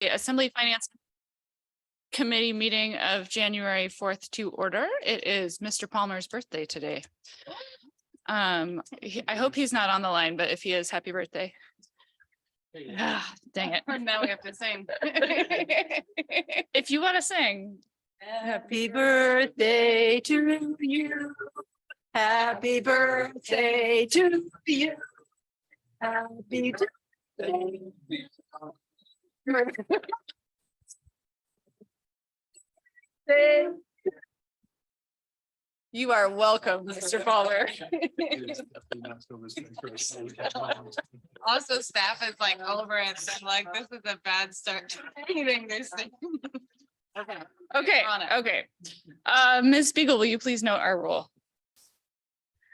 Assembly Finance Committee meeting of January 4th to order. It is Mr. Palmer's birthday today. I hope he's not on the line, but if he is, happy birthday. Dang it. Now we have to sing. If you want to sing. Happy birthday to you. Happy birthday to you. Happy birthday. You are welcome, Mr. Palmer. Also, staff is like over it. I'm like, this is a bad start to anything they're saying. Okay, okay. Ms. Beagle, will you please note our roll?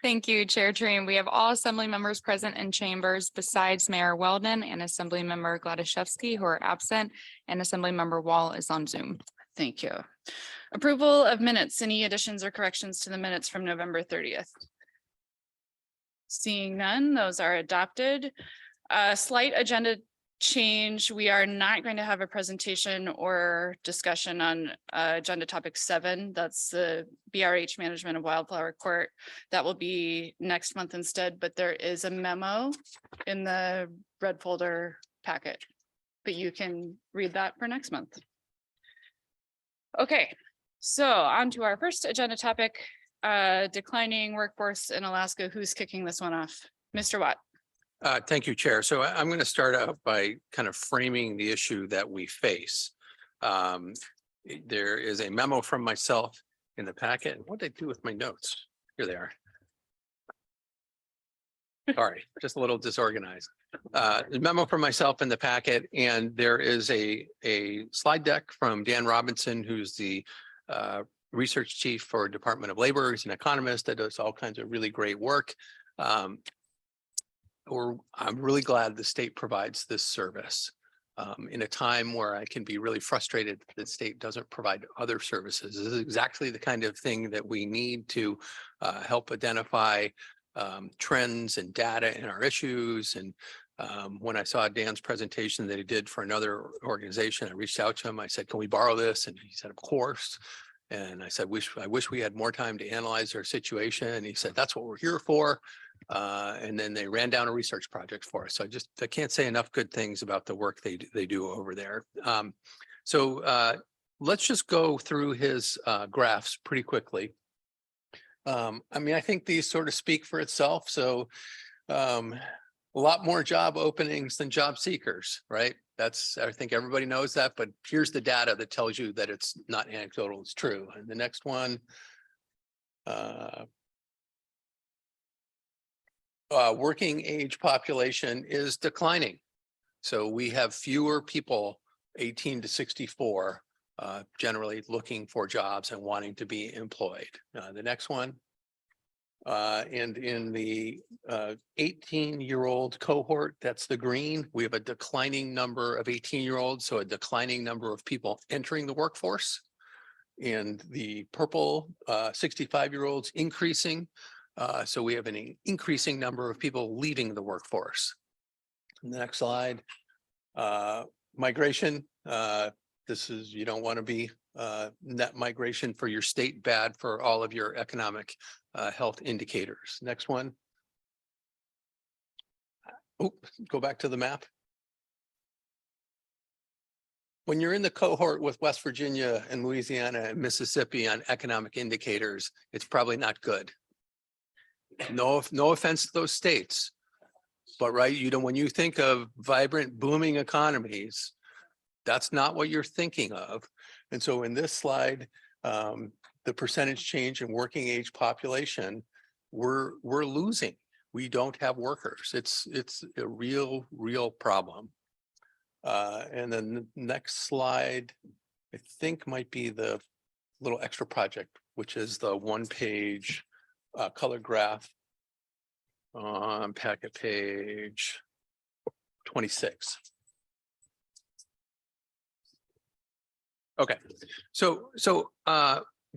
Thank you, Chair Trine. We have all assembly members present in chambers besides Mayor Weldon and Assembly Member Gladishevsky who are absent, and Assembly Member Wall is on Zoom. Thank you. Approval of minutes. Any additions or corrections to the minutes from November 30th? Seeing none, those are adopted. Slight agenda change. We are not going to have a presentation or discussion on agenda topic 7. That's the BRH management of Wildflower Court. That will be next month instead, but there is a memo in the red folder packet, but you can read that for next month. Okay, so on to our first agenda topic, declining workforce in Alaska. Who's kicking this one off? Mr. Watt. Thank you, Chair. So I'm going to start out by kind of framing the issue that we face. There is a memo from myself in the packet. What did I do with my notes? Here they are. Sorry, just a little disorganized. The memo from myself in the packet, and there is a slide deck from Dan Robinson, who's the research chief for Department of Labor. He's an economist that does all kinds of really great work. I'm really glad the state provides this service in a time where I can be really frustrated that the state doesn't provide other services. This is exactly the kind of thing that we need to help identify trends and data in our issues. And when I saw Dan's presentation that he did for another organization, I reached out to him. I said, can we borrow this? And he said, of course. And I said, I wish we had more time to analyze our situation. And he said, that's what we're here for. And then they ran down a research project for us. So I can't say enough good things about the work they do over there. Let's just go through his graphs pretty quickly. I mean, I think these sort of speak for itself. So a lot more job openings than job seekers, right? I think everybody knows that, but here's the data that tells you that it's not anecdotal, it's true. And the next one, working age population is declining. So we have fewer people 18 to 64 generally looking for jobs and wanting to be employed. The next one, and in the 18-year-old cohort, that's the green, we have a declining number of 18-year-olds, so a declining number of people entering the workforce. And the purple 65-year-olds increasing. So we have an increasing number of people leaving the workforce. The next slide, migration. This is, you don't want to be net migration for your state, bad for all of your economic health indicators. Next one. Oh, go back to the map. When you're in the cohort with West Virginia and Louisiana and Mississippi on economic indicators, it's probably not good. No offense to those states, but right, when you think of vibrant, booming economies, that's not what you're thinking of. And so in this slide, the percentage change in working age population, we're losing. We don't have workers. It's a real problem. And then the next slide, I think might be the little extra project, which is the one-page color graph on packet page 26. Okay, so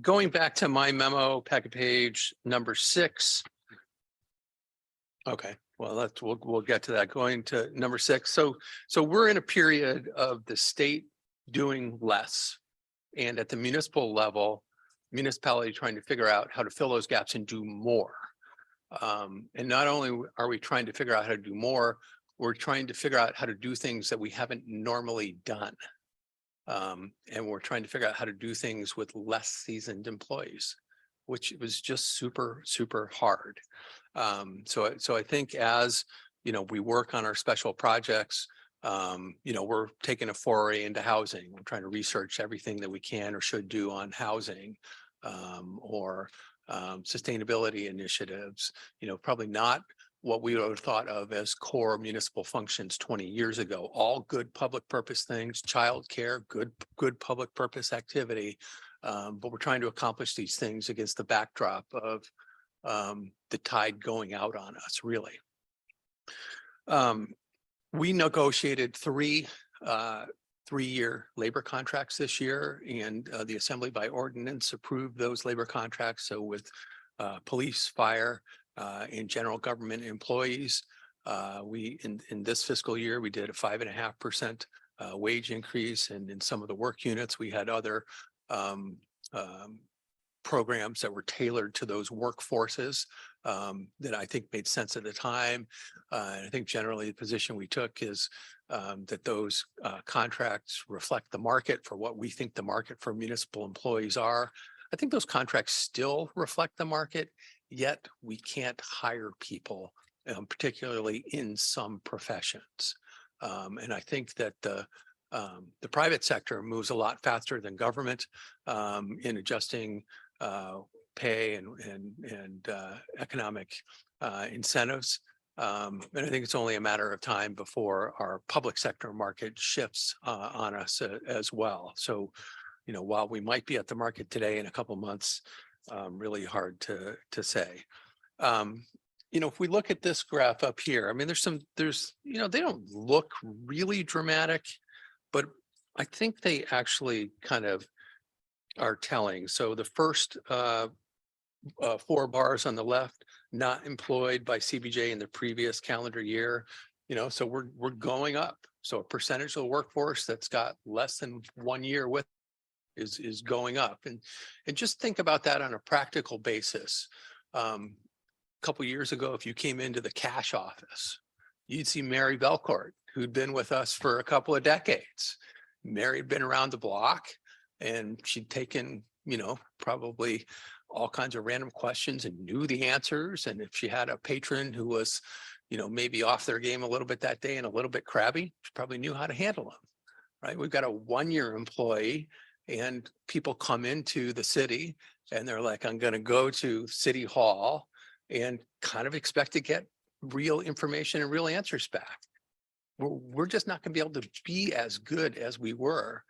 going back to my memo, packet page number 6. Okay, Well, we'll get to that. Going to number 6. So we're in a period of the state doing less. And at the municipal level, municipality trying to figure out how to fill those gaps and do more. And not only are we trying to figure out how to do more, we're trying to figure out how to do things that we haven't normally done. And we're trying to figure out how to do things with less seasoned employees, which was just super, super hard. So I think as, we work on our special projects, we're taking a foray into housing. We're trying to research everything that we can or should do on housing, or sustainability initiatives, probably not what we would have thought of as core municipal functions 20 years ago, all good public purpose things, childcare, good public purpose activity. But we're trying to accomplish these things against the backdrop of the tide going out on us, really. We negotiated 3 3-year labor contracts this year, and the Assembly by ordinance approved those labor contracts. So with police, fire, and general government employees, we in this fiscal year, we did a 5.5% wage increase, and in some of the work units, we had other programs that were tailored to those workforces that I think made sense at the time. And I think generally the position we took is that those contracts reflect the market for what we think the market for municipal employees are. I think those contracts still reflect the market, yet we can't hire people, particularly in some professions. And I think that the private sector moves a lot faster than government in adjusting pay and economic incentives. And I think it's only a matter of time before our public sector market shifts on us as well. So, while we might be at the market today in a couple of months, really hard to say. If we look at this graph up here, I mean, they don't look really dramatic, but I think they actually kind of are telling. So the first 4 bars on the left, not employed by CBJ in the previous calendar year, so we're going up. So a percentage of the workforce that's got less than 1 year with is going up. And just think about that on a practical basis. A couple years ago, if you came into the cash office, you'd see Mary Belcourt, who'd been with us for a couple of decades. Mary had been around the block, and she'd taken, probably all kinds of random questions and knew the answers. And if she had a patron who was, maybe off their game a little bit that day and a little bit crabby, she probably knew how to handle them, right? We've got a 1-year employee, and people come into the city and they're like, I'm going to go to City Hall and kind of expect to get real information and real answers back. We're just not going to be able to be as good as we were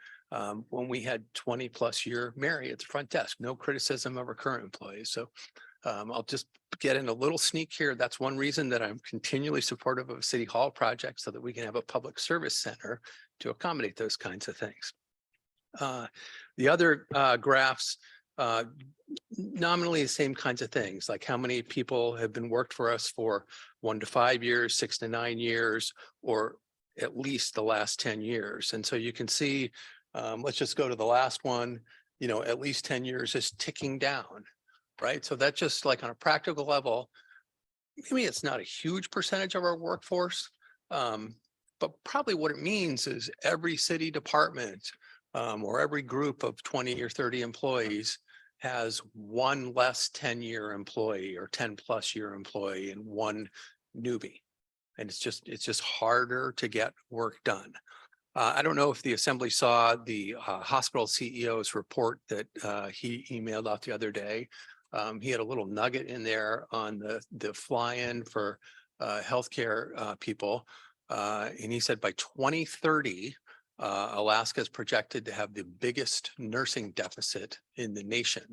when we had 20+ year Mary at the front desk. No criticism of our current employees. So I'll just get in a little sneak here. That's one reason that I'm continually supportive of a City Hall project, so that we can have a public service center to accommodate those kinds of things. The other graphs, nominally the same kinds of things, like how many people have been worked for us for 1 to 5 years, 6 to 9 years, or at least the last 10 years. And so you can see, let's just go to the last one, at least 10 years is ticking down, right? So that's just like on a practical level, maybe it's not a huge percentage of our workforce, but probably what it means is every city department or every group of 20 or 30 employees has 1 less 10-year employee or 10+ year employee and 1 newbie. And it's just harder to get work done. I don't know if the Assembly saw the hospital CEO's report that he emailed out the other day. He had a little nugget in there on the fly-in for healthcare people. And he said by 2030, Alaska is projected to have the biggest nursing deficit in the nation.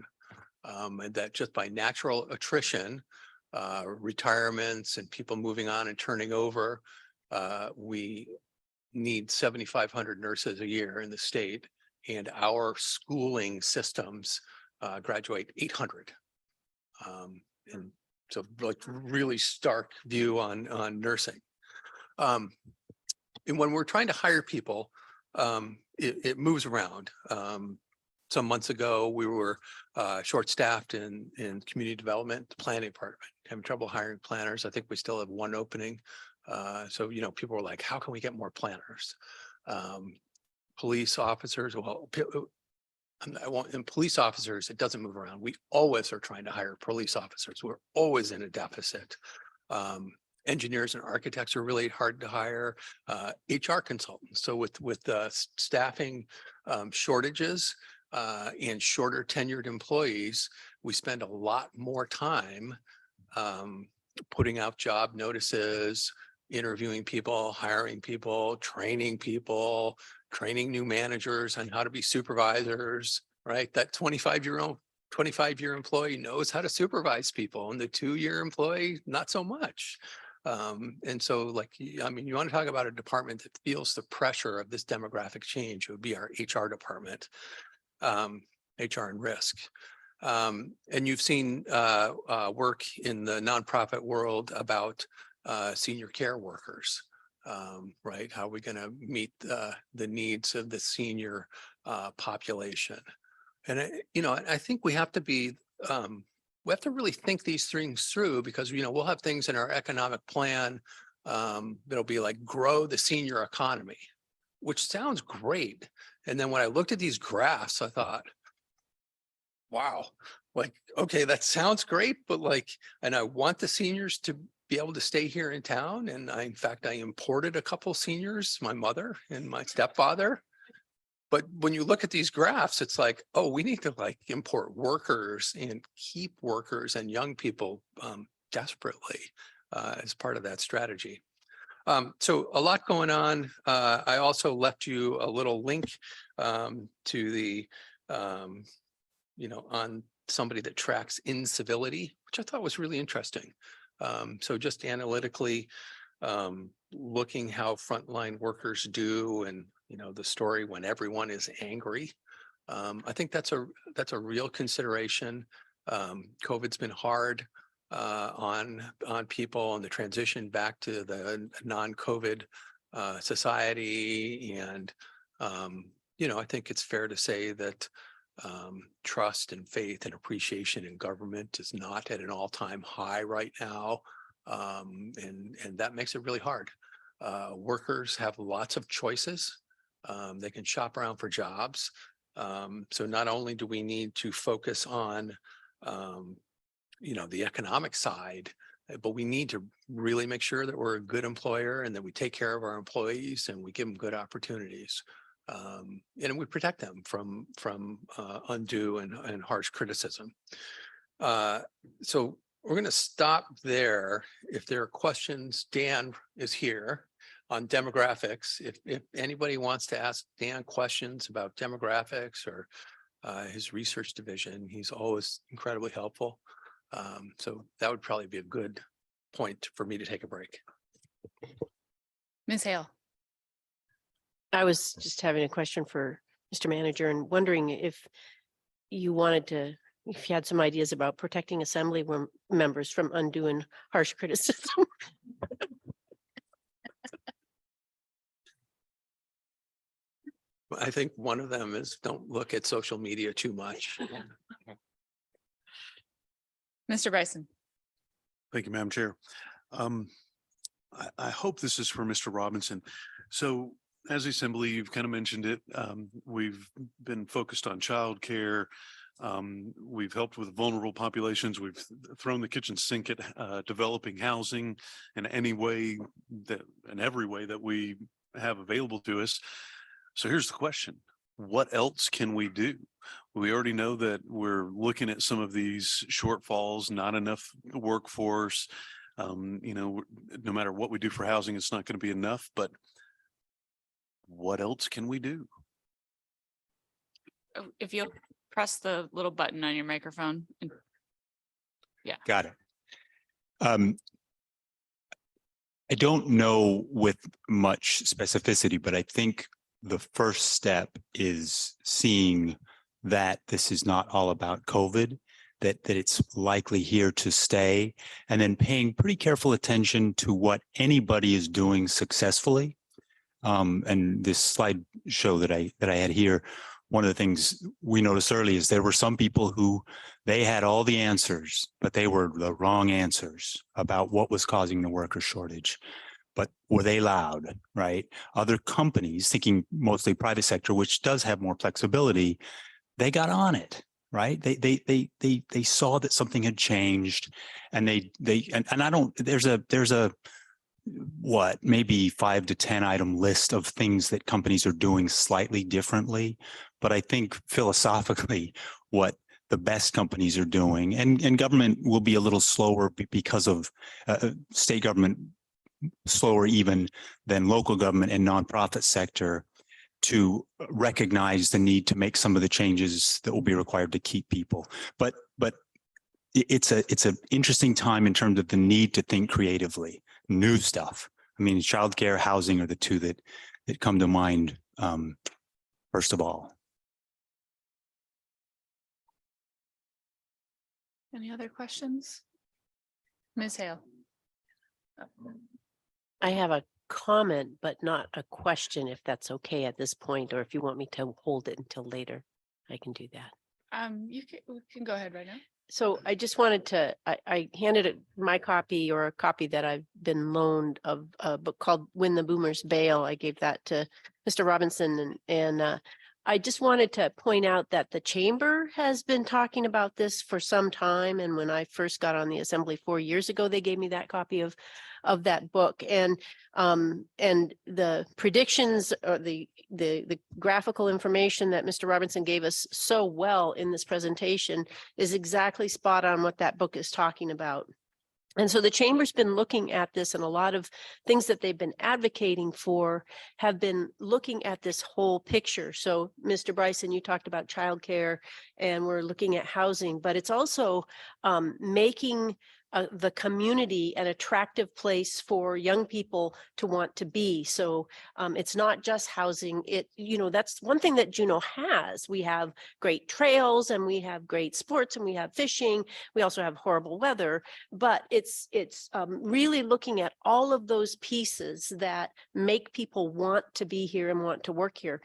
And that just by natural attrition, retirements and people moving on and turning over, we need 7,500 nurses a year in the state, and our schooling systems graduate 800. And So like really stark view on nursing. And when we're trying to hire people, it moves around. Some months ago, we were short-staffed in community development, the planning department, having trouble hiring planners. I think we still have one opening. So, you know, people were like, how can we get more planners? Police officers, well, in police officers, it doesn't move around. We always are trying to hire police officers. We're always in a deficit. Engineers and architects are really hard to hire. HR consultants. So with staffing shortages and shorter tenured employees, we spend a lot more time putting out job notices, interviewing people, hiring people, training new managers on how to be supervisors, right? That 25-year employee knows how to supervise people, and the 2-year employee, not so much. And so like, I mean, you want to talk about a department that feels the pressure of this demographic change, it would be our HR department, HR and risk. And you've seen work in the nonprofit world about senior care workers, right? How are we going to meet the needs of the senior population? And, you know, I think we have to be, we have to really think these things through, because, you know, we'll have things in our economic plan that'll be like grow the senior economy, which sounds great. And then when I looked at these graphs, I thought, wow, like, okay, that sounds great, but like, and I want the seniors to be able to stay here in town. And in fact, I imported a couple seniors, my mother and my stepfather. But when you look at these graphs, it's like, oh, we need to like import workers and keep workers and young people desperately as part of that strategy. So a lot going on. I also left you a little link to the, you know, on somebody that tracks incivility, which I thought was really interesting. So just analytically looking how frontline workers do, and you know, the story when everyone is angry. I think that's a real consideration. COVID's been hard on people, and the transition back to the non-COVID society. And you know, I think it's fair to say that trust and faith and appreciation in government is not at an all-time high right now. And that makes it really hard. Workers have lots of choices. They can shop around for jobs. So not only do we need to focus on, you know, the economic side, but we need to really make sure that we're a good employer and that we take care of our employees and we give them good opportunities. And we protect them from undue and harsh criticism. So we're going to stop there. If there are questions, Dan is here on demographics. If anybody wants to ask Dan questions about demographics or his research division, he's always incredibly helpful. So that would probably be a good point for me to take a break. Ms. Hale. I was just having a question for Mr. Manager and wondering if you if you had some ideas about protecting assembly members from undue and harsh criticism. I think one of them is don't look at social media too much. Mr. Bryson. Thank you, Madam Chair. I hope this is for Mr. Robinson. So as the Assembly, you've kind of mentioned it. We've been focused on childcare. We've helped with vulnerable populations. We've thrown the kitchen sink at developing housing in every way that we have available to us. So here's the question. What else can we do? We already know that we're looking at some of these shortfalls, not enough workforce. You know, no matter what we do for housing, it's not going to be enough, but what else can we do? If you'll press the little button on your microphone. Got it. I don't know with much specificity, but I think the first step is seeing that this is not all about COVID, that it's likely here to stay, and then paying pretty careful attention to what anybody is doing successfully. And this slide show that I had here, one of the things we noticed early is there were some people who they had all the answers, but they were the wrong answers about what was causing the worker shortage. But were they loud, right? Other companies, thinking mostly private sector, which does have more flexibility, they got on it, right? They saw that something had changed, and and I don't. There's a what, maybe 5 to 10 item list of things that companies are doing slightly differently. But I think philosophically, what the best companies are doing, and government will be a little slower because of state government, slower even than local government and nonprofit sector, to recognize the need to make some of the changes that will be required to keep people. But it's an interesting time in terms of the need to think creatively, new stuff. I mean, childcare, housing are the two that come to mind first of all. Any other questions? Ms. Hale? I have a comment, but not a question, if that's okay at this point, or if you want me to hold it until later, I can do that. We can go ahead right now. So I just wanted to, I handed my copy, or a copy that I've been loaned, of a book called When the Boomers Bail. I gave that to Mr. Robinson, and I just wanted to point out that the chamber has been talking about this for some time. And when I first got on the assembly 4 years ago, they gave me that copy of that book, and the predictions, or the graphical information that Mr. Robinson gave us so well in this presentation is exactly spot on what that book is talking about. And so the chamber's been looking at this, and a lot of things that they've been advocating for have been looking at this whole picture. So Mr. Bryson, you talked about childcare, and we're looking at housing, but it's also making the community an attractive place for young people to want to be. So it's not just housing. That's one thing that Juneau has. We have great trails, and we have great sports, and we have fishing. We also have horrible weather, but it's really looking at all of those pieces that make people want to be here and want to work here.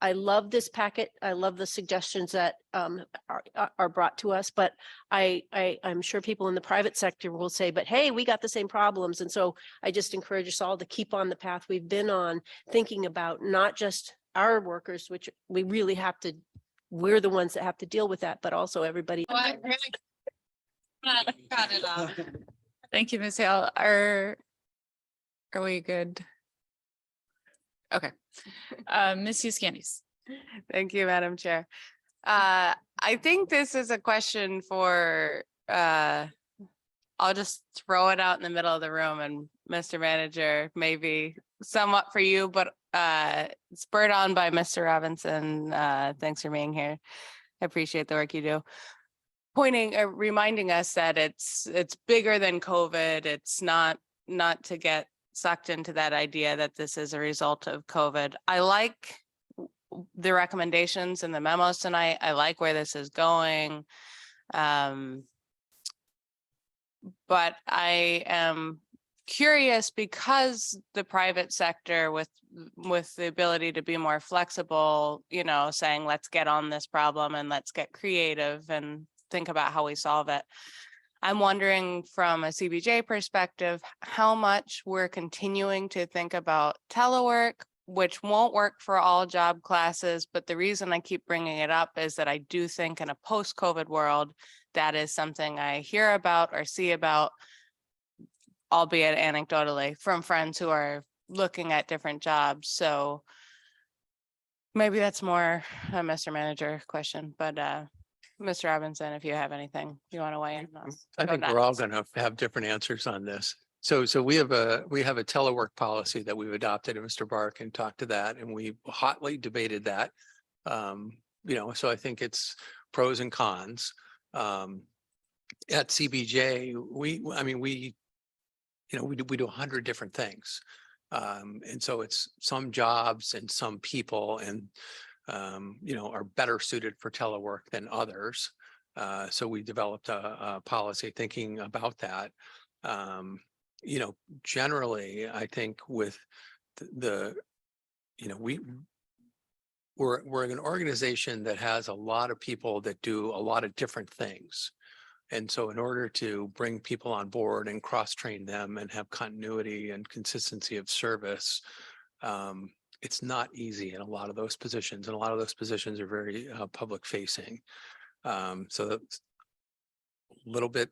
I love this packet. I love the suggestions that are brought to us, but I'm sure people in the private sector will say, but hey, we got the same problems. And so I just encourage us all to keep on the path we've been on, thinking about not just our workers, which we really have to, we're the ones that have to deal with that, but also everybody. Oh, I really got it off. Thank you, Ms. Hale. Are we good? Okay. Ms. Euskandis? Thank you, Madam Chair. I think this is a question for, I'll just throw it out in the middle of the room, and Mr. Manager, maybe somewhat for you, but spurred on by Mr. Robinson. Thanks for being here. I appreciate the work you do. Reminding us that it's bigger than COVID. It's not to get sucked into that idea that this is a result of COVID. I like the recommendations and the memos tonight. I like where this is going. But I am curious, because the private sector with the ability to be more flexible, saying, let's get on this problem and let's get creative and think about how we solve it. I'm wondering, from a CBJ perspective, how much we're continuing to think about telework, which won't work for all job classes. But the reason I keep bringing it up is that I do think in a post-COVID world, that is something I hear about or see about, albeit anecdotally, from friends who are looking at different jobs. So maybe that's more a Mr. Manager question, but Mr. Robinson, if you have anything you want to weigh in on. I Go think we're all nuts. going to have different answers on this. So we have a telework policy that we've adopted, and Mr. Barkin talked to that, and we hotly debated that. So I think it's pros and cons. At CBJ, we do 100 different things. And so it's some jobs and some people, and are better suited for telework than others. So we developed a policy thinking about that. Generally, I think with we're an organization that has a lot of people that do a lot of different things. And so in order to bring people on board and cross-train them and have continuity and consistency of service, it's not easy in a lot of those positions. And a lot of those positions are very public facing. So that's a little bit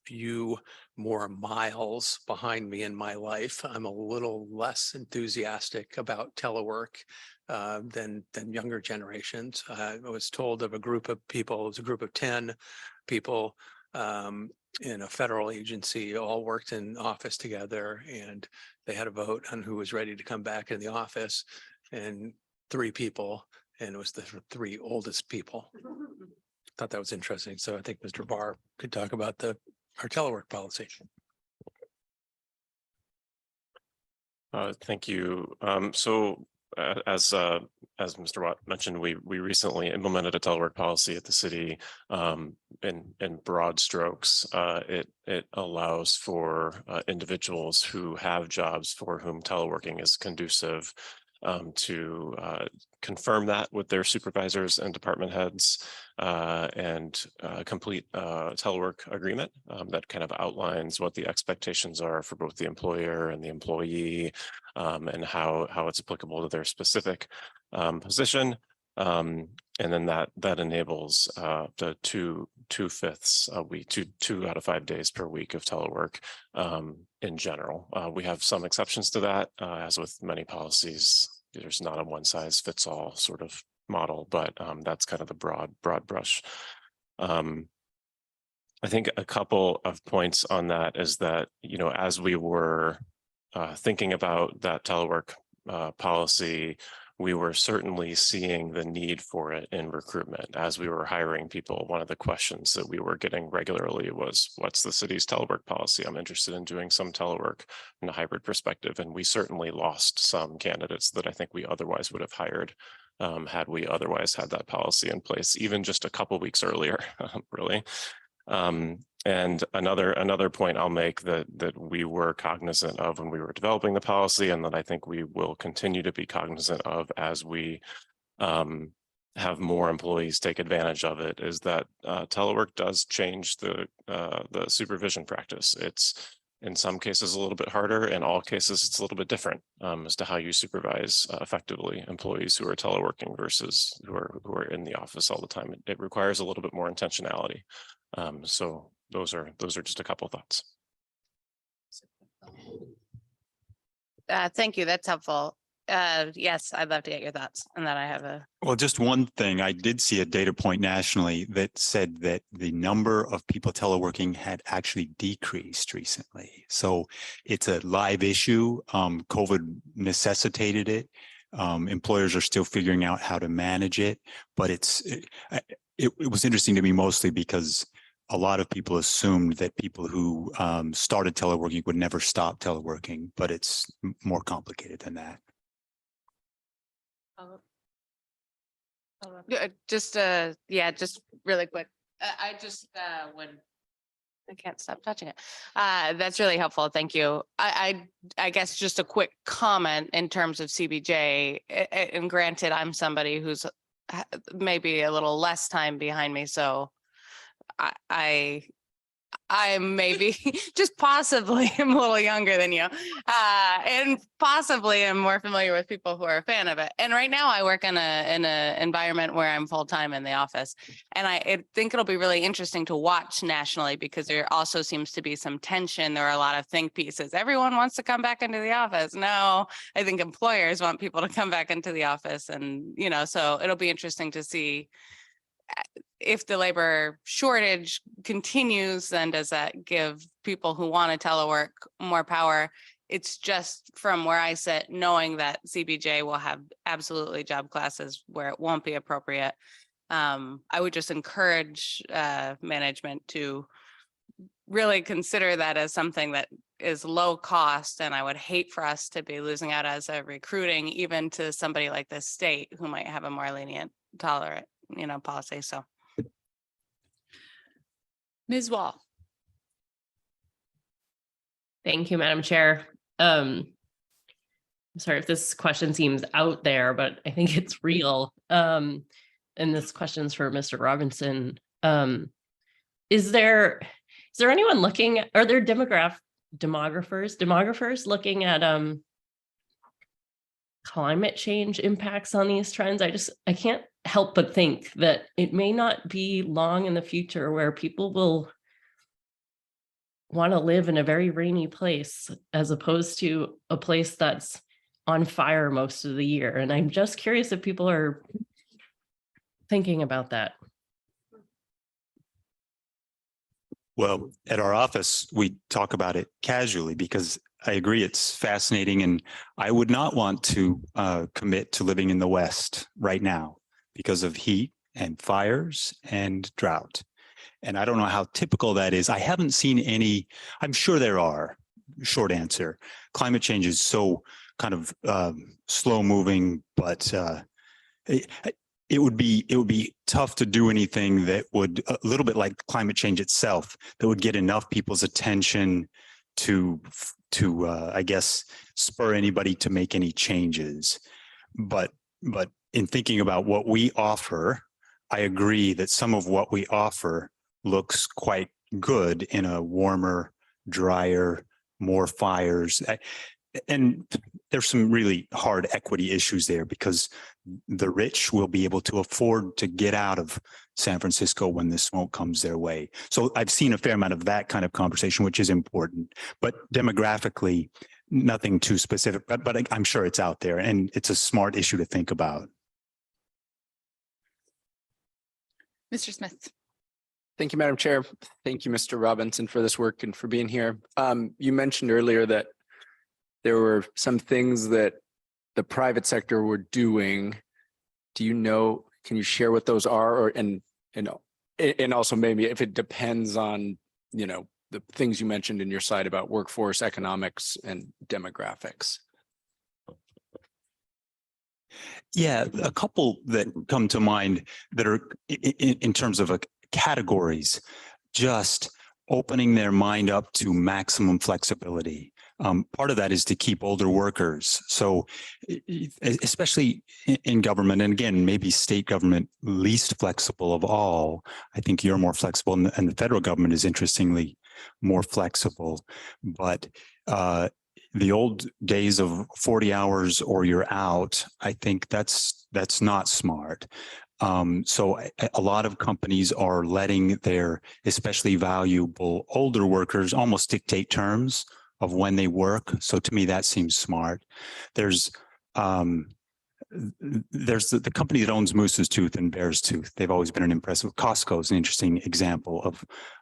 few more miles behind me in my life. I'm a little less enthusiastic about telework than younger generations. I was told of a group of people, it was a group of 10 people in a federal agency, all worked in office together, and they had a vote on who was ready to come back in the office, and 3 people, and it was the 3 oldest people. Thought that was interesting. So I think Mr. Barr could talk about our telework policy. Thank you. As Mr. Watt mentioned, we recently implemented a telework policy at the city. In broad strokes, it allows for individuals who have jobs for whom teleworking is conducive to confirm that with their supervisors and department heads and complete telework agreement that kind of outlines what the expectations are for both the employer and the employee and how it's applicable to their specific position. And then that enables the 2/5 a week, two out of 5 days per week of telework in general. We have some exceptions to that, as with many policies. There's not a one size fits all sort of model, but that's kind of the broad brush. I think a couple of points on that is that, as we were thinking about that telework policy, we were certainly seeing the need for it in recruitment. As we were hiring people, one of the questions that we were getting regularly was, what's the city's telework policy? I'm interested in doing some telework in a hybrid perspective. And we certainly lost some candidates that I think we otherwise would have hired had we otherwise had that policy in place, even just a couple of weeks earlier, really. And another point I'll make that we were cognizant of when we were developing the policy, and that I think we will continue to be cognizant of as we have more employees take advantage of it, is that telework does change the supervision practice. It's in some cases a little bit harder. In all cases, it's a little bit different as to how you supervise effectively employees who are teleworking versus who are in the office all the time. It requires a little bit more intentionality. So those are just a couple of thoughts. Thank you. That's helpful. Yes, I'd love to get your thoughts. And then I have Well, just one thing, I did see a data point nationally that said that the number of people teleworking had actually decreased recently. So it's a live issue. COVID necessitated it. Employers are still figuring out how to manage it, but it was interesting to me mostly because a lot of people assumed that people who started teleworking would never stop teleworking, but it's more complicated than that. just really quick. I can't stop touching it. That's really helpful. Thank you. I guess just a quick comment in terms of CBJ, and granted, I'm somebody who's maybe a little less time behind me, so I maybe just possibly am a little younger than you, and possibly am more familiar with people who are a fan of it. And right now I work in a environment where I'm full-time in the office. And I think it'll be really interesting to watch nationally, because there also seems to be some tension. There are a lot of think pieces. Everyone wants to come back into the office. No, I think employers want people to come back into the office. And, so it'll be interesting to see if the labor shortage continues, then does that give people who want to telework more power? It's just from where I sit, knowing that CBJ will have absolutely job classes where it won't be appropriate. I would just encourage management to really consider that as something that is low cost. And I would hate for us to be losing out as a recruiting, even to somebody like the state who might have a more lenient, tolerant, policy. So Ms. Wall. Thank you, Madam Chair. I'm sorry if this question seems out there, but I think it's real. And this question's for Mr. Robinson. Is there anyone looking, are there demographers looking at climate change impacts on these trends? I can't help but think that it may not be long in the future where people will want to live in a very rainy place as opposed to a place that's on fire most of the year. And I'm just curious if people are thinking about that. Well, at our office, we talk about it casually because I agree it's fascinating, and I would not want to commit to living in the West right now because of heat and fires and drought. And I don't know how typical that is. I haven't seen any. I'm sure there are. Short answer. Climate change is so kind of slow moving, but it would be tough to do anything that would, a little bit like climate change itself, that would get enough people's attention to I guess spur anybody to make any changes. But in thinking about what we offer, I agree that some of what we offer looks quite good in a warmer, drier, more fires. And there's some really hard equity issues there because the rich will be able to afford to get out of San Francisco when the smoke comes their way. So I've seen a fair amount of that kind of conversation, which is important. But demographically, nothing too specific, but I'm sure it's out there and it's a smart issue to think about. Mr. Smith. Thank you, Madam Chair. Thank you, Mr. Robinson, for this work and for being here. You mentioned earlier that there were some things that the private sector were doing. Do you know, can you share what those are, and also maybe if it depends on, the things you mentioned in your slide about workforce economics and demographics? Yeah, a couple that come to mind that are in terms of categories, just opening their mind up to maximum flexibility. Part of that is to keep older workers. So especially in government, and again, maybe state government least flexible of all, I think you're more flexible, and the federal government is interestingly more flexible. But the old days of 40 hours or you're out, I think that's not smart. So a lot of companies are letting their especially valuable older workers almost dictate terms of when they work. So to me, that seems smart. There's the company that owns Moose's Tooth and Bear's Tooth. They've always been an impressive. Costco is an interesting example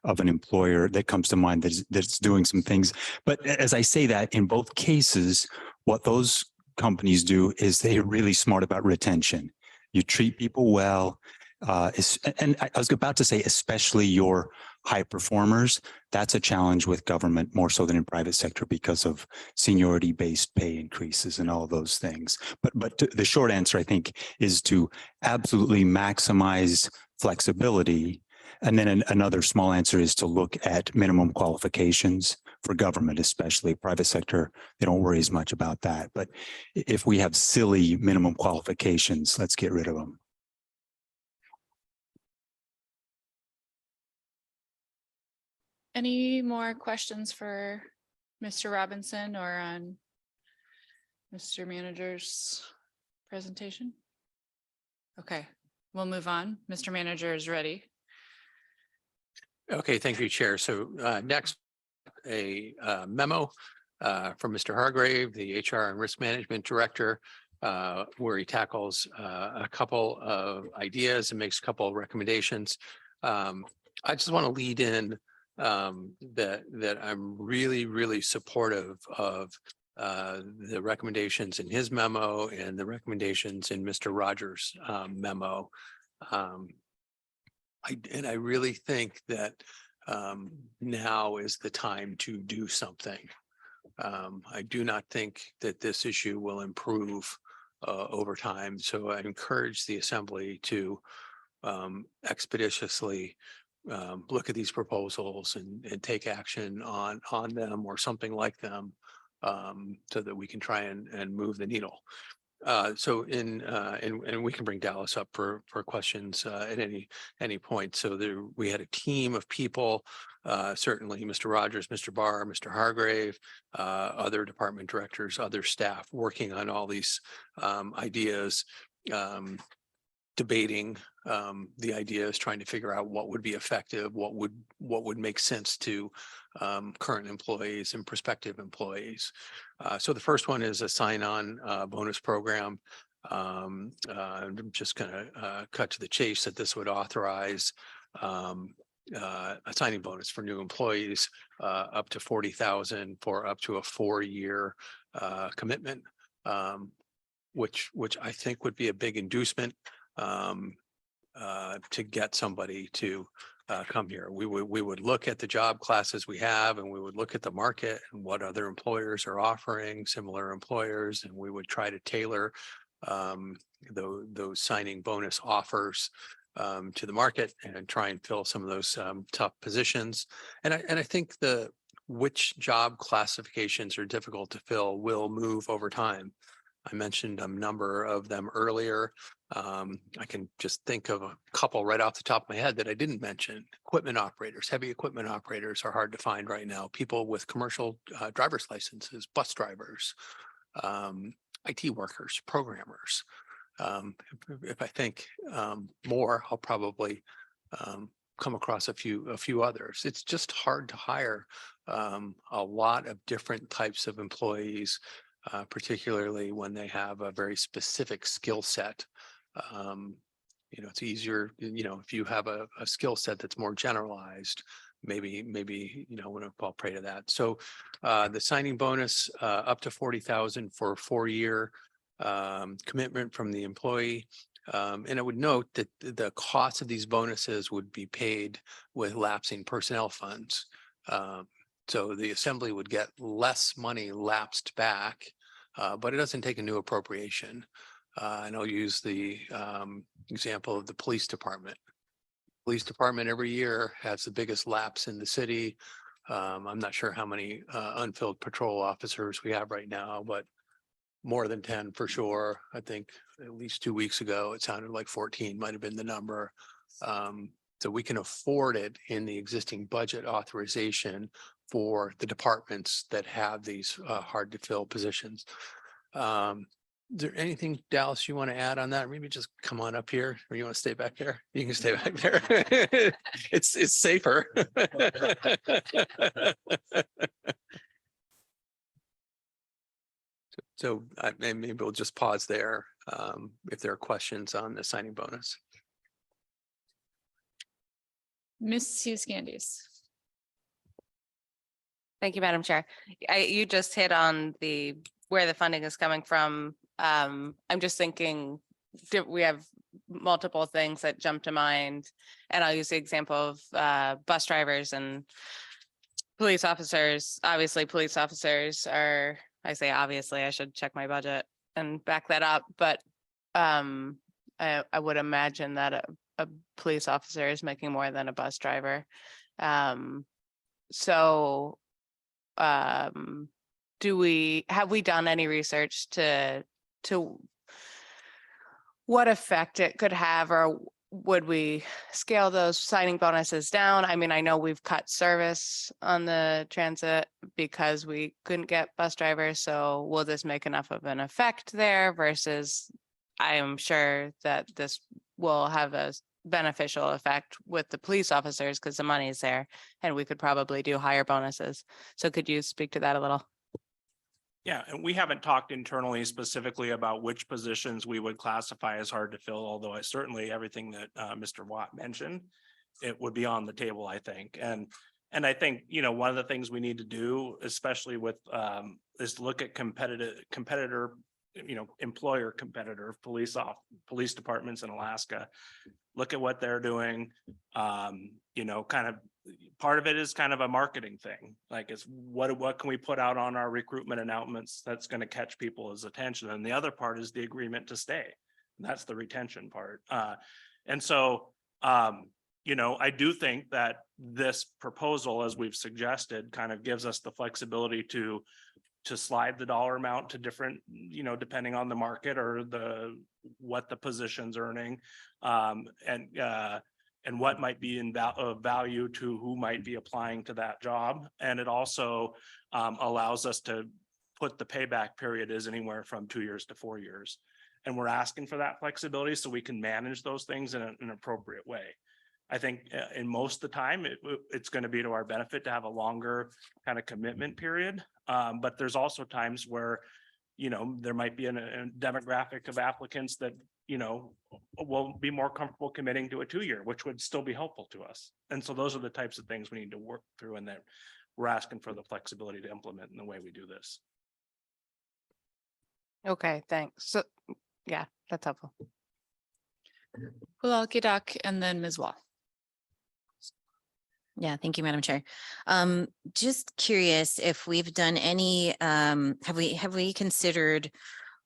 of an employer that comes to mind that's doing some things. But as I say that, in both cases, what those companies do is they're really smart about retention. You treat people well. And I was about to say, especially your high performers, that's a challenge with government more so than in private sector because of seniority-based pay increases and all of those things. But the short answer, I think, is to absolutely maximize flexibility. And then another small answer is to look at minimum qualifications for government, especially private sector. They don't worry as much about that. But if we have silly minimum qualifications, let's get rid of them. Any more questions for Mr. Robinson or on Mr. Manager's presentation? Okay, we'll move on. Mr. Manager is ready. Okay, thank you, Chair. So next, a memo from Mr. Hargrave, the HR and Risk Management Director, where he tackles a couple of ideas and makes a couple of recommendations. I just want to lead in that I'm really supportive of the recommendations in his memo and the recommendations in Mr. Rogers' memo. I really think that now is the time to do something. I do not think that this issue will improve over time. So I encourage the Assembly to expeditiously look at these proposals and take action on them or something like them, so that we can try and move the needle. So and we can bring Dallas up for questions at any point. So there, we had a team of people, certainly Mr. Rogers, Mr. Barr, Mr. Hargrave, other department directors, other staff working on all these ideas, debating the ideas, trying to figure out what would be effective, what would make sense to current employees and prospective employees. So the first one is a sign-on bonus program. I'm just gonna cut to the chase that this would authorize a signing bonus for new employees up to 40,000 for up to a 4-year commitment, which I think would be a big inducement to get somebody to come here. We would look at the job classes we have, and we would look at the market and what other employers are offering, similar employers, and we would try to tailor those signing bonus offers to the market and try and fill some of those tough positions. And I think which job classifications are difficult to fill will move over time. I mentioned a number of them earlier. I can just think of a couple right off the top of my head that I didn't mention. Equipment operators, heavy equipment operators are hard to find right now. People with commercial driver's licenses, bus drivers, IT workers, programmers. If I think more, I'll probably come across a few others. It's just hard to hire a lot of different types of employees, particularly when they have a very specific skill set. It's easier, if you have a skill set that's more generalized, maybe, I'll pray to that. So the signing bonus up to 40,000 for a 4-year commitment from the employee. And I would note that the cost of these bonuses would be paid with lapsing personnel funds. So the assembly would get less money lapsed back, but it doesn't take a new appropriation. And I'll use the example of the police department. Police department every year has the biggest lapse in the city. I'm not sure how many unfilled patrol officers we have right now, but more than 10 for sure. I think at least 2 weeks ago, it sounded like 14 might have been the number. So we can afford it in the existing budget authorization for the departments that have these hard to fill positions. Is there anything, Dallas, you want to add on that? Maybe just come on up here, or you want to stay back there? You can stay back there. It's safer. So maybe we'll just pause there if there are questions on the signing bonus. Ms. Hughes Candies. Thank you, Madam Chair. You just hit on where the funding is coming from. I'm just thinking we have multiple things that jump to mind, and I'll use the example of bus drivers and police officers. Obviously, police officers are, I say obviously, I should check my budget and back that up, but I would imagine that a police officer is making more than a bus driver. So have we done any research to what effect it could have, or would we scale those signing bonuses down? I mean, I know we've cut service on the transit because we couldn't get bus drivers. So will this make enough of an effect there versus I am sure that this will have a beneficial effect with the police officers because the money is there and we could probably do higher bonuses. So could you speak to that a little? Yeah, and we haven't talked internally specifically about which positions we would classify as hard to fill, although certainly everything that Mr. Watt mentioned, it would be on the table, I think. And I think, one of the things we need to do, especially with is look at competitor, employer competitor police departments in Alaska. Look at what they're doing. Kind of part of it is kind of a marketing thing. Like it's what can we put out on our recruitment announcements that's going to catch people's attention. And the other part is the agreement to stay. And that's the retention part. And so you know, I do think that this proposal, as we've suggested, kind of gives us the flexibility to slide the dollar amount to different, you know, depending on the market or what the position's earning. And what might be of value to who might be applying to that job. And it also allows us to put the payback period is anywhere from 2 years to 4 years. And we're asking for that flexibility so we can manage those things in an appropriate way. I think in most of the time, it's going to be to our benefit to have a longer kind of commitment period. But there's also times where, you know, there might be a demographic of applicants that, you know, will be more comfortable committing to a 2-year, which would still be helpful to us. And so those are the types of things we need to work through, and that we're asking for the flexibility to implement in the way we do this. Okay, thanks. So, yeah, that's helpful. Bilal Gidak and then Ms. Wall. Yeah, thank you, Madam Chair. Just curious if we've done any, have we considered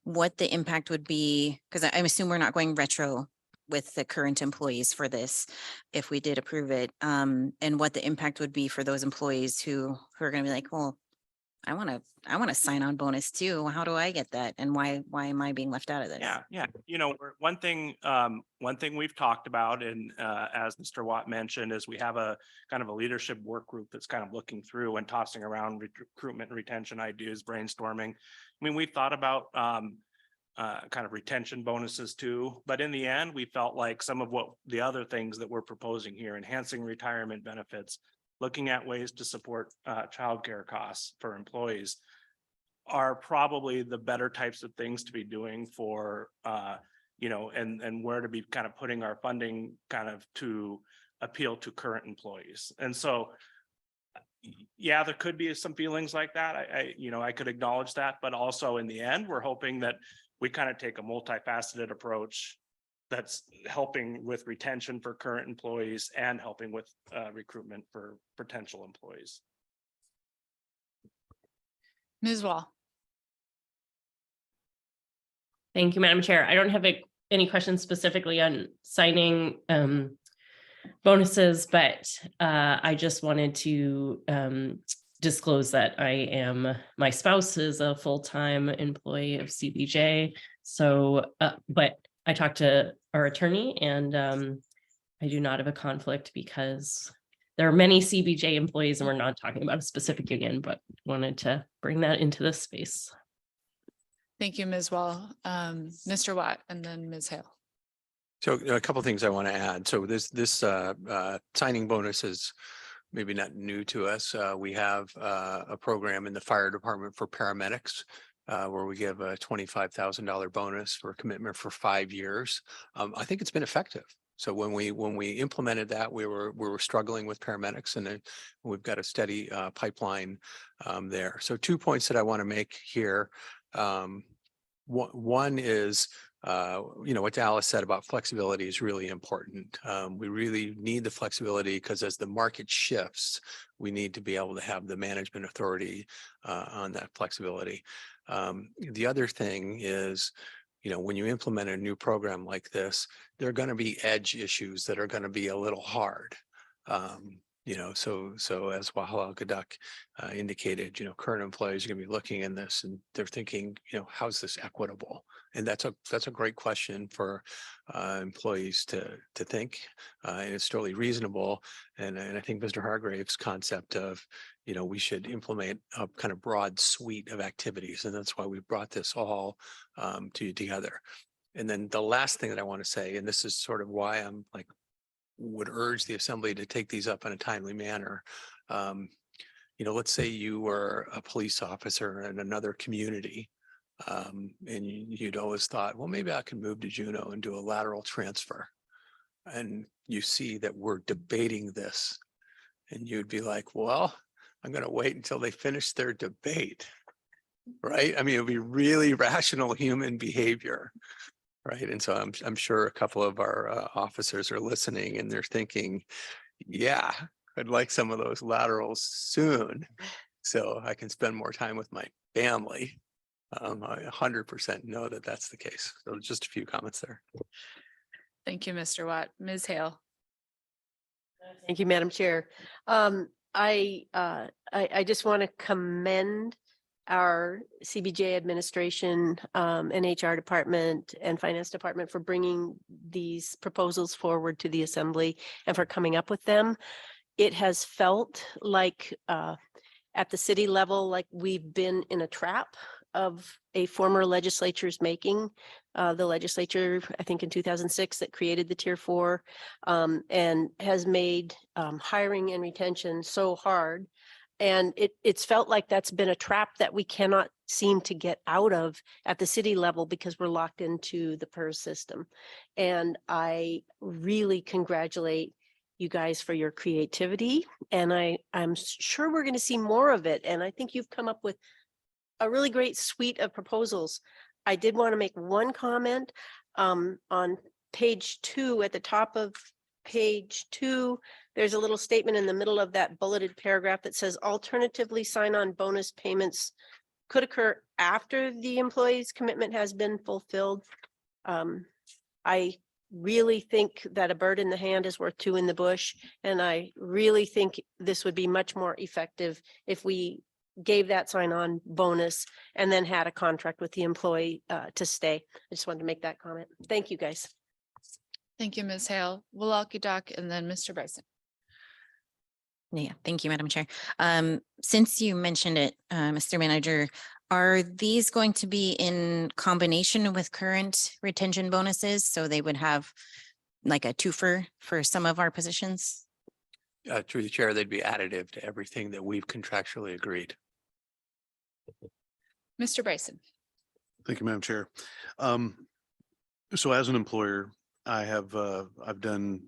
what the impact would be? Because I assume we're not going retro with the current employees for this, if we did approve it, and what the impact would be for those employees who are going to be like, well, I want to sign on bonus too. How do I get that? And why am I being left out of this? Yeah. You know, one thing we've talked about, and as Mr. Watt mentioned, is we have a kind of a leadership work group that's kind of looking through and tossing around recruitment and retention ideas, brainstorming. I mean, we thought about kind of retention bonuses too, but in the end, we felt like some of what the other things that we're proposing here, enhancing retirement benefits, looking at ways to support childcare costs for employees, are probably the better types of things to be doing for, you know, and where to be kind of putting our funding kind of to appeal to current employees. And so, yeah, there could be some feelings like that. I could acknowledge that, but also in the end, we're hoping that we kind of take a multifaceted approach that's helping with retention for current employees and helping with recruitment for potential employees. Ms. Wall. Thank you, Madam Chair. I don't have any questions specifically on signing bonuses, but I just wanted to disclose that my spouse is a full-time employee of CBJ. So, but I talked to our attorney, and I do not have a conflict because there are many CBJ employees, and we're not talking about a specific union, but wanted to bring that into this space. Thank you, Ms. Wall. Mr. Watt and then Ms. Hale. So a couple of things I want to add. So this signing bonus is maybe not new to us. We have a program in the fire department for paramedics where we give a $25,000 bonus for a commitment for 5 years. I think it's been effective. So when we implemented that, we were struggling with paramedics, and we've got a steady pipeline there. So 2 points that I want to make here. One is, what Alice said about flexibility is really important. We really need the flexibility because as the market shifts, we need to be able to have the management authority on that flexibility. The other thing is, when you implement a new program like this, there are going to be edge issues that are going to be a little hard. So as Wahala Gadak indicated, current employees are going to be looking in this and they're thinking, how's this equitable? And that's a great question for employees to think, and it's totally reasonable. And I think Mr. Hargrave's concept of, we should implement a kind of broad suite of activities, and that's why we brought this all together. And then the last thing that I want to say, and this is sort of why I'm would urge the assembly to take these up in a timely manner. Let's say you were a police officer in another community, and you'd always thought, well, maybe I can move to Juneau and do a lateral transfer. And you see that we're debating this, and you'd be like, well, I'm going to wait until they finish their debate, right? I mean, it would be really rational human behavior. Right. And so I'm sure a couple of our officers are listening and they're thinking, yeah, I'd like some of those laterals soon so I can spend more time with my family. I 100% know that that's the case. So just a few comments there. Thank you, Mr. Watt. Ms. Hale. Thank you, Madam Chair. I just want to commend our CBJ administration and HR department and finance department for bringing these proposals forward to the assembly and for coming up with them. It has felt like at the city level, like we've been in a trap of a former legislature's making. The legislature, I think in 2006, that created the Tier 4 and has made hiring and retention so hard. And it's felt like that's been a trap that we cannot seem to get out of at the city level because we're locked into the PERS system. And I really congratulate you guys for your creativity. And I'm sure we're going to see more of it. And I think you've come up with a really great suite of proposals. I did want to make one comment on page 2, at the top of page 2, there's a little statement in the middle of that bulleted paragraph that says alternatively sign-on bonus payments could occur after the employee's commitment has been fulfilled. I really think that a bird in the hand is worth 2 in the bush. And I really think this would be much more effective if we gave that sign-on bonus and then had a contract with the employee to stay. I just wanted to make that comment. Thank you, guys. Thank you, Ms. Hale. Doc, and then Mr. Bryson. Yeah, thank you, Madam Chair. Since you mentioned it, Mr. Manager, are these going to be in combination with current retention bonuses? So they would have like a twofer for some of our positions? Through the chair, they'd be additive to everything that we've contractually agreed. Mr. Bryson. Thank you, Madam Chair. So as an employer, I've done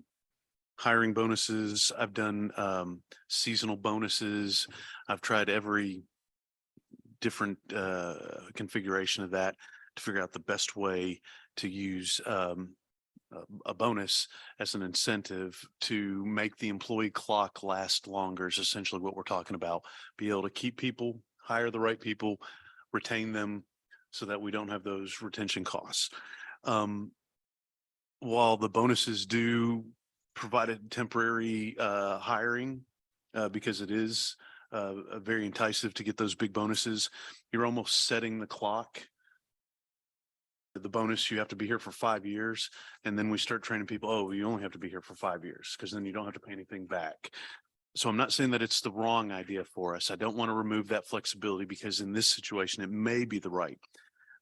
hiring bonuses. I've done seasonal bonuses. I've tried every different configuration of that to figure out the best way to use a bonus as an incentive to make the employee clock last longer is essentially what we're talking about. Be able to keep people, hire the right people, retain them so that we don't have those retention costs. While the bonuses do provide a temporary hiring because it is very enticing to get those big bonuses, you're almost setting the clock. The bonus, you have to be here for 5 years. And then we start training people, oh, you only have to be here for 5 years because then you don't have to pay anything back. So I'm not saying that it's the wrong idea for us. I don't want to remove that flexibility because in this situation, it may be the right.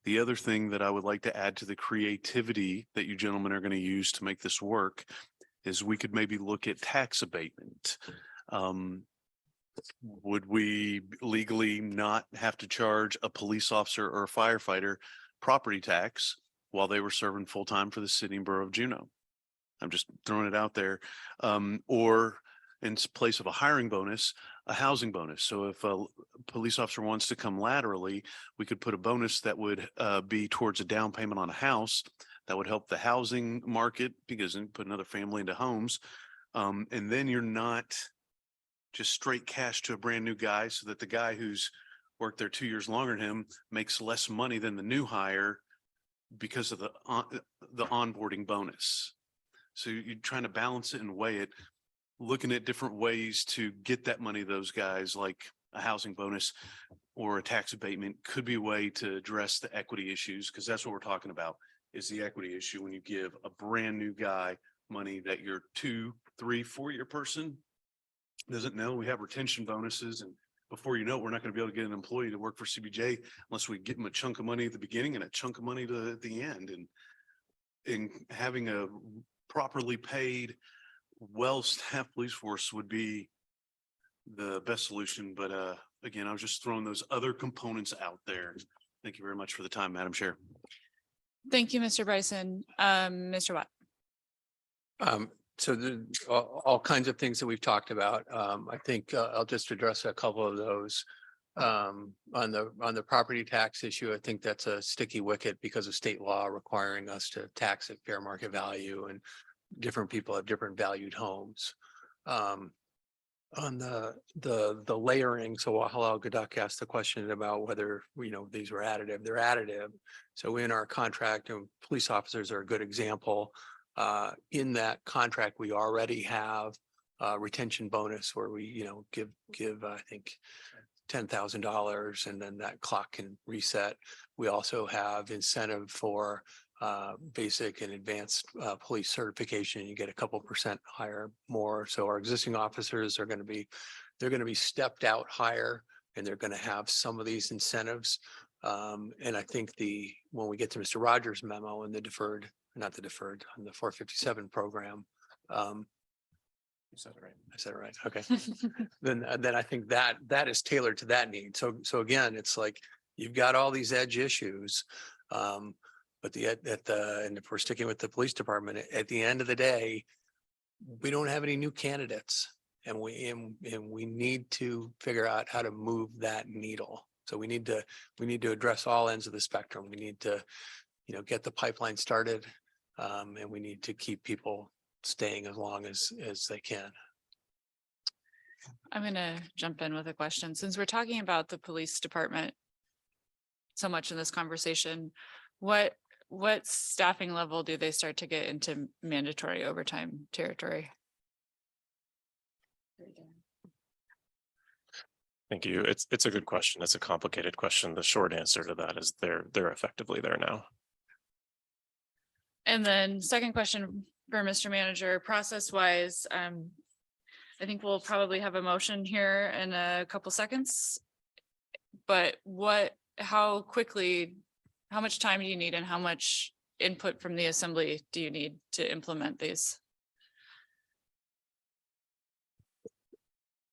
The other thing that I would like to add to the creativity that you gentlemen are going to use to make this work is we could maybe look at tax abatement. Would we legally not have to charge a police officer or a firefighter property tax while they were serving full time for the city and borough of Juneau? I'm just throwing it out there. Or in place of a hiring bonus, a housing bonus. So if a police officer wants to come laterally, we could put a bonus that would be towards a down payment on a house that would help the housing market because then put another family into homes. And then you're not just straight cash to a brand new guy so that the guy who's worked there 2 years longer than him makes less money than the new hire because of the onboarding bonus. So you're trying to balance it and weigh it, looking at different ways to get that money to those guys, like a housing bonus or a tax abatement could be a way to address the equity issues, because that's what we're talking about is the equity issue when you give a brand new guy money that your 2, 3, 4 year person doesn't know. We have retention bonuses, and before you know it, we're not going to be able to get an employee to work for CBJ unless we give them a chunk of money at the beginning and a chunk of money at the end. And having a properly paid, well-staffed police force would be the best solution. But again, I was just throwing those other components out there. Thank you very much for the time, Madam Chair. Thank you, Mr. Bryson. Mr. Watt. So all kinds of things that we've talked about. I think I'll just address a couple of those. On the property tax issue, I think that's a sticky wicket because of state law requiring us to tax at fair market value, and different people have different valued homes. On the layering, so Halal Gadak asked the question about whether these were additive. They're additive. So in our contract, and police officers are a good example. In that contract, we already have retention bonus where we, give, I think, $10,000 and then that clock can reset. We also have incentive for basic and advanced police certification. You get a couple percent higher more. So our existing officers are they're going to be stepped out higher and they're going to have some of these incentives. And I think when we get to Mr. Rogers' memo and on the 457 program, You said it right. I said it right. Okay. Then I think that is tailored to that need. So again, it's like you've got all these edge issues. But and if we're sticking with the police department, at the end of the day, we don't have any new candidates. And we need to figure out how to move that needle. So we need to address all ends of the spectrum. We need to, get the pipeline started. And we need to keep people staying as long as they can. I'm gonna jump in with a question. Since we're talking about the police department so much in this conversation, what staffing level do they start to get into mandatory overtime territory? Thank you. It's a good question. It's a complicated question. The short answer to that is they're effectively there now. And then second question for Mr. Manager, process wise, I think we'll probably have a motion here in a couple seconds. But how much time do you need and how much input from the assembly do you need to implement these?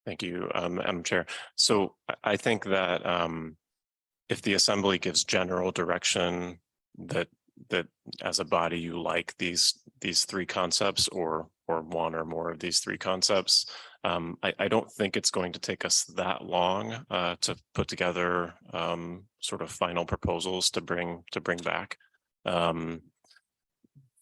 Thank you, Madam Chair. So I think that if the assembly gives general direction that as a body you like these three concepts or one or more of these three concepts, I don't think it's going to take us that long to put together sort of final proposals to bring back.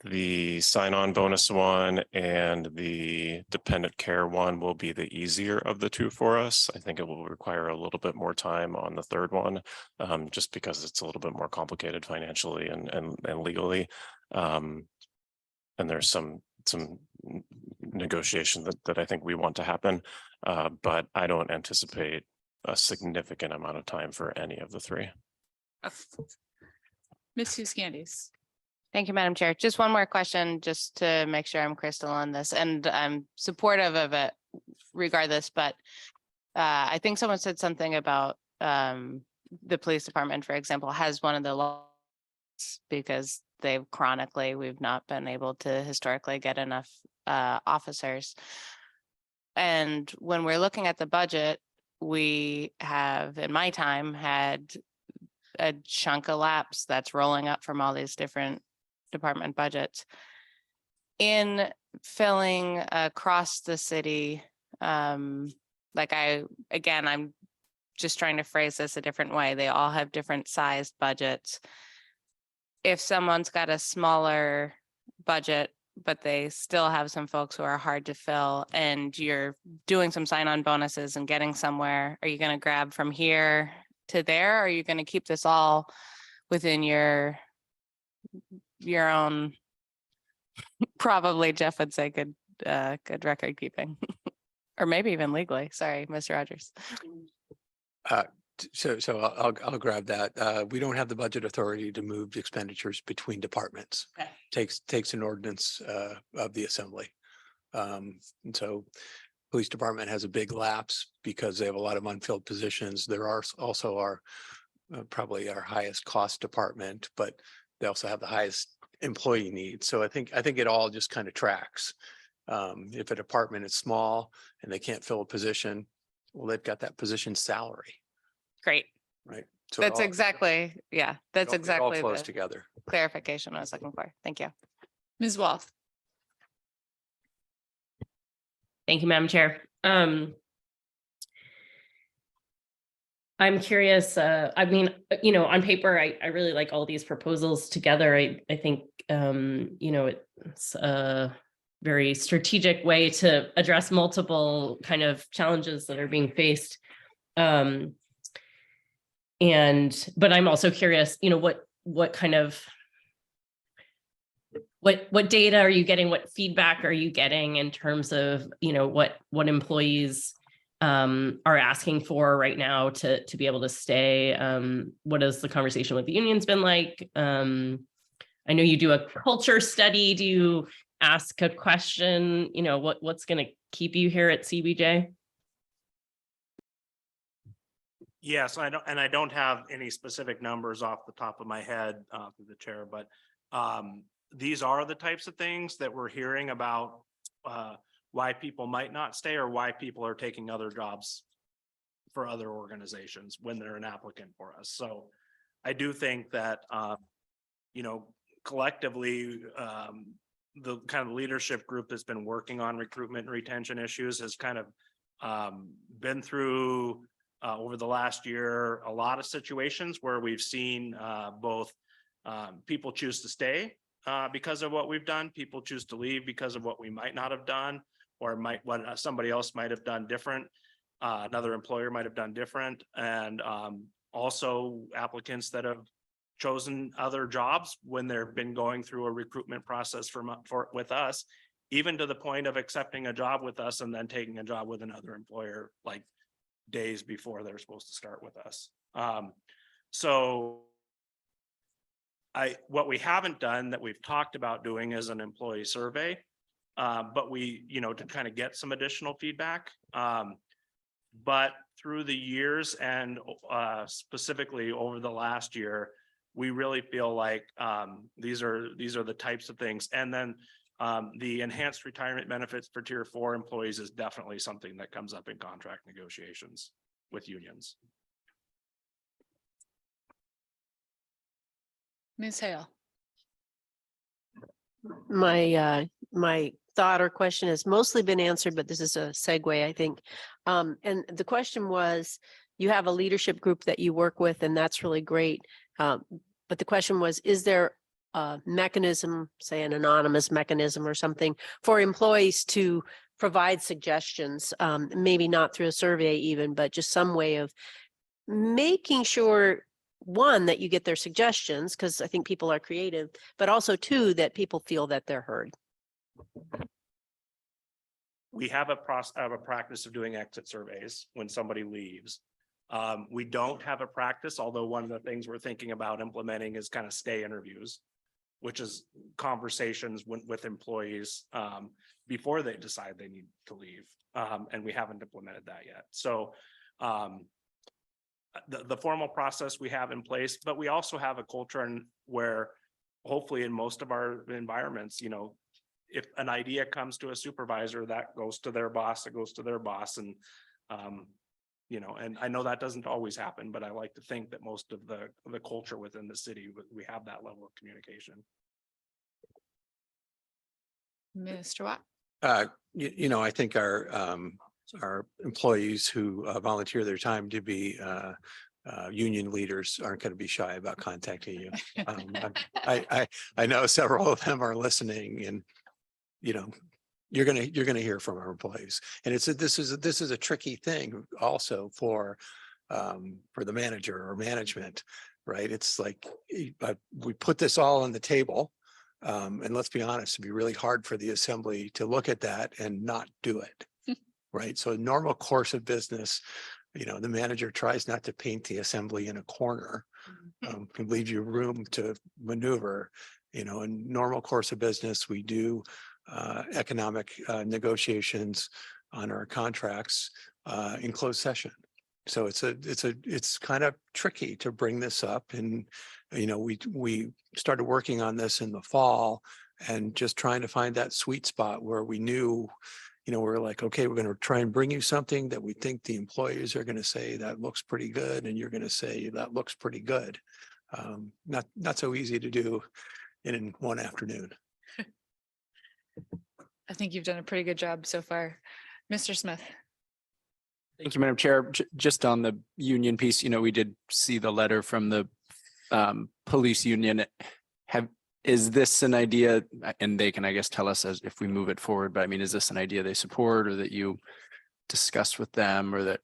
The sign-on bonus one and the dependent care one will be the easier of the two for us. I think it will require a little bit more time on the third one, just because it's a little bit more complicated financially and legally. And there's some negotiation that I think we want to happen, but I don't anticipate a significant amount of time for any of the three. Ms. Hughes Candies. Thank you, Madam Chair. Just one more question, just to make sure I'm crystal on this, and I'm supportive of it regardless, but I think someone said something about the police department, for example, has one of the laws because we've not been able to historically get enough officers. And when we're looking at the budget, we have, in my time, had a chunk of laps that's rolling up from all these different department budgets. In filling across the city, I'm just trying to phrase this a different way. They all have different sized budgets. If someone's got a smaller budget, but they still have some folks who are hard to fill and you're doing some sign-on bonuses and getting somewhere, are you going to grab from here to there? Or are you going to keep this all within your own, probably Jeff would say good record keeping, or maybe even legally. Sorry, Mr. Rogers. So I'll grab that. We don't have the budget authority to move expenditures between departments. Okay. Takes an ordinance of the assembly. And so police department has a big lapse because they have a lot of unfilled positions. There are also probably our highest cost department, but they also have the highest employee needs. So I think it all just kind of tracks. If a department is small and they can't fill a position, well, they've got that position's salary, Great. right? So That's exactly it all flows the together. clarification I was looking for. Thank you. Ms. Walth. Thank you, Madam Chair. I'm curious, on paper, I really like all these proposals together. I think, it's a very strategic way to address multiple kind of challenges that are being faced. But I'm also curious, what kind of what data are you getting? What feedback are you getting in terms of, what employees are asking for right now to be able to stay? What has the conversation with the unions been like? I know you do a culture study. Do you ask a question? What's going to keep you here at CBJ? Yes, I don't have any specific numbers off the top of my head through the chair, but these are the types of things that we're hearing about why people might not stay or why people are taking other jobs for other organizations when they're an applicant for us. So I do think that, collectively, the kind of leadership group that's been working on recruitment and retention issues has kind of been through over the last year a lot of situations where we've seen both people choose to stay because of what we've done, people choose to leave because of what we might not have done, or what somebody else might have done different, another employer might have done different, and also applicants that have chosen other jobs when they've been going through a recruitment process with us, even to the point of accepting a job with us and then taking a job with another employer like days before they're supposed to start with us. So what we haven't done that we've talked about doing is an employee survey, but we, to kind of get some additional feedback. But through the years and specifically over the last year, we really feel like these are the types of things. And then the enhanced retirement benefits for Tier 4 employees is definitely something that comes up in contract negotiations with unions. Ms. Hale. My thought or question has mostly been answered, but this is a segue, I think. And the question was, you have a leadership group that you work with, and that's really great. But the question was, is there a mechanism, say an anonymous mechanism or something, for employees to provide suggestions, maybe not through a survey even, but just some way of making sure, one, that you get their suggestions, because I think people are creative, but also two, that people feel that they're heard. We have a practice of doing exit surveys when somebody leaves. We don't have a practice, although one of the things we're thinking about implementing is kind of stay interviews, which is conversations with employees before they decide they need to leave. And we haven't implemented that yet. So the formal process we have in place, but we also have a culture where hopefully in most of our environments, if an idea comes to a supervisor, that goes to their boss, it goes to their boss. And, and I know that doesn't always happen, but I like to think that most of the culture within the city, we have that level of communication. Mr. Watt. I think our employees who volunteer their time to be union leaders aren't going to be shy about contacting you. I know several of them are listening, and you're gonna hear from our employees. And this is a tricky thing also for the manager or management, right? It's like we put this all on the table. And let's be honest, it'd be really hard for the assembly to look at that and not do it. Right. So normal course of business, the manager tries not to paint the assembly in a corner, can leave you room to maneuver. In normal course of business, we do economic negotiations on our contracts in closed session. So it's kind of tricky to bring this up. And, we started working on this in the fall and just trying to find that sweet spot where we knew, we're like, okay, we're going to try and bring you something that we think the employees are going to say that looks pretty good. And you're going to say that looks pretty good. Not so easy to do in one afternoon. I think you've done a pretty good job so far. Mr. Smith. Thank you, Madam Chair. Just on the union piece, we did see the letter from the police union. Is this an idea, and they can, I guess, tell us as if we move it forward, but I mean, is this an idea they support or that you discussed with them, or that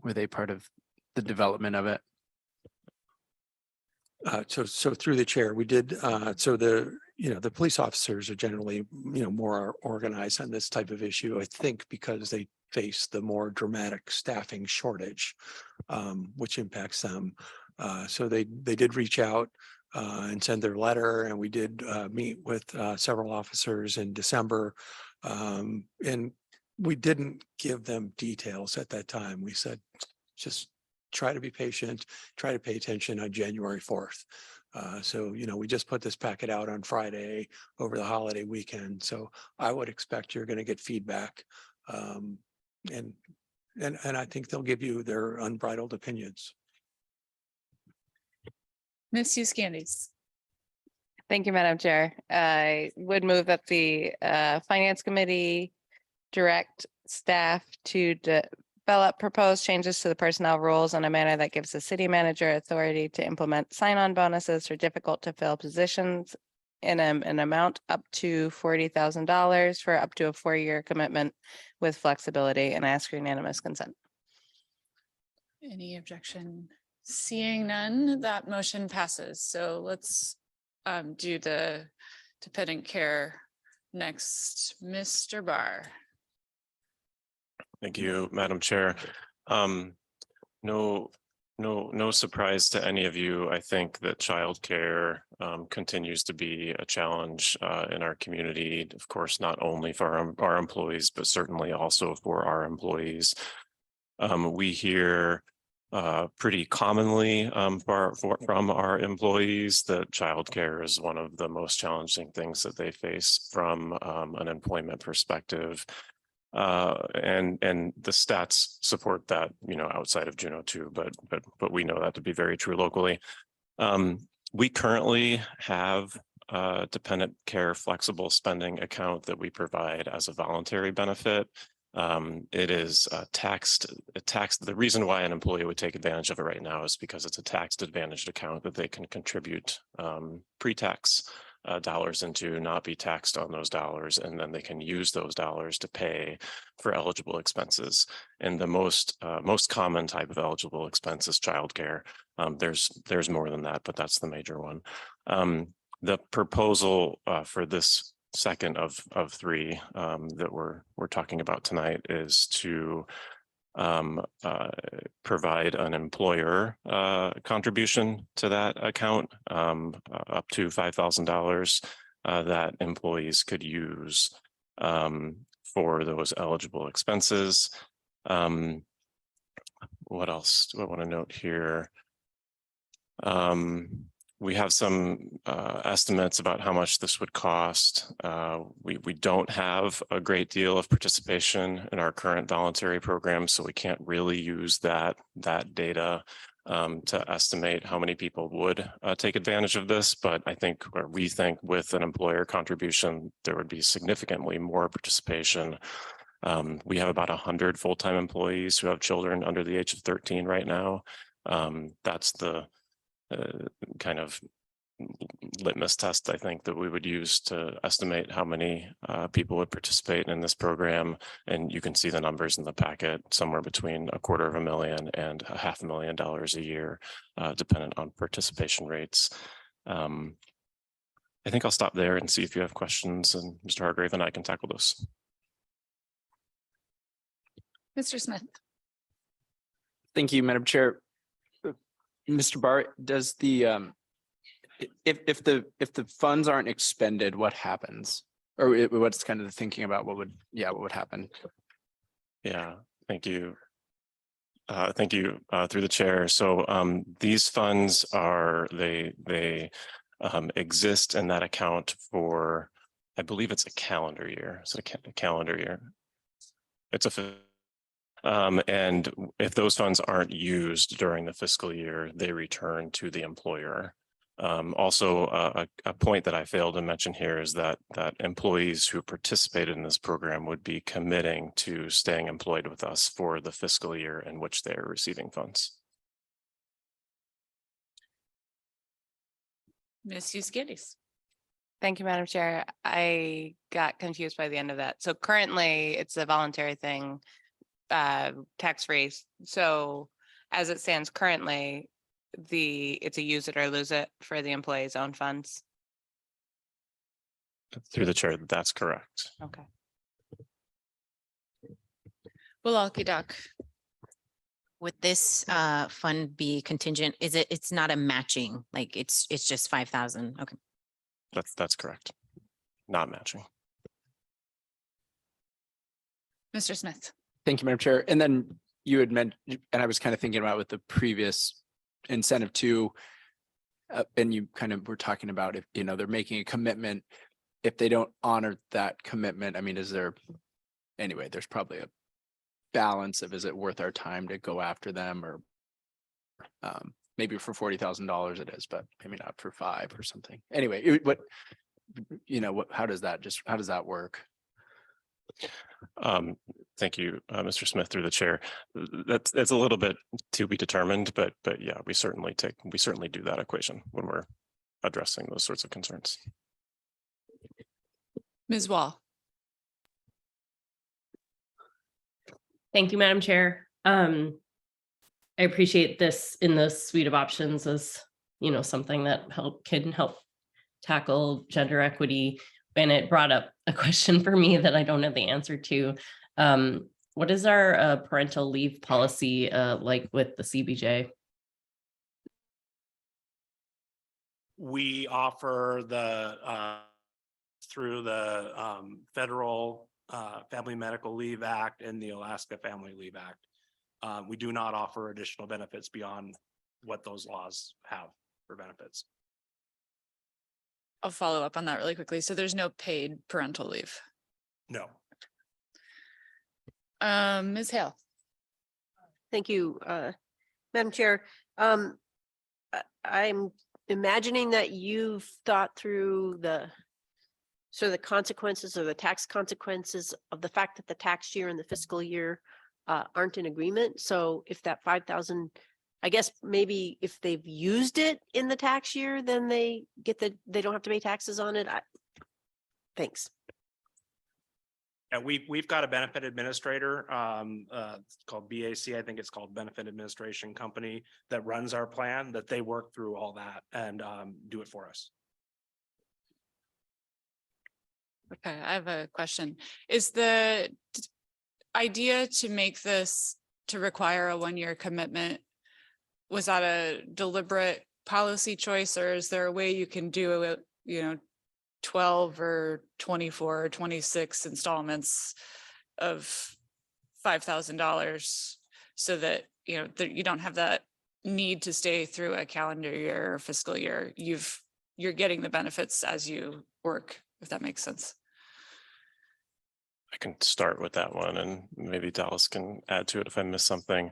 were they part of the development of it? So through the chair, we did, so the the police officers are generally, more organized on this type of issue, I think, because they face the more dramatic staffing shortage, which impacts them. So they did reach out and send their letter, and we did meet with several officers in December. And we didn't give them details at that time. We said, just try to be patient, try to pay attention on January 4th. So, we just put this packet out on Friday over the holiday weekend. So I would expect you're going to get feedback. And I think they'll give you their unbridled opinions. Ms. Candies. Thank you, Madam Chair. I would move that the Finance Committee direct staff to develop proposed changes to the personnel rules in a manner that gives the city manager authority to implement sign-on bonuses for difficult to fill positions in an amount up to $40,000 for up to a 4-year commitment with flexibility, and I ask for unanimous consent. Any objection? Seeing none, that motion passes. So let's do the dependent care next. Mr. Barr. Thank you, Madam Chair. No surprise to any of you. I think that childcare continues to be a challenge in our community. Of course, not only for our employees, but certainly also for our employees. We hear pretty commonly from our employees that childcare is one of the most challenging things that they face from an employment perspective. And the stats support that, outside of Juneau too, but we know that to be very true locally. We currently have a dependent care flexible spending account that we provide as a voluntary benefit. It is taxed. The reason why an employee would take advantage of it right now is because it's a taxed advantaged account that they can contribute pre-tax dollars into, not be taxed on those dollars, and then they can use those dollars to pay for eligible expenses. And the most common type of eligible expense is childcare. There's more than that, but that's the major one. The proposal for this second of three that we're talking about tonight is to provide an employer contribution to that account up to $5,000 that employees could use for those eligible expenses. What else do I want to note here? We have some estimates about how much this would cost. We don't have a great deal of participation in our current voluntary program, so we can't really use that data to estimate how many people would take advantage of this. But we think with an employer contribution, there would be significantly more participation. We have about 100 full-time employees who have children under the age of 13 right now. That's the kind of litmus test, I think, that we would use to estimate how many people would participate in this program. And you can see the numbers in the packet, somewhere between $250,000 and $500,000 a year, dependent on participation rates. I think I'll stop there and see if you have questions, and Mr. Hargrave and I can tackle those. Mr. Smith. Thank you, Madam Chair. Mr. Barr, does the if the funds aren't expended, what happens? Or what's kind of the thinking about what would happen? Yeah, thank you. Thank you through the chair. So these funds they exist in that account for, I believe it's a calendar year. So a calendar year. It's a and if those funds aren't used during the fiscal year, they return to the employer. Also, a point that I failed to mention here is that employees who participated in this program would be committing to staying employed with us for the fiscal year in which they're receiving funds. Ms. Euskidis. Thank you, Madam Chair. I got confused by the end of that. So currently it's a voluntary thing, tax-free. So as it stands currently, it's a use it or lose it for the employee's own funds. Through the chair, that's correct. Okay. Walkie Doc. Would this fund be contingent? Is it, it's not a matching, like it's just 5,000? Okay. That's correct. Not matching. Mr. Smith. Thank you, Madam Chair. And then you had mentioned, and I was kind of thinking about with the previous incentive too. And you kind of were talking about if, you know, they're making a commitment, if they don't honor that commitment, I mean, is there, anyway, there's probably a balance of, is it worth our time to go after them, or maybe for $40,000 it is, but maybe not for 5 or something. Anyway, what, you know, what, how does that work? Thank you, Mr. Smith, through the chair. That's a little bit to be determined, but yeah, we certainly do that equation when we're addressing those sorts of concerns. Ms. Wall. Thank you, Madam Chair. I appreciate this in the suite of options as, you know, something that can help tackle gender equity. And it brought up a question for me that I don't know the answer to. What is our parental leave policy like with the CBJ? We offer the through the federal Family Medical Leave Act and the Alaska Family Leave Act. We do not offer additional benefits beyond what those laws have for benefits. I'll follow up on that really quickly. So there's no paid parental leave. No. Ms. Hale. Thank you, Madam Chair. I'm imagining that you've thought through the sort of the consequences or the tax consequences of the fact that the tax year and the fiscal year aren't in agreement. So if that 5,000, I guess maybe if they've used it in the tax year, then they don't have to pay taxes on it. Thanks. And we've got a benefit administrator, it's called BAC. I think it's called Benefit Administration Company, that runs our plan, that they work through all that and do it for us. Okay, I have a question. Is the idea to make this, to require a 1-year commitment, was that a deliberate policy choice, or is there a way you can do it, you know, 12 or 24 or 26 installments of $5,000 so that, you know, that you don't have that need to stay through a calendar year or fiscal year? You're getting the benefits as you work, if that makes sense. I can start with that one, and maybe Dallas can add to it if I miss something.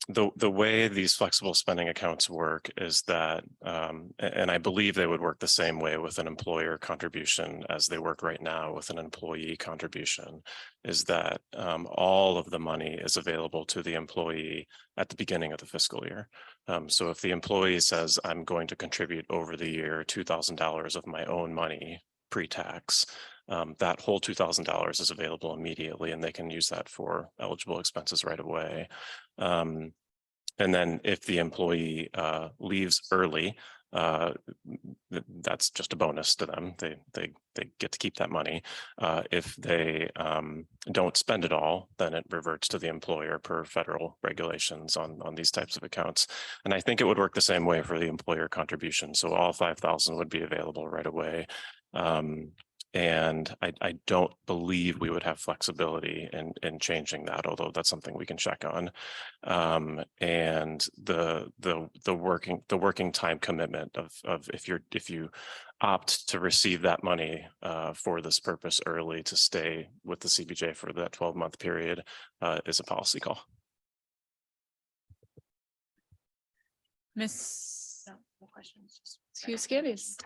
The way these flexible spending accounts work is that, and I believe they would work the same way with an employer contribution as they work right now with an employee contribution, is that all of the money is available to the employee at the beginning of the fiscal year. So if the employee says, I'm going to contribute over the year $2,000 of my own money pre-tax, that whole $2,000 is available immediately, and they can use that for eligible expenses right away. And then if the employee leaves early, that's just a bonus to them. They get to keep that money. If they don't spend it all, then it reverts to the employer per federal regulations on these types of accounts. And I think it would work the same way for the employer contribution. So all 5,000 would be available right away. And I don't believe we would have flexibility in changing that, although that's something we can check on. And the working time commitment of if you opt to receive that money for this purpose early, to stay with the CBJ for that 12-month period is a policy call. Ms. Hughes Gabies.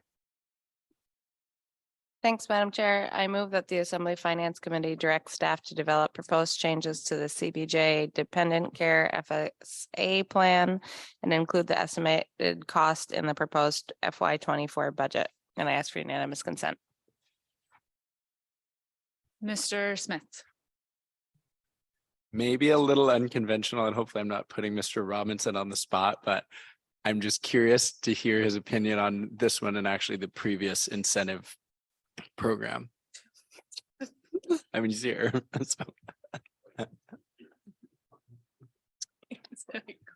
Thanks, Madam Chair. I move that the Assembly Finance Committee direct staff to develop proposed changes to the CBJ Dependent Care FSA plan and include the estimated cost in the proposed FY24 budget. And I ask for unanimous consent. Mr. Smith. Maybe a little unconventional, and hopefully I'm not putting Mr. Robinson on the spot, but I'm just curious to hear his opinion on this one and actually the previous incentive program. I mean, you see her. So,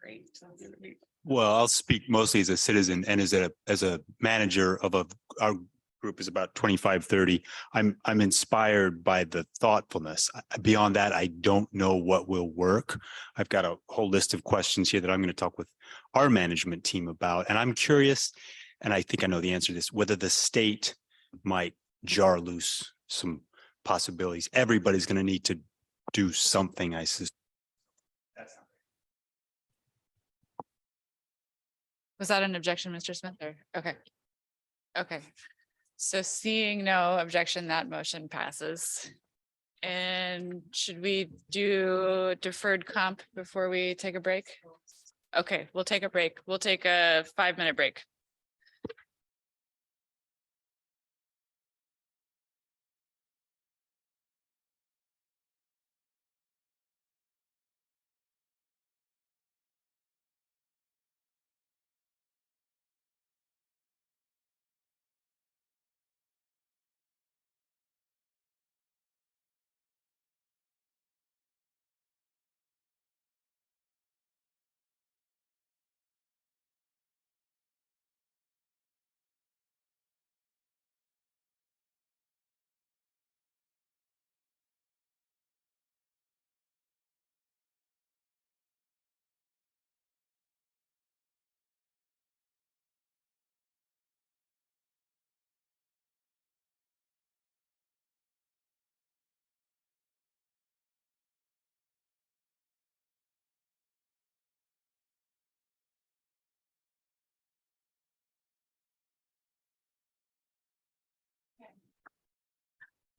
Great. Well, I'll speak mostly as a citizen and as a manager of our group is about 25, 30. I'm inspired by the thoughtfulness. Beyond that, I don't know what will work. I've got a whole list of questions here that I'm going to talk with our management team about. And I'm curious, and I think I know the answer to this, whether the state might jar loose some possibilities. Everybody's going to need to do something, I suspect. Was that an objection, Mr. Smith, or, okay. Okay, so seeing no objection, that motion passes. And should we do deferred comp before we take a break? Okay, we'll take a break. We'll take a 5-minute break.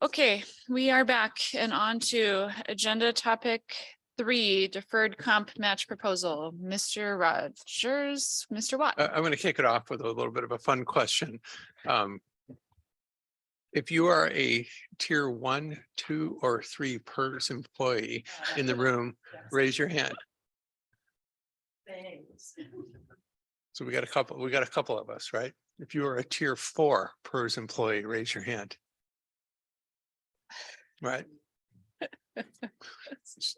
Okay, we are back and on to agenda topic 3, deferred comp match proposal. Mr. Rogers, Mr. Watt. I'm going to kick it off with a little bit of a fun question. If you are a tier 1, 2, or 3 PERS employee in the room, raise your hand. So we got a couple of us, right? If you are a tier 4 PERS employee, raise your hand. Right.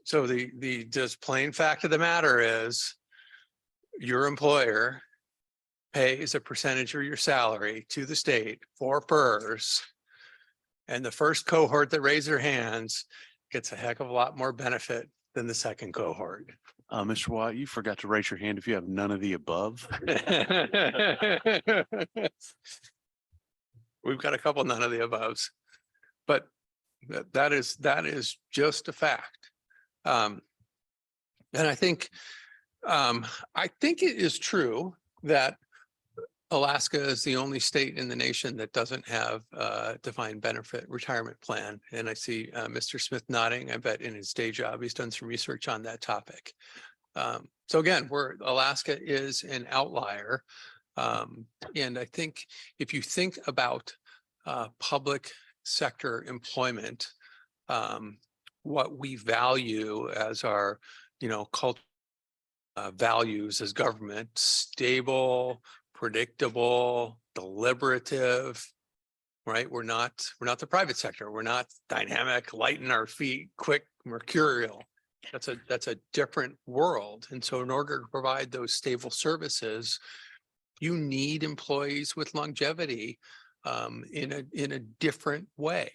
So the just plain fact of the matter is your employer pays a percentage of your salary to the state for PERS. And the first cohort that raise their hands gets a heck of a lot more benefit than the second cohort. Mr. Watt, you forgot to raise your hand if you have none of the above. We've got a couple none of the aboves, but that is just a fact. And I think it is true that Alaska is the only state in the nation that doesn't have a defined benefit retirement plan. And I see Mr. Smith nodding. I bet in his day job, he's done some research on that topic. So again, Alaska is an outlier. And I think if you think about public sector employment, what we value as our, cult values as government, stable, predictable, deliberative, right? We're not the private sector. We're not dynamic, light in our feet, quick, mercurial. That's a different world. And so in order to provide those stable services, you need employees with longevity in a different way.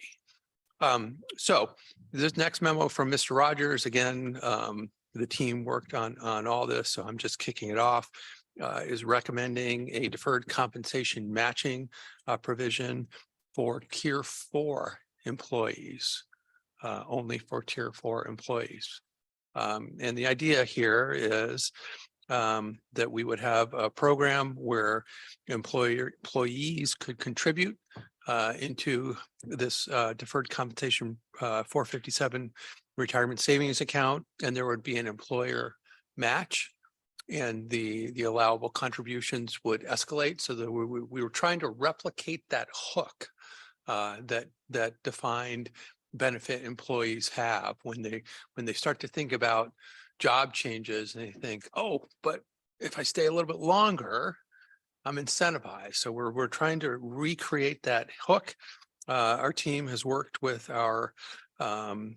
So this next memo from Mr. Rogers, again, the team worked on all this, so I'm just kicking it off, is recommending a deferred compensation matching provision for tier 4 employees, only for tier 4 employees. And the idea here is that we would have a program where employees could contribute into this deferred compensation 457 retirement savings account, and there would be an employer match, and the allowable contributions would escalate, so that we were trying to replicate that hook that defined benefit employees have when they start to think about job changes, and they think, oh, but if I stay a little bit longer, I'm incentivized. So we're trying to recreate that hook Our team has worked with our some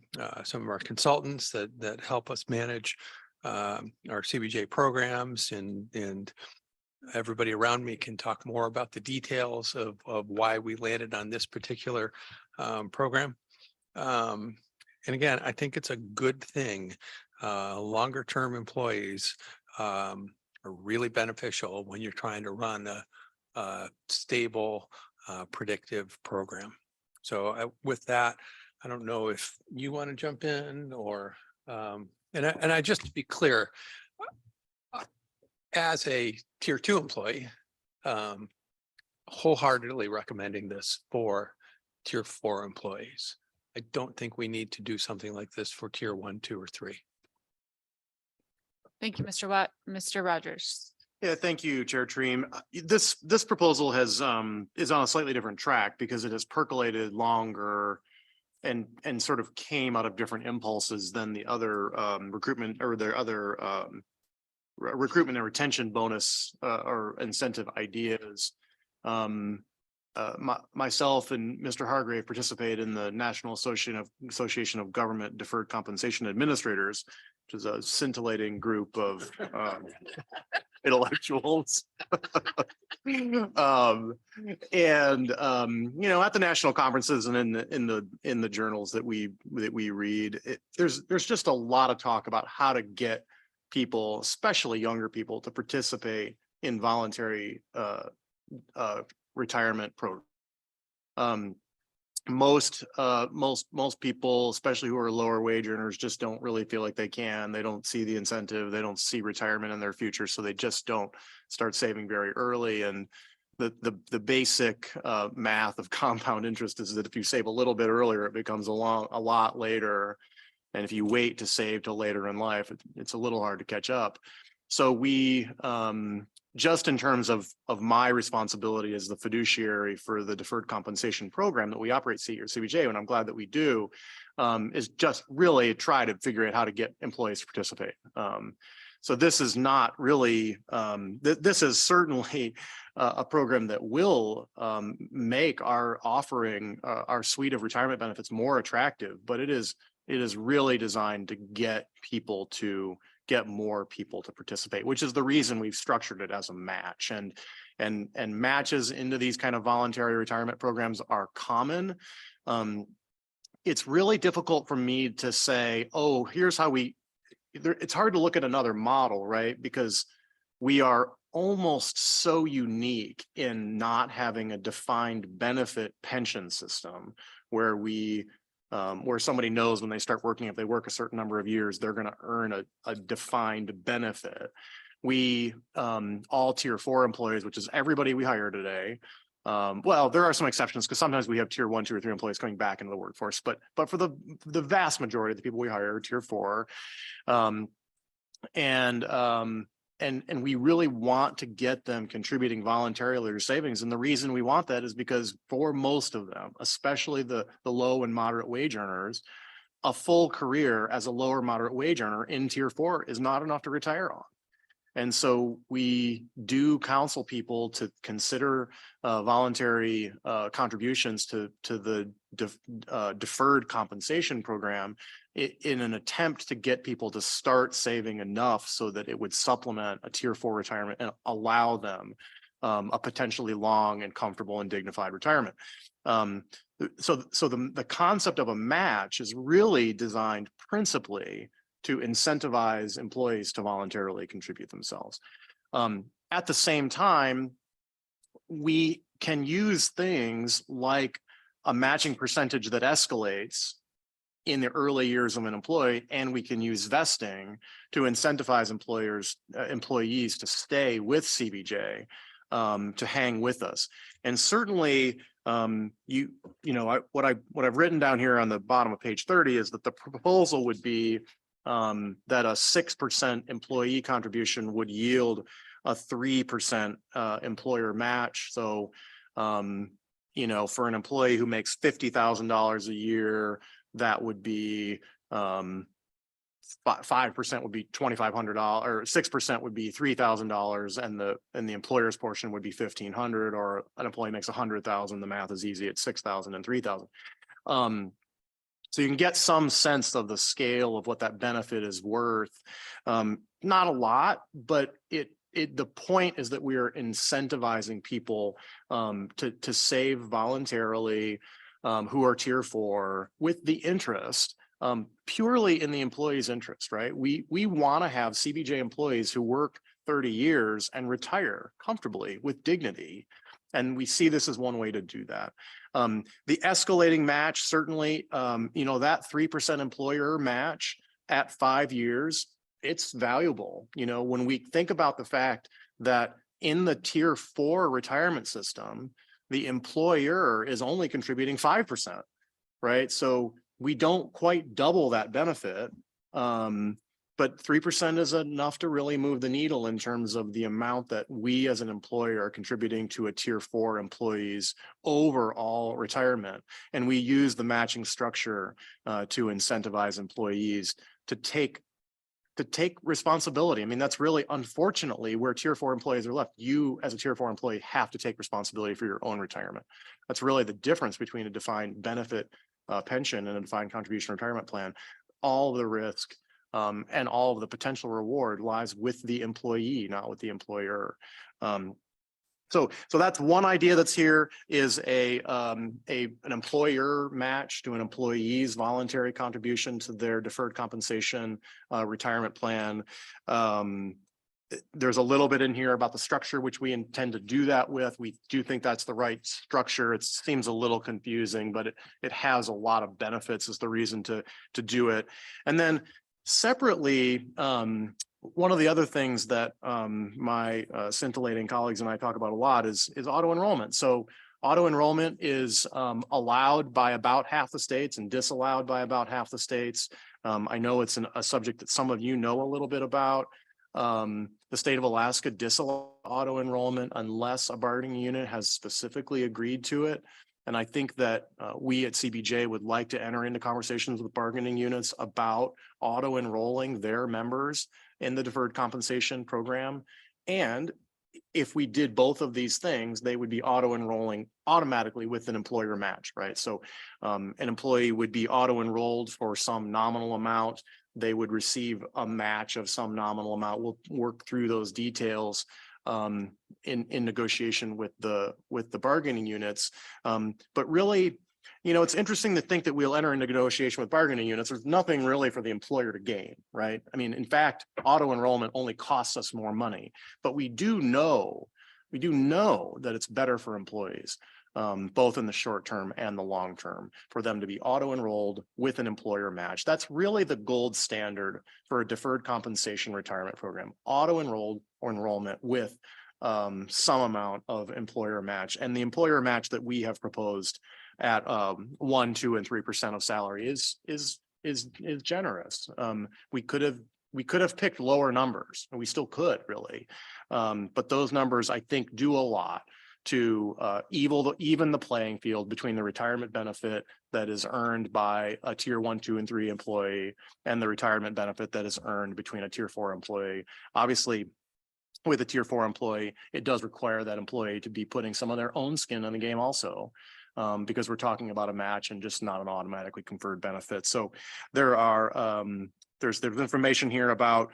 of our consultants that help us manage our CBJ programs, and everybody around me can talk more about the details of why we landed on this particular program. And again, I think it's a good thing. Longer term employees are really beneficial when you're trying to run a stable, predictive program. So with that, I don't know if you want to jump in or, and I just to be clear, as a tier 2 employee, wholeheartedly recommending this for tier 4 employees. I don't think we need to do something like this for tier 1, 2, or 3. Thank you, Mr. Watt. Mr. Rogers. Yeah, thank you, Chair Treem. This proposal has is on a slightly different track because it has percolated longer and sort of came out of different impulses than the other recruitment or their other recruitment and retention bonus or incentive ideas. Myself and Mr. Hargrave participate in the National Association of Government Deferred Compensation Administrators, which is a scintillating group of intellectuals. You know, at the national conferences and in the journals that we read, there's just a lot of talk about how to get people, especially younger people, to participate in voluntary retirement program. Most people, especially who are lower wage earners, just don't really feel like they can. They don't see the incentive. They don't see retirement in their future, so they just don't start saving very early. And the basic math of compound interest is that if you save a little bit earlier, it becomes a lot later. And if you wait to save till later in life, it's a little hard to catch up. So we just in terms of my responsibility as the fiduciary for the deferred compensation program that we operate CBJ, and I'm glad that we do, is just really try to figure out how to get employees to participate. So this is not really, this is certainly a program that will make our offering, our suite of retirement benefits more attractive, but it is really designed to get more people to participate, which is the reason we've structured it as a match. And matches into these kind of voluntary retirement programs are common. It's really difficult for me to say, oh, here's how it's hard to look at another model, right? Because we are almost so unique in not having a defined benefit pension system where where somebody knows when they start working, if they work a certain number of years, they're going to earn a defined benefit. We, all tier 4 employees, which is everybody we hire today. Well, there are some exceptions because sometimes we have tier 1, 2, or 3 employees coming back into the workforce, but for the vast majority of the people we hire are tier 4. And we really want to get them contributing voluntarily to savings. And the reason we want that is because for most of them, especially the low and moderate wage earners, a full career as a lower moderate wage earner in tier 4 is not enough to retire on. And so we do counsel people to consider voluntary contributions to the deferred compensation program in an attempt to get people to start saving enough so that it would supplement a tier 4 retirement and allow them a potentially long and comfortable and dignified retirement. So the concept of a match is really designed principally to incentivize employees to voluntarily contribute themselves. At the same time, we can use things like a matching percentage that escalates in the early years of an employee, and we can use vesting to incentivize employees to stay with CBJ, to hang with us. And certainly, what I've written down here on the bottom of page 30 is that the proposal would be that a 6% employee contribution would yield a 3% employer match. So, for an employee who makes $50,000 a year, that would be 5% would be $2,500 or 6% would be $3,000 and the employer's portion would be 1,500, or an employee makes 100,000. The math is easy. It's 6,000 and 3,000. So you can get some sense of the scale of what that benefit is worth. Not a lot, but the point is that we are incentivizing people to save voluntarily who are tier 4 with the interest purely in the employee's interest, right? We want to have CBJ employees who work 30 years and retire comfortably with dignity. And we see this as one way to do that. The escalating match, certainly, that 3% employer match at 5 years, it's valuable. When we think about the fact that in the tier 4 retirement system, the employer is only contributing 5%, right? So we don't quite double that benefit. But 3% is enough to really move the needle in terms of the amount that we as an employer are contributing to a tier 4 employee's overall retirement. And we use the matching structure to incentivize employees to take responsibility. I mean, that's really unfortunately where tier 4 employees are left. You as a tier 4 employee have to take responsibility for your own retirement. That's really the difference between a defined benefit pension and a defined contribution retirement plan. All of the risk and all of the potential reward lies with the employee, not with the employer. So that's one idea that's here, is an employer match to an employee's voluntary contribution to their deferred compensation retirement plan. There's a little bit in here about the structure, which we intend to do that with. We do think that's the right structure. It seems a little confusing, but it has a lot of benefits is the reason to do it. And then separately, one of the other things that my scintillating colleagues and I talk about a lot is auto enrollment. So auto enrollment is allowed by about half the states and disallowed by about half the states. I know it's a subject that some of you know a little bit about. The state of Alaska disallows auto enrollment unless a bargaining unit has specifically agreed to it. And I think that we at CBJ would like to enter into conversations with bargaining units about auto enrolling their members in the deferred compensation program. And if we did both of these things, they would be auto enrolling automatically with an employer match, right? So an employee would be auto enrolled for some nominal amount. They would receive a match of some nominal amount. We'll work through those details in negotiation with the bargaining units. But really, it's interesting to think that we'll enter into negotiation with bargaining units. There's nothing really for the employer to gain, right? I mean, in fact, auto enrollment only costs us more money, but we do know that it's better for employees, both in the short term and the long term, for them to be auto enrolled with an employer match. That's really the gold standard for a deferred compensation retirement program: auto enrolled or enrollment with some amount of employer match. And the employer match that we have proposed at 1%, 2%, and 3% of salary is generous. We could have picked lower numbers, and we still could really, but those numbers I think do a lot to even the playing field between the retirement benefit that is earned by a tier 1, 2, and 3 employee and the retirement benefit that is earned between a tier 4 employee. Obviously, with a tier 4 employee, it does require that employee to be putting some of their own skin in the game also, because we're talking about a match and just not an automatically conferred benefit. So there are there's information here about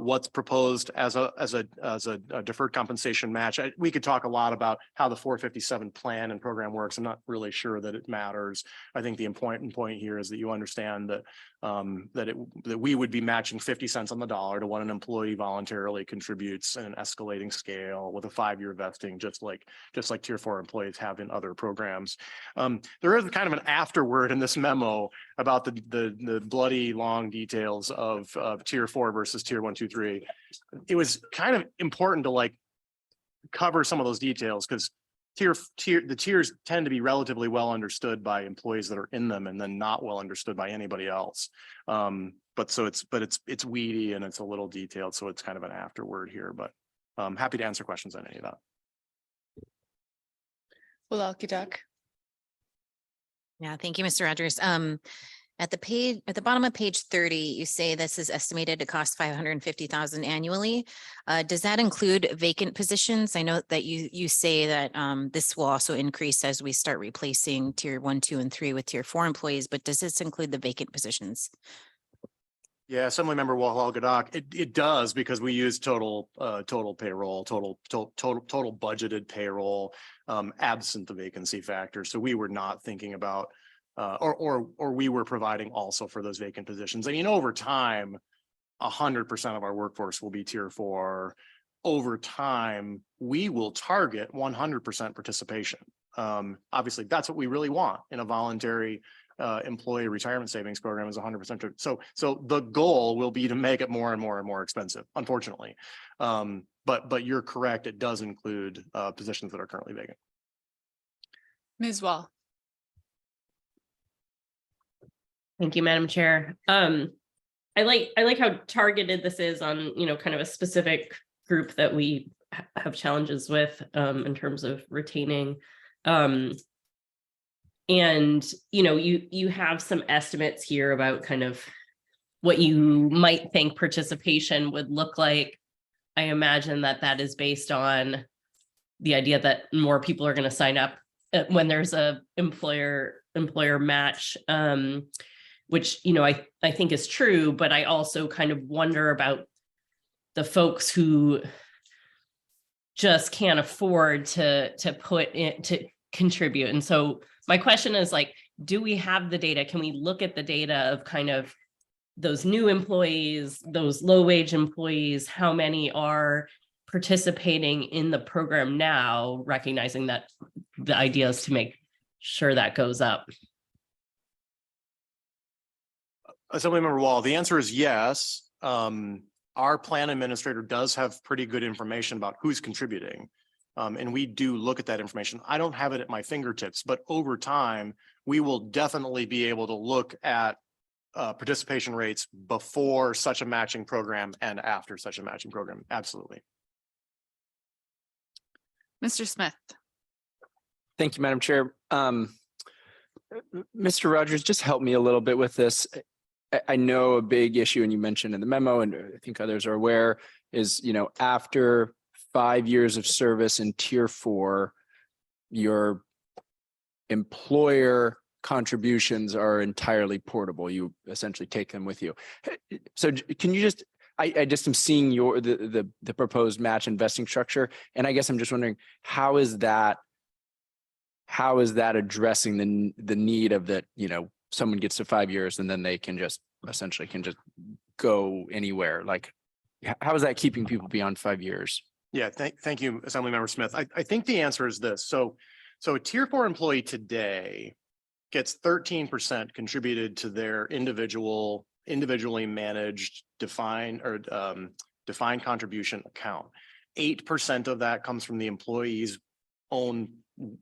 what's proposed as a deferred compensation match. We could talk a lot about how the 457 plan and program works. I'm not really sure that it matters. I think the important point here is that you understand that that we would be matching 50 cents on the dollar to what an employee voluntarily contributes in an escalating scale with a 5-year vesting, just like tier 4 employees have in other programs. There is kind of an afterword in this memo about the bloody long details of tier 4 versus tier 1, 2, 3. It was kind of important to cover some of those details, because the tiers tend to be relatively well understood by employees that are in them, and then not well understood by anybody else. But it's weedy and it's a little detailed, so it's kind of an afterword here. But I'm happy to answer questions on any of that. Well, Duck. Yeah, thank you, Mr. Rogers. At the page, at the bottom of page 30, you say this is estimated to cost 550,000 annually. Does that include vacant positions? I know that you say that this will also increase as we start replacing tier 1, 2, and 3 with tier 4 employees, but does this include the vacant positions? Yeah, Assemblymember Wahal Gadak, it does because we use total payroll, total budgeted payroll, absent the vacancy factor. So we were not thinking about, or we were providing also for those vacant positions. I mean, over time, 100% of our workforce will be tier 4. Over time, we will target 100% participation. Obviously, that's what we really want in a voluntary employee retirement savings program is 100%. So the goal will be to make it more and more and more expensive, unfortunately. But you're correct, it does include positions that are currently vacant. Ms. Wall. Thank you, Madam Chair. I like how targeted this is on, kind of a specific group that we have challenges with in terms of retaining. And, you have some estimates here about kind of what you might think participation would look like. I imagine that is based on the idea that more people are going to sign up when there's a employer match, which, I think is true, but I also kind of wonder about the folks who just can't afford to put in, to contribute. And so my question is like, do we have the data? Can we look at the data of kind of those new employees, those low wage employees, how many are participating in the program now, recognizing that the idea is to make sure that goes up? Assemblymember Wall, the answer is yes. Our plan administrator does have pretty good information about who's contributing. And we do look at that information. I don't have it at my fingertips, but over time, we will definitely be able to look at participation rates before such a matching program and after such a matching program. Absolutely. Mr. Smith. Thank you, Madam Chair. Mr. Rogers, just help me a little bit with this. I know a big issue, and you mentioned in the memo, and I think others are aware, is, after 5 years of service in tier 4, your employer contributions are entirely portable. You essentially take them with you. So can you just, I just am seeing the proposed match investing structure. And I guess I'm just wondering, how is that addressing the need of that, someone gets to 5 years and then they can just essentially go anywhere? Like, how is that keeping people beyond 5 years? Yeah, thank you, Assemblymember Smith. I think the answer is this. So a tier 4 employee today gets 13% contributed to their individually managed defined contribution account. 8% of that comes from the employee's own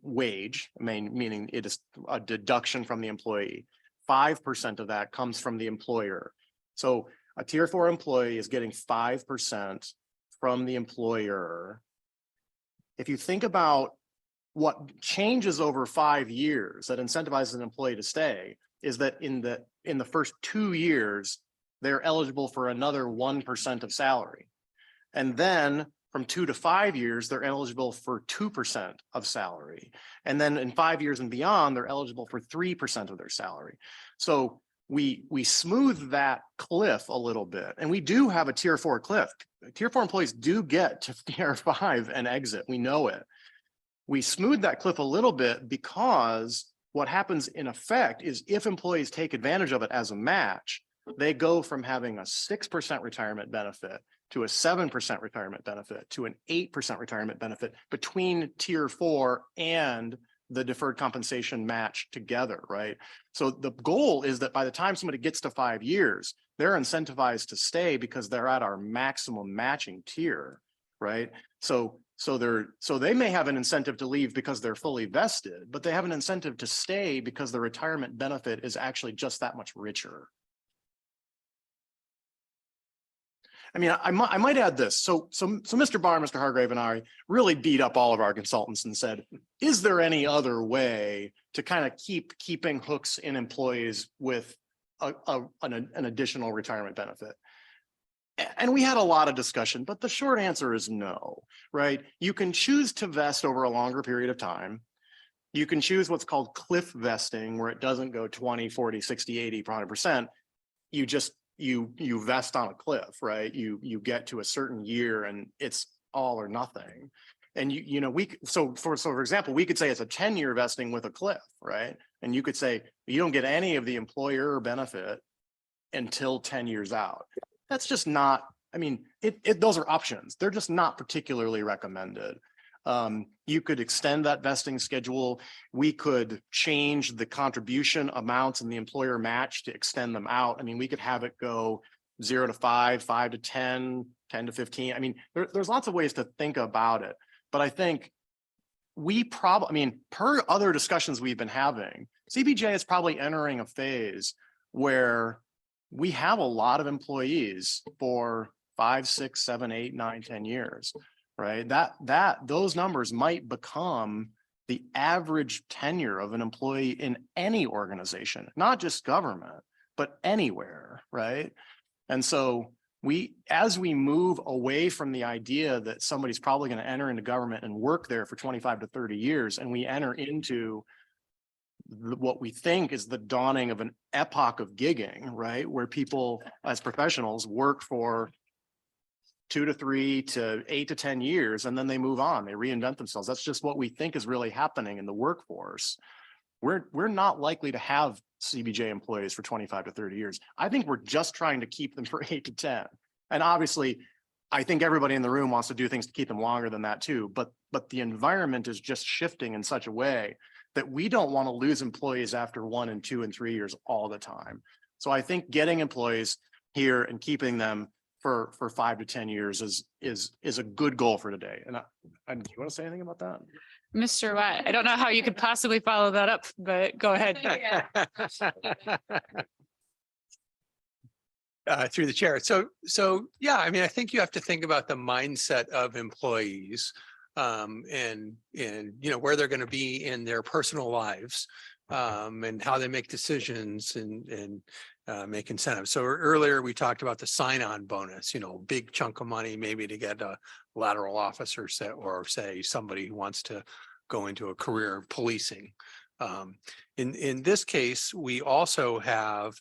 wage, meaning it is a deduction from the employee. 5% of that comes from the employer. So a tier 4 employee is getting 5% from the employer. If you think about what changes over 5 years that incentivizes an employee to stay, is that in the first 2 years, they're eligible for another 1% of salary. And then from 2 to 5 years, they're eligible for 2% of salary. And then in 5 years and beyond, they're eligible for 3% of their salary. So we smooth that cliff a little bit. And we do have a tier 4 cliff. Tier 4 employees do get to tier 5 and exit. We know it. We smooth that cliff a little bit because what happens in effect is if employees take advantage of it as a match, they go from having a 6% retirement benefit to a 7% retirement benefit to an 8% retirement benefit between tier 4 and the deferred compensation match together, right? So the goal is that by the time somebody gets to 5 years, they're incentivized to stay because they're at our maximum matching tier, right? So they may have an incentive to leave because they're fully vested, but they have an incentive to stay because the retirement benefit is actually just that much richer. I mean, I might add this. So Mr. Barr, Mr. Hargrave, and I really beat up all of our consultants and said, is there any other way to kind of keeping hooks in employees with an additional retirement benefit. And we had a lot of discussion, but the short answer is no, right? You can choose to vest over a longer period of time. You can choose what's called cliff vesting, where it doesn't go 20, 40, 60, 80, 100%. You just, you vest on a cliff, right? You get to a certain year and it's all or nothing. And for example, we could say it's a 10-year vesting with a cliff, right? And you could say you don't get any of the employer benefit until 10 years out. That's just not, I mean, those are options. They're just not particularly recommended. You could extend that vesting schedule. We could change the contribution amounts and the employer match to extend them out. I mean, we could have it go 0 to 5, 5 to 10, 10 to 15. I mean, there's lots of ways to think about it. But I think per other discussions we've been having, CBJ is probably entering a phase where we have a lot of employees for 5, 6, 7, 8, 9, 10 years, right? Those numbers might become the average tenure of an employee in any organization, not just government, but anywhere, right? And so as we move away from the idea that somebody's probably going to enter into government and work there for 25 to 30 years, and we enter into what we think is the dawning of an epoch of gigging, right? Where people as professionals work for 2 to 3 to 8 to 10 years, and then they move on, they reinvent themselves. That's just what we think is really happening in the workforce. We're not likely to have CBJ employees for 25 to 30 years. I think we're just trying to keep them for 8 to 10. And obviously, I think everybody in the room wants to do things to keep them longer than that too. But the environment is just shifting in such a way that we don't want to lose employees after 1 and 2 and 3 years all the time. So I think getting employees here and keeping them for 5 to 10 years is a good goal for today. And do you want to say anything about that? Mr. Watt, I don't know how you could possibly follow that up, but go ahead. Through the chair. So yeah, I mean, I think you have to think about the mindset of employees and where they're going to be in their personal lives and how they make decisions and make incentives. So earlier we talked about the sign-on bonus, big chunk of money maybe to get a lateral officer or say somebody who wants to go into a career of policing. In this case, we also have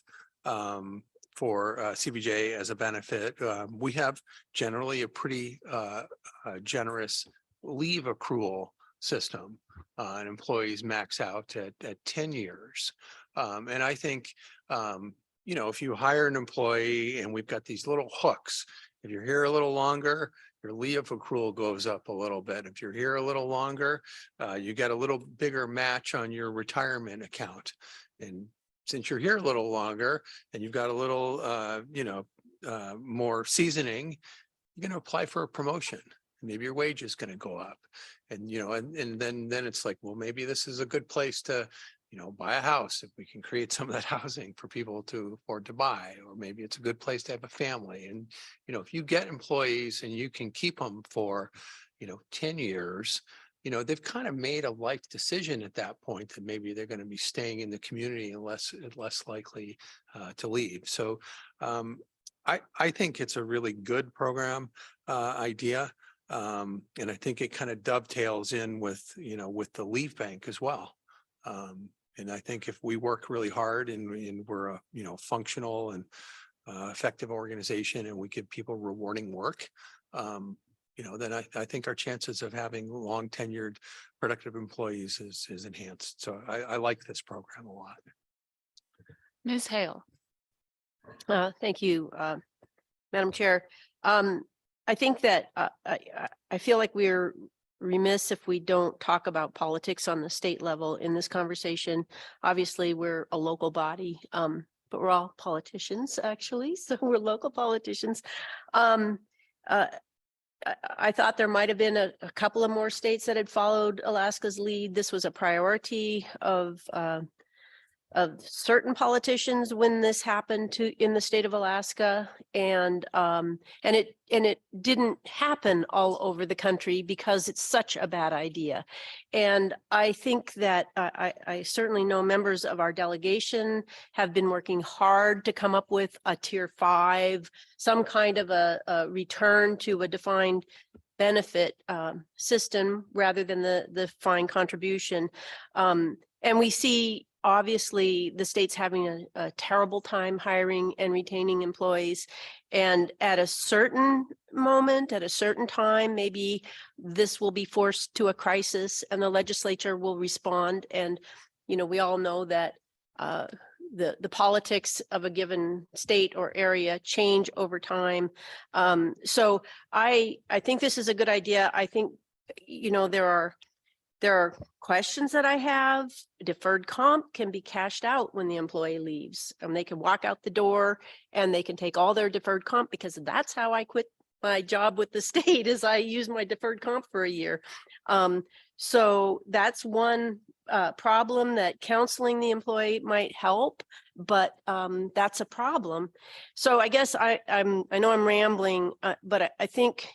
for CBJ as a benefit, we have generally a pretty generous leave accrual system. And employees max out at 10 years. And I think, if you hire an employee and we've got these little hooks, if you're here a little longer, your leave accrual goes up a little bit. If you're here a little longer, you get a little bigger match on your retirement account. And since you're here a little longer and you've got a little, more seasoning, you're going to apply for a promotion. Maybe your wage is going to go up. And, and then it's like, well, maybe this is a good place to, buy a house if we can create some of that housing for people to afford to buy, or maybe it's a good place to have a family. And, if you get employees and you can keep them for, 10 years, they've kind of made a life decision at that point that maybe they're going to be staying in the community and less likely to leave. So I think it's a really good program idea. And I think it kind of dovetails in with the leave bank as well. And I think if we work really hard and we're a, functional and effective organization and we give people rewarding work, then I think our chances of having long tenured productive employees is enhanced. So I like this program a lot. Ms. Hale. Thank you, Madam Chair. I think that I feel like we're remiss if we don't talk about politics on the state level in this conversation. Obviously, we're a local body, but we're all politicians, actually. So we're local politicians. I thought there might have been a couple of more states that had followed Alaska's lead. This was a priority of certain politicians when this happened in the state of Alaska, and it didn't happen all over the country because it's such a bad idea. And I think that I certainly know members of our delegation have been working hard to come up with a tier 5, some kind of a return to a defined benefit system rather than the defined contribution. And we see obviously the state's having a terrible time hiring and retaining employees. And at a certain moment, at a certain time, maybe this will be forced to a crisis and the legislature will respond. And, you know, we all know that the politics of a given state or area change over time. So I think this is a good idea. I think, you know, there are questions that I have. Deferred comp can be cashed out when the employee leaves, and they can walk out the door and they can take all their deferred comp, because that's how I quit my job with the state, is I used my deferred comp for a year. So that's one problem, that counseling the employee might help, but that's a problem. So I guess I know I'm rambling, but I think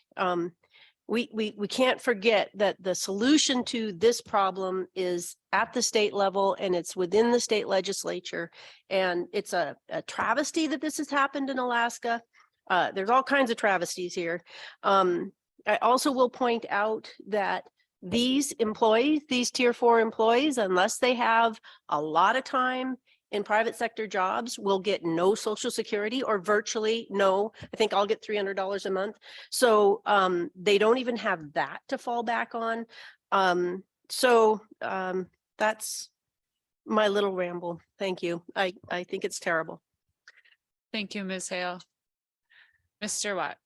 we can't forget that the solution to this problem is at the state level, and it's within the state legislature. And it's a travesty that this has happened in Alaska. There's all kinds of travesties here. I also will point out that these employees, these tier 4 employees, unless they have a lot of time in private sector jobs, will get no Social Security, or virtually no. I think I'll get $300 a month. So they don't even have that to fall back on. That's my little ramble. Thank you. I think it's terrible. Thank you, Ms. Hale. Mr. Watt.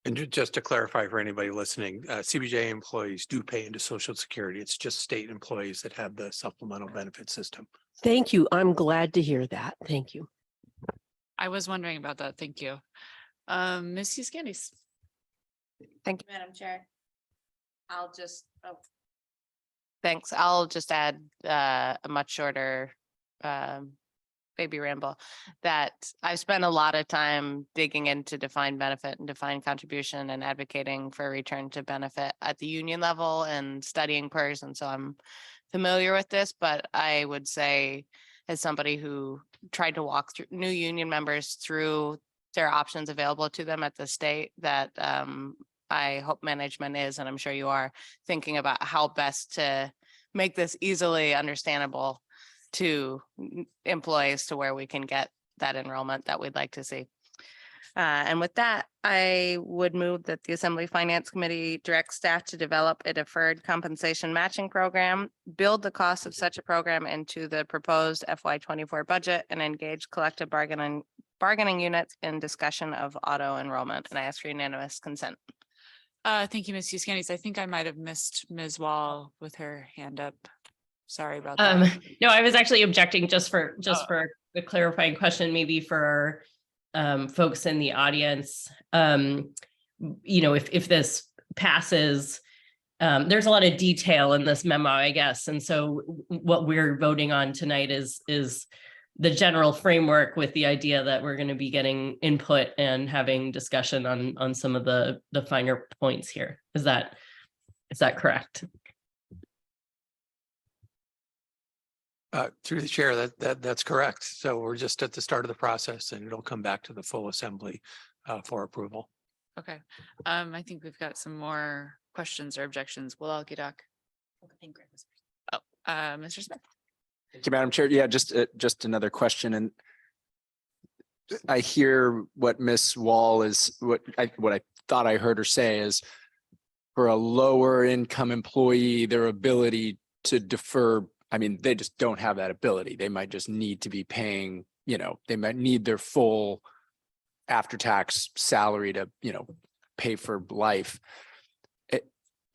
And just to clarify for anybody listening, CBJ employees do pay into Social Security. It's just state employees that have the supplemental benefit system. Thank you. I'm glad to hear that. Thank you. I was wondering about that. Thank you. Ms. Huskandis. Thank you, Madam Chair. Thanks. I'll just add a much shorter baby ramble, that I've spent a lot of time digging into defined benefit and defined contribution and advocating for a return to benefit at the union level and studying PERS. And so I'm familiar with this, but I would say, as somebody who tried to walk through new union members through their options available to them at the state, that I hope management is, and I'm sure you are, thinking about how best to make this easily understandable to employees, to where we can get that enrollment that we'd like to see. And with that, I would move that the Assembly Finance Committee direct staff to develop a deferred compensation matching program, build the cost of such a program into the proposed FY24 budget, and engage collective bargaining units in discussion of auto enrollment. And I ask for unanimous consent. Thank you, Ms. Huskandis. I think I might have missed Ms. Wall with her hand up. Sorry about that. No, I was actually objecting just for the clarifying question, maybe for folks in the audience. You know, if this passes, there's a lot of detail in this memo, I guess. And so what we're voting on tonight is the general framework, with the idea that we're going to be getting input and having discussion on some of the finer points here. Is that correct? Through the chair, that's correct. So we're just at the start of the process, and it'll come back to the full assembly for approval. Okay. I think we've got some more questions or objections. Well, Doc. Oh, Mr. Smith. Thank you, Madam Chair. Yeah, just another question. And I hear what Ms. Wall is, what I thought I heard her say is, for a lower income employee, their ability to defer, I mean, they just don't have that ability. They might just need to be paying, you know, they might need their full after-tax salary to, you know, pay for life.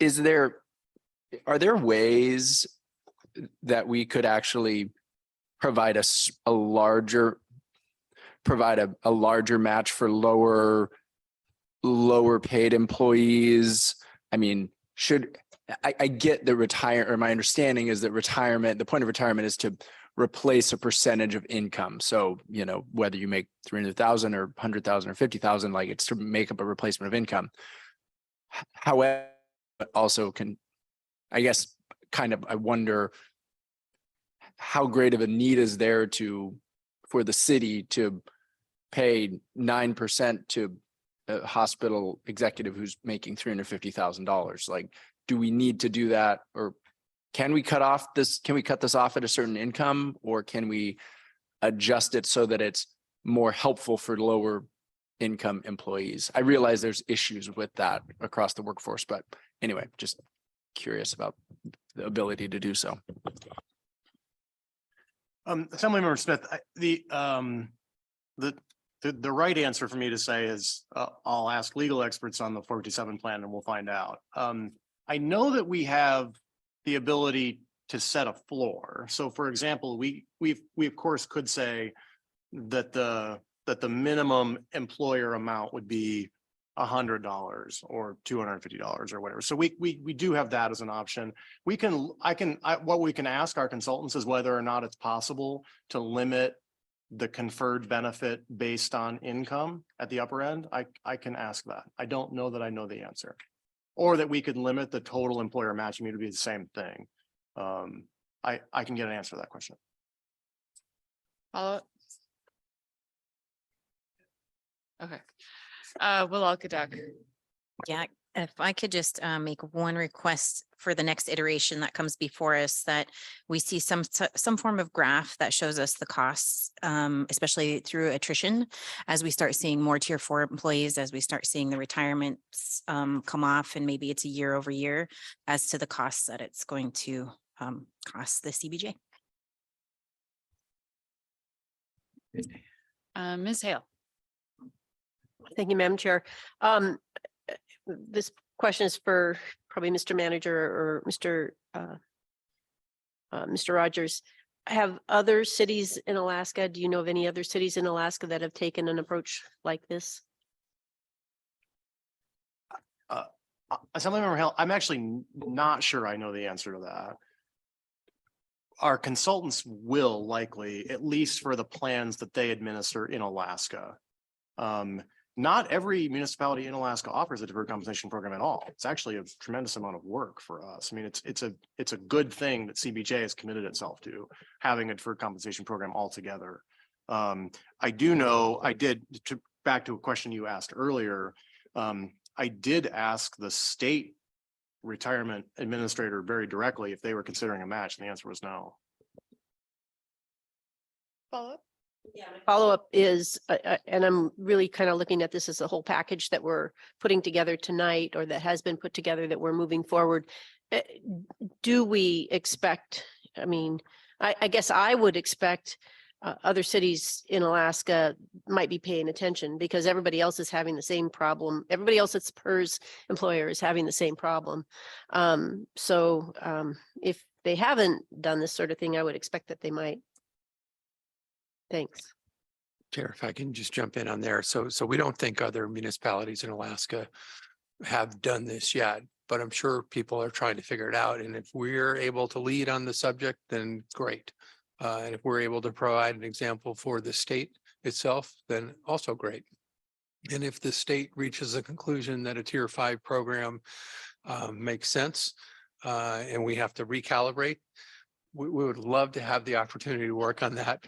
Are there ways that we could actually provide a larger match for lower paid employees? I mean, I get that my understanding is that retirement, the point of retirement is to replace a percentage of income. So, you know, whether you make 300,000 or 100,000 or 50,000, like it's to make up a replacement of income. However, also I guess, I wonder how great of a need is there for the city to pay 9% to a hospital executive who's making $350,000? Like, do we need to do that, or can we cut this off at a certain income, or can we adjust it so that it's more helpful for lower income employees? I realize there's issues with that across the workforce, but anyway, just curious about the ability to do so. Assemblymember Smith, the right answer for me to say is I'll ask legal experts on the 457 plan and we'll find out. I know that we have the ability to set a floor. So for example, we of course could say that the minimum employer amount would be $100 or $250 or whatever. So we do have that as an option. What we can ask our consultants is whether or not it's possible to limit the conferred benefit based on income at the upper end. I can ask that. I don't know that I know the answer. Or that we could limit the total employer matching to be the same thing. I can get an answer to that question. Follow up. Okay. Will Alcadag. Yeah, if I could just make one request for the next iteration that comes before us, that we see some form of graph that shows us the costs, especially through attrition, as we start seeing more tier 4 employees, as we start seeing the retirements come off, and maybe it's a year over year, as to the costs that it's going to cost the CBJ. Ms. Hale. Thank you, Madam Chair. This question is for probably Mr. Manager or Mr. Rogers. Have other cities in Alaska, do you know of any other cities in Alaska that have taken an approach like this? Assemblymember Hale, I'm actually not sure I know the answer to that. Our consultants will likely, at least for the plans that they administer in Alaska. Not every municipality in Alaska offers a deferred compensation program at all. It's actually a tremendous amount of work for us. I mean, it's a good thing that CBJ has committed itself to having a deferred compensation program altogether. I do know, back to a question you asked earlier, I did ask the state retirement administrator very directly if they were considering a match, and the answer was no. Follow up. Follow-up is, and I'm really kind of looking at this as a whole package that we're putting together tonight, or that has been put together, that we're moving forward. Do we expect, I mean, I guess I would expect other cities in Alaska might be paying attention, because everybody else is having the same problem. Everybody else that's PERS employer is having the same problem. If they haven't done this sort of thing, I would expect that they might. Thanks. Chair, if I can just jump in on there. So we don't think other municipalities in Alaska have done this yet, but I'm sure people are trying to figure it out. And if we're able to lead on the subject, then great. And if we're able to provide an example for the state itself, then also great. And if the state reaches a conclusion that a tier 5 program makes sense, and we have to recalibrate, we would love to have the opportunity to work on that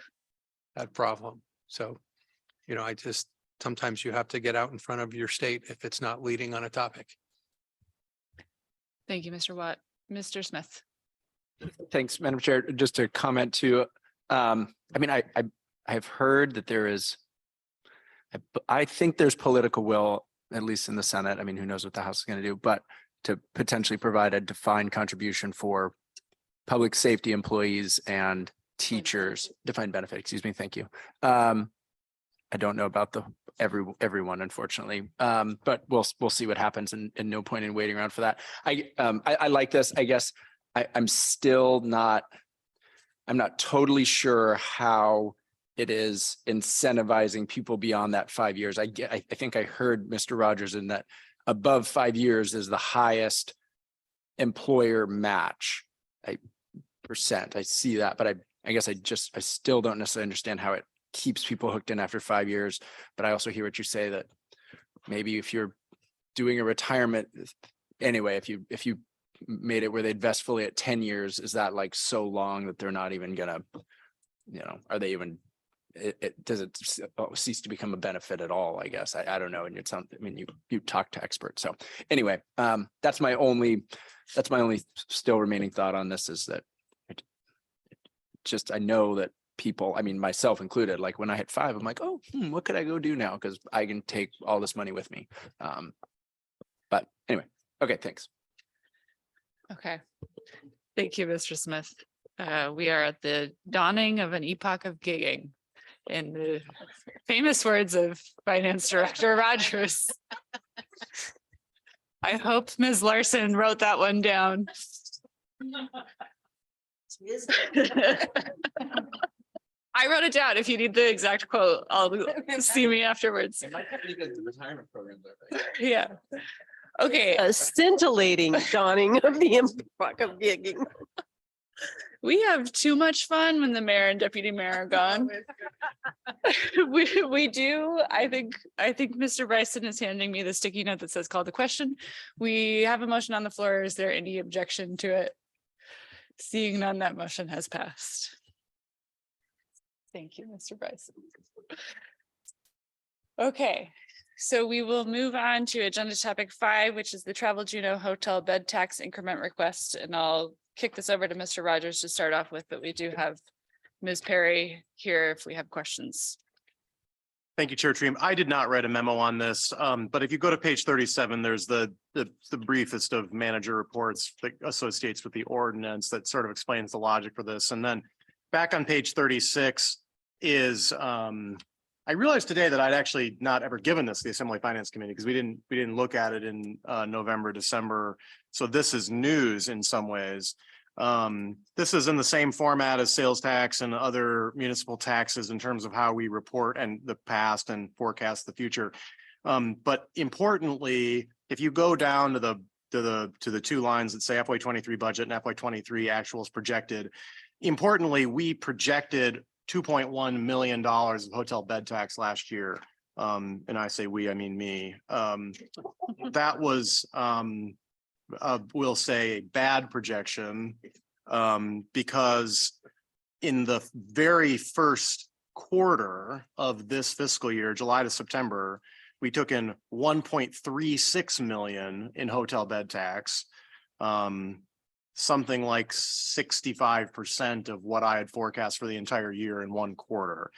problem. So, you know, sometimes you have to get out in front of your state if it's not leading on a topic. Thank you, Mr. Watt. Mr. Smith. Thanks, Madam Chair. Just to comment too, I mean, I've heard that there is, I think there's political will, at least in the Senate. I mean, who knows what the House is going to do, but to potentially provide a defined contribution for public safety employees and teachers, defined benefit, excuse me, thank you. I don't know about everyone, unfortunately, but we'll see what happens, and no point in waiting around for that. I like this. I guess I'm not totally sure how it is incentivizing people beyond that 5 years. I think I heard Mr. Rogers in that above 5 years is the highest employer match, percent, I see that, but I guess I still don't necessarily understand how it keeps people hooked in after 5 years. But I also hear what you say that maybe if you're doing a retirement, anyway, if you made it where they'd vest fully at 10 years, is that like so long that they're not even gonna, are they even, does it cease to become a benefit at all? I guess, I don't know. And it's something, I mean, you talk to experts. So anyway, that's my only still remaining thought on this, is that I know that people, I mean, myself included, like when I hit 5, I'm like, oh, what could I go do now? Because I can take all this money with me. But anyway, okay, thanks. Okay. Thank you, Mr. Smith. We are at the dawning of an epoch of gigging, in the famous words of Finance Director Rogers. I hope Ms. Larson wrote that one down. I wrote it down. If you need the exact quote, I'll see me afterwards. Yeah. Okay. A scintillating dawning of the epoch of gigging. We have too much fun when the mayor and deputy mayor are gone. We do. I think Mr. Bryson is handing me the sticky note that says call the question. We have a motion on the floor. Is there any objection to it? Seeing none, that motion has passed. Thank you, Mr. Bryson. Okay, so we will move on to agenda topic 5, which is the Travel Juneau Hotel bed tax increment request. And I'll kick this over to Mr. Rogers to start off with, but we do have Ms. Perry here if we have questions. Thank you, Chair Treem. I did not write a memo on this, but if you go to page 37, there's the briefest of manager reports that associates with the ordinance that sort of explains the logic for this. And then back on page 36 is, I realized today that I'd actually not ever given this to the Assembly Finance Committee because we didn't look at it in November, December. So this is news in some ways. This is in the same format as sales tax and other municipal taxes in terms of how we report and the past and forecast the future. But importantly, if you go down to the 2 lines that say FY23 budget and FY23 actuals projected, importantly, we projected $2.1 million of hotel bed tax last year. And I say we, I mean me. That was we'll say a bad projection, because in the very first quarter of this fiscal year, July to September, we took in 1.36 million in hotel bed tax, something like 65% of what I had forecast for the entire year in 1 quarter.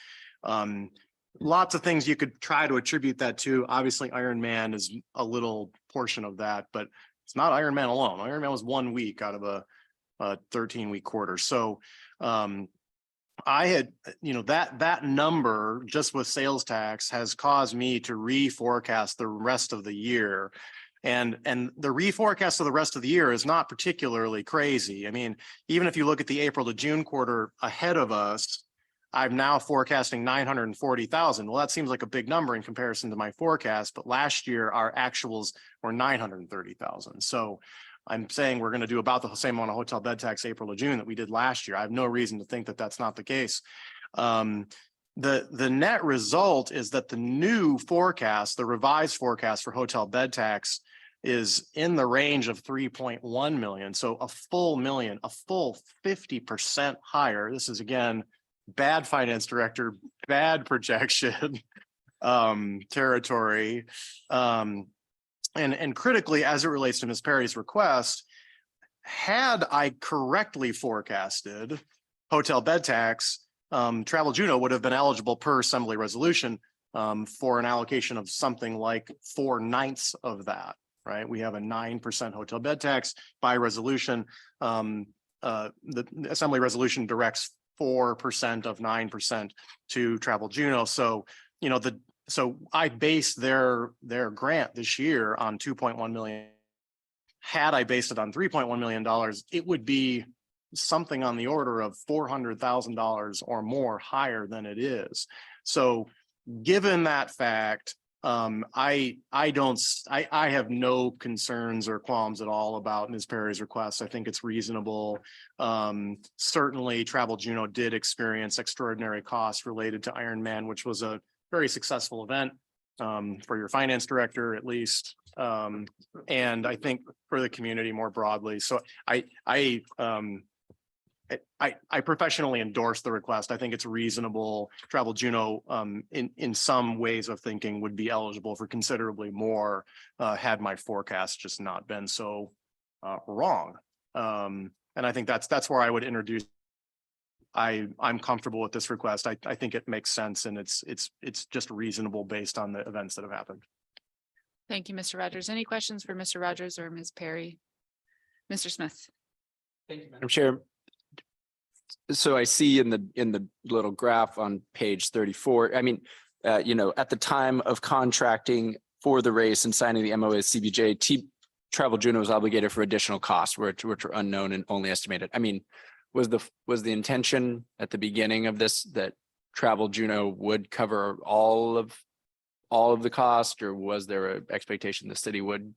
Lots of things you could try to attribute that to. Obviously, Ironman is a little portion of that, but it's not Ironman alone. Ironman was 1 week out of a 13-week quarter. So I had, that number just with sales tax has caused me to reforecast the rest of the year. And the reforecast of the rest of the year is not particularly crazy. I mean, even if you look at the April to June quarter ahead of us, I'm now forecasting 940,000. Well, that seems like a big number in comparison to my forecast, but last year our actuals were 930,000. So I'm saying we're going to do about the same amount of hotel bed tax April to June that we did last year. I have no reason to think that that's not the case. The net result is that the new forecast, the revised forecast for hotel bed tax, is in the range of 3.1 million. So a full 50% higher. This is again, bad finance director, bad projection territory. And critically, as it relates to Ms. Perry's request, had I correctly forecasted hotel bed tax, Travel Juneau would have been eligible per assembly resolution for an allocation of something like 4/9 of that, right? We have a 9% hotel bed tax by resolution. The assembly resolution directs 4% of 9% to Travel Juneau. So, so I based their grant this year on 2.1 million. Had I based it on $3.1 million, it would be something on the order of $400,000 or more higher than it is. So given that fact, I have no concerns or qualms at all about Ms. Perry's request. I think it's reasonable. Certainly Travel Juneau did experience extraordinary costs related to Ironman, which was a very successful event for your finance director, at least. And I think for the community more broadly. So I professionally endorse the request. I think it's reasonable. Travel Juneau, in some ways of thinking, would be eligible for considerably more had my forecast just not been so wrong. And I think that's where I would introduce. I'm comfortable with this request. I think it makes sense, and it's just reasonable based on the events that have happened. Thank you, Mr. Rogers. Any questions for Mr. Rogers or Ms. Perry? Mr. Smith. Thank you, Madam Chair. So I see in the little graph on page 34, I mean, at the time of contracting for the race and signing the MOA with CBJ, Travel Juneau was obligated for additional costs which were unknown and only estimated. I mean, was the intention at the beginning of this that Travel Juneau would cover all of the cost, or was there an expectation the city would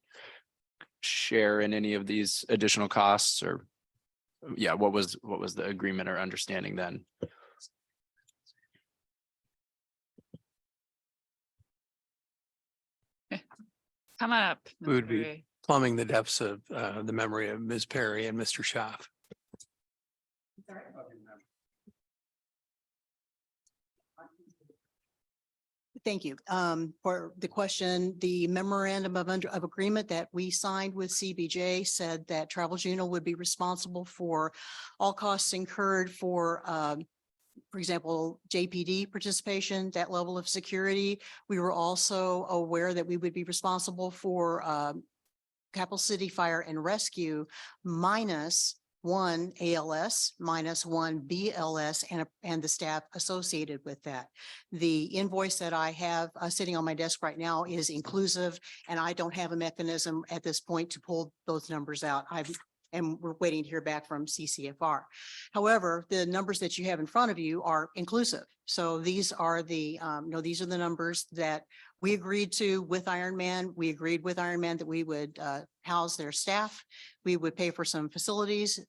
share in any of these additional costs? Or yeah, what was the agreement or understanding then? Come on up. Ms. We would be Perry. plumbing the depths of the memory of Ms. Perry and Mr. Schaaf. Thank you. For the question, the memorandum of agreement that we signed with CBJ said that Travel Juneau would be responsible for all costs incurred for example, JPD participation, that level of security. We were also aware that we would be responsible for Capital City Fire and Rescue minus one ALS, minus one BLS, and the staff associated with that. The invoice that I have sitting on my desk right now is inclusive, and I don't have a mechanism at this point to pull those numbers out. And we're waiting to hear back from CCFR. However, the numbers that you have in front of you are inclusive. So these are the, these are the numbers that we agreed to with Ironman. We agreed with Ironman that we would house their staff. We would pay for some facilities,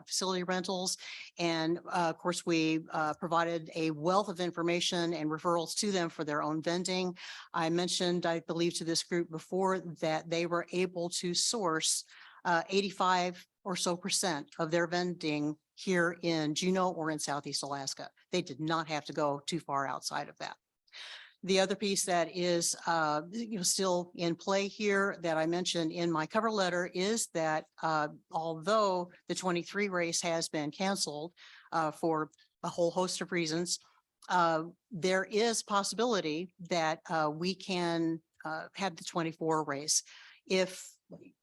facility rentals. And of course, we provided a wealth of information and referrals to them for their own vending. I mentioned, I believe, to this group before that they were able to source 85% or so of their vending here in Juneau or in Southeast Alaska. They did not have to go too far outside of that. The other piece that is still in play here that I mentioned in my cover letter is that although the 23 race has been canceled for a whole host of reasons, there is possibility that we can have the 24 race if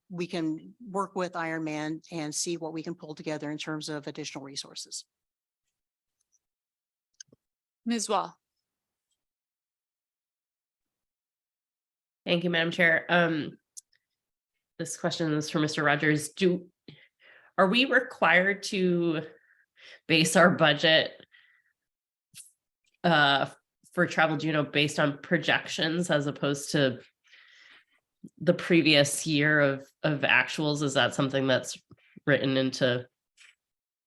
we can work with Ironman and see what we can pull together in terms of additional resources. Ms. Wall. Thank you, Madam Chair. This question is for Mr. Rogers. Are we required to base our budget for Travel Juneau based on projections as opposed to the previous year of actuals? Is that something that's written into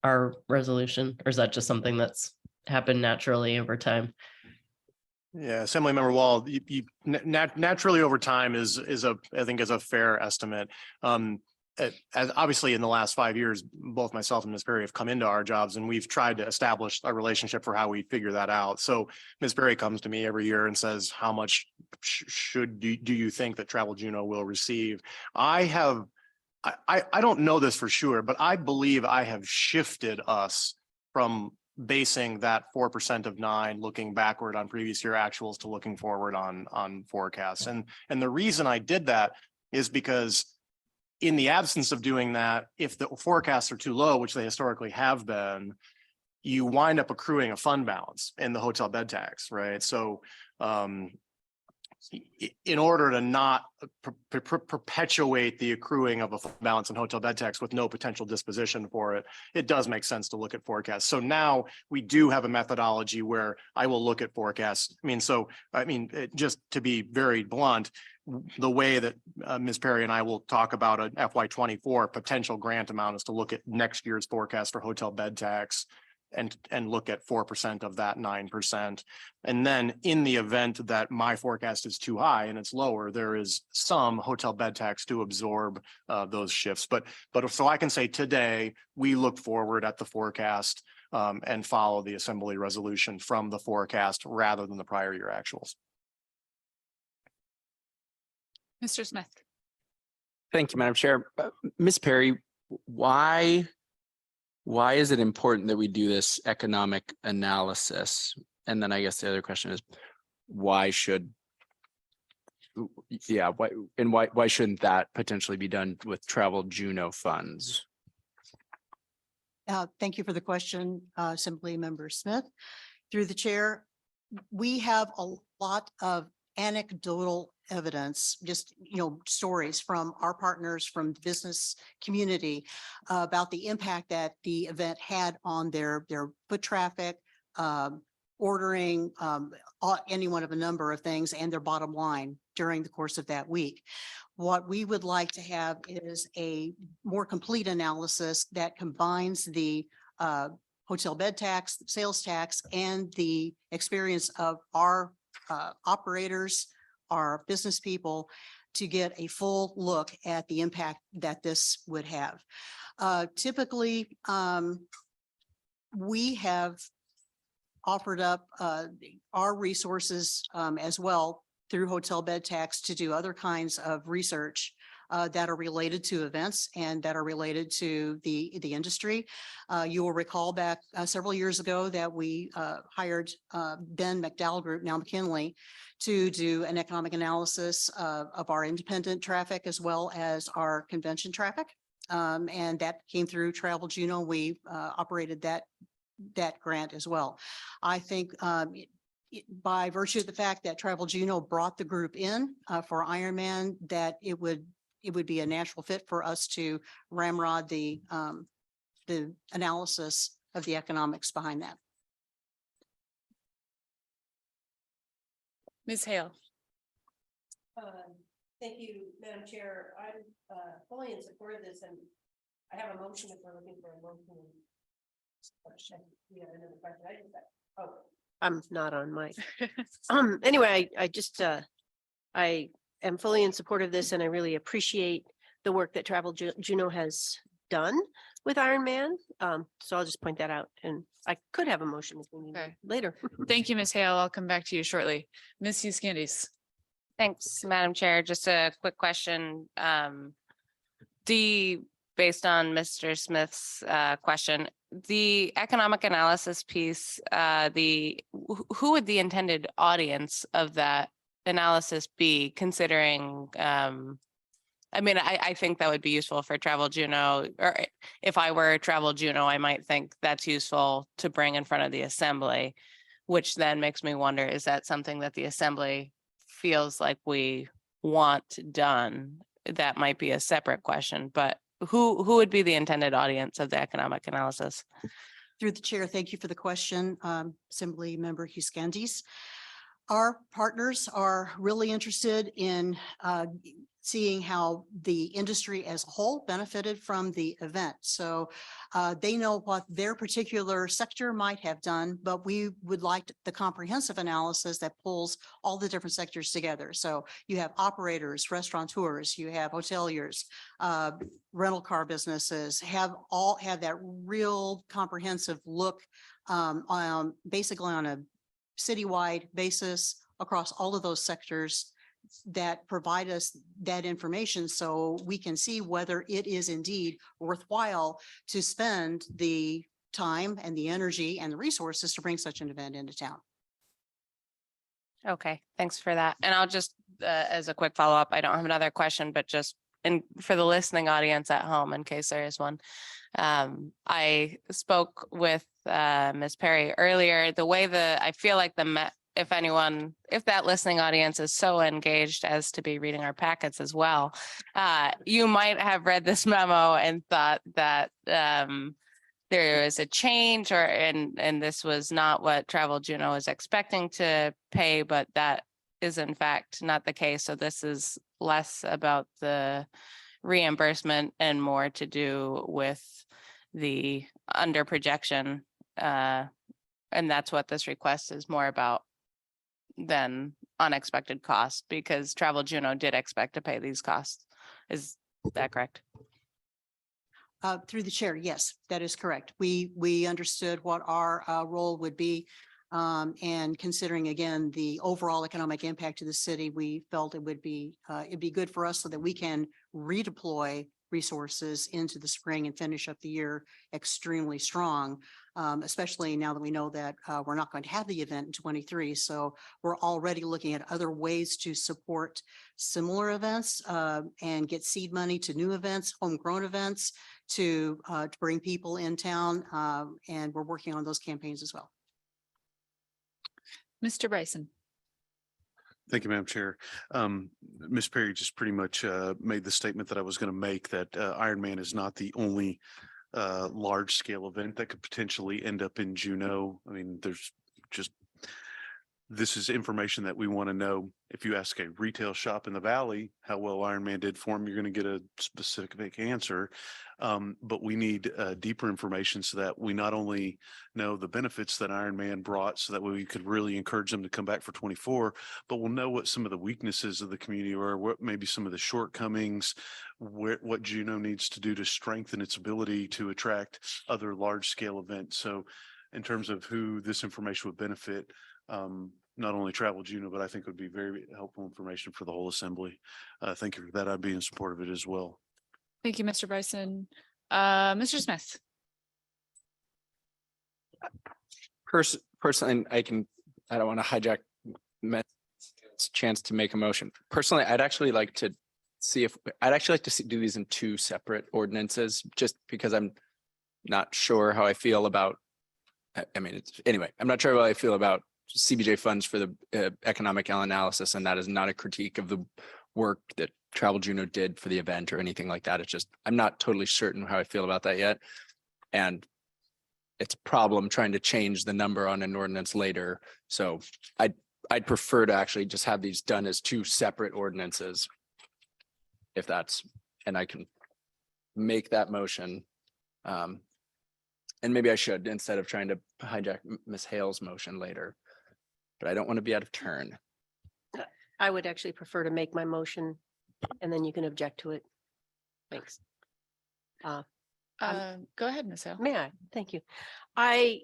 our resolution, or is that just something that's happened naturally over time? Yeah, Assemblymember Wall, naturally over time is I think is a fair estimate. As obviously in the last 5 years, both myself and Ms. Perry have come into our jobs, and we've tried to establish a relationship for how we figure that out. So Ms. Perry comes to me every year and says, how much do you think that Travel Juneau will receive? I don't know this for sure, but I believe I have shifted us from basing that 4% of 9 looking backward on previous year actuals to looking forward on forecasts. And the reason I did that is because in the absence of doing that, if the forecasts are too low, which they historically have been, you wind up accruing a fund balance in the hotel bed tax, right? So in order to not perpetuate the accruing of a fund balance in hotel bed tax with no potential disposition for it, it does make sense to look at forecasts. So now we do have a methodology where I will look at forecasts. Just to be very blunt, the way that Ms. Perry and I will talk about an FY24 potential grant amount is to look at next year's forecast for hotel bed tax and look at 4% of that 9%. And then in the event that my forecast is too high and it's lower, there is some hotel bed tax to absorb those shifts. But so I can say today, we look forward at the forecast and follow the assembly resolution from the forecast rather than the prior year actuals. Mr. Smith. Thank you, Madam Chair. Ms. Perry, why is it important that we do this economic analysis? And then I guess the other question is, why shouldn't that potentially be done with Travel Juneau funds? Thank you for the question, Assembly Member Smith. Through the chair, we have a lot of anecdotal evidence, just, stories from our partners from the business community about the impact that the event had on their foot traffic, ordering, any one of a number of things, and their bottom line during the course of that week. What we would like to have is a more complete analysis that combines the hotel bed tax, sales tax, and the experience of our operators, our business people, to get a full look at the impact that this would have. Typically, we have offered up our resources as well through hotel bed tax to do other kinds of research that are related to events and that are related to the industry. You will recall back several years ago that we hired Ben McDowell Group, now McKinley, to do an economic analysis of our independent traffic as well as our convention traffic. And that came through Travel Juneau. We operated that grant as well. I think by virtue of the fact that Travel Juneau brought the group in for Ironman, that it would be a natural fit for us to ramrod the analysis of the economics behind that. Ms. Hale. Thank you, Madam Chair. I'm fully in support of this, and I have a motion if we're looking for a motion. Yeah, another question. I'm not on mic. Anyway, I am fully in support of this, and I really appreciate the work that Travel Juneau has done with Ironman. So I'll just point that out, and I could have a motion if we need it later. Thank you, Ms. Hale. I'll come back to you shortly. Ms. Hughes Candies. Thanks, Madam Chair. Just a quick question. Based on Mr. Smith's question, the economic analysis piece, who would the intended audience of that analysis be, considering I think that would be useful for Travel Juneau, or if I were Travel Juneau, I might think that's useful to bring in front of the assembly, which then makes me wonder, is that something that the assembly feels like we want done? That might be a separate question, but who would be the intended audience of the economic analysis? Through the chair, thank you for the question, Assembly Member Huskendis. Our partners are really interested in seeing how the industry as a whole benefited from the event. So they know what their particular sector might have done, but we would like the comprehensive analysis that pulls all the different sectors together. So you have operators, restaurateurs, you have hoteliers, rental car businesses, have that real comprehensive look basically on a citywide basis across all of those sectors that provide us that information, so we can see whether it is indeed worthwhile to spend the time and the energy and the resources to bring such an event into town. Okay, thanks for that. And I'll just, as a quick follow-up, I don't have another question, but just for the listening audience at home, in case there is one. I spoke with Ms. Perry earlier. The way I feel like if anyone, if that listening audience is so engaged as to be reading our packets as well, you might have read this memo and thought that there is a change and this was not what Travel Juneau is expecting to pay, but that is in fact not the case. So this is less about the reimbursement and more to do with the under projection. And that's what this request is more about than unexpected costs, because Travel Juneau did expect to pay these costs. Is that correct? Through the chair, yes, that is correct. We understood what our role would be. And considering again, the overall economic impact to the city, we felt it'd be good for us so that we can redeploy resources into the spring and finish up the year extremely strong. Especially now that we know that we're not going to have the event in 23. So we're already looking at other ways to support similar events and get seed money to new events, homegrown events to bring people in town. And we're working on those campaigns as well. Mr. Bryson. Thank you, Madam Chair. Ms. Perry just pretty much made the statement that I was going to make, that Ironman is not the only large scale event that could potentially end up in Juneau. I mean, there's just, this is information that we want to know. If you ask a retail shop in the Valley how well Ironman did for them, you're going to get a specific answer. But we need deeper information so that we not only know the benefits that Ironman brought, so that we could really encourage them to come back for 24, but we'll know what some of the weaknesses of the community are, what maybe some of the shortcomings, what Juneau needs to do to strengthen its ability to attract other large scale events. So in terms of who this information would benefit, not only Travel Juneau, but I think would be very helpful information for the whole assembly. Thank you for that. I'd be in support of it as well. Thank you, Mr. Bryson. Mr. Smith. Personally, I don't want to hijack chance to make a motion. Personally, I'd actually like to do these in two separate ordinances, just because I'm not sure how I feel about, anyway, I'm not sure how I feel about CBJ funds for the economic analysis, and that is not a critique of the work that Travel Juneau did for the event or anything like that. It's just, I'm not totally certain how I feel about that yet. And it's a problem trying to change the number on an ordinance later. So I'd prefer to actually just have these done as two separate ordinances. If that's, and I can make that motion. And maybe I should, instead of trying to hijack Ms. Hale's motion later, but I don't want to be out of turn. I would actually prefer to make my motion and then you can object to it. Thanks. Go ahead, Ms. Hale. May I? Thank you. I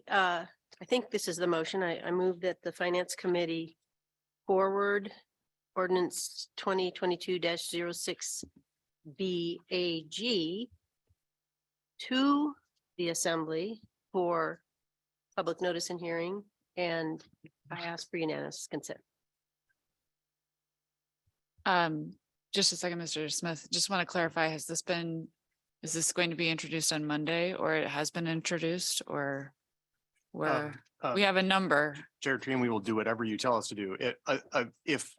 think this is the motion. I move that the Finance Committee forward ordinance 2022-06 BAG to the Assembly for public notice and hearing, and I ask for unanimous consent. Just a second, Mr. Smith, just want to clarify, is this going to be introduced on Monday, or it has been introduced, or where we have a number? Chair Treen, we will do whatever you tell us to do. If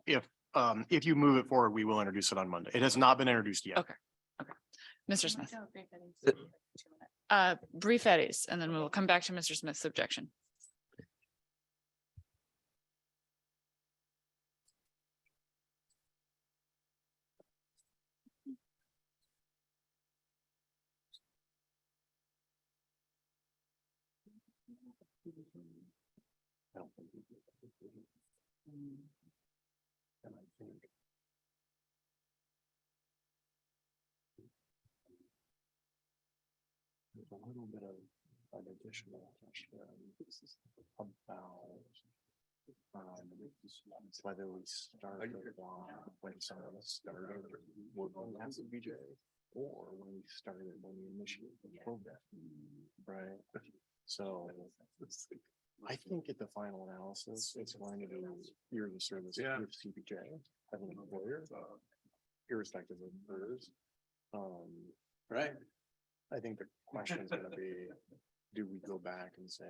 you move it forward, we will introduce it on Monday. It has not been introduced yet. Okay. Mr. Smith. Brief eddies, and then we will come back to Mr. Smith's objection. There's a little bit of an additional about whether we start when some of us started as a BJ or when we started when we initiated the program, right? So I think at the final analysis, it's going to be years of service with CBJ as an employer, irrespective of hers. Right. I think the question is going to be, do we go back and say,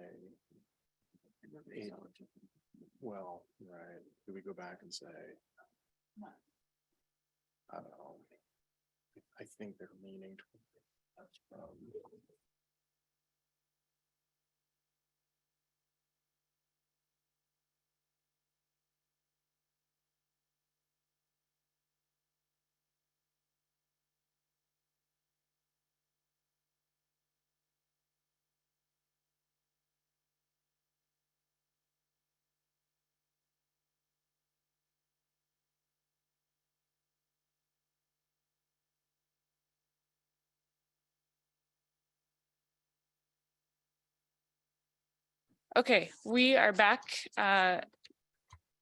Well, right, do we go back and say? I don't know. I think they're leaning. Okay, we are back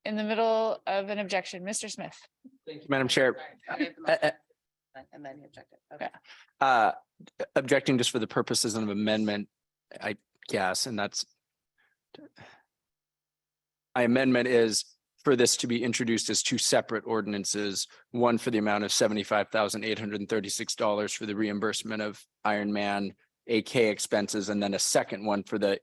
in the middle of an objection. Mr. Smith. Thank you, Madam Chair. And then he objected. Okay. Objecting just for the purposes of amendment, I guess, and that's. My amendment is for this to be introduced as two separate ordinances, one for the amount of $75,836 for the reimbursement of Ironman AK expenses, and then a second one for the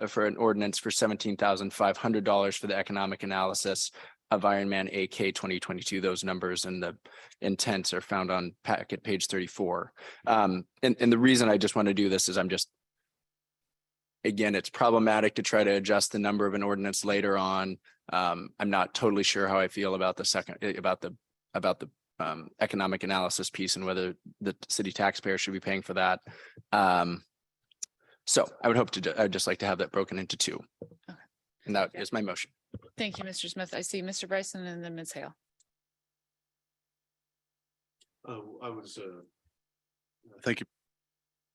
for an ordinance for $17,500 for the economic analysis of Ironman AK 2022. Those numbers and the intents are found on packet page 34. And the reason I just want to do this is again, it's problematic to try to adjust the number of an ordinance later on. I'm not totally sure how I feel about the economic analysis piece and whether the city taxpayer should be paying for that. So I would hope I'd just like to have that broken into two. Okay. And that is my motion. Thank you, Mr. Smith. I see Mr. Bryson and then Ms. Hale. Oh, I was, thank you.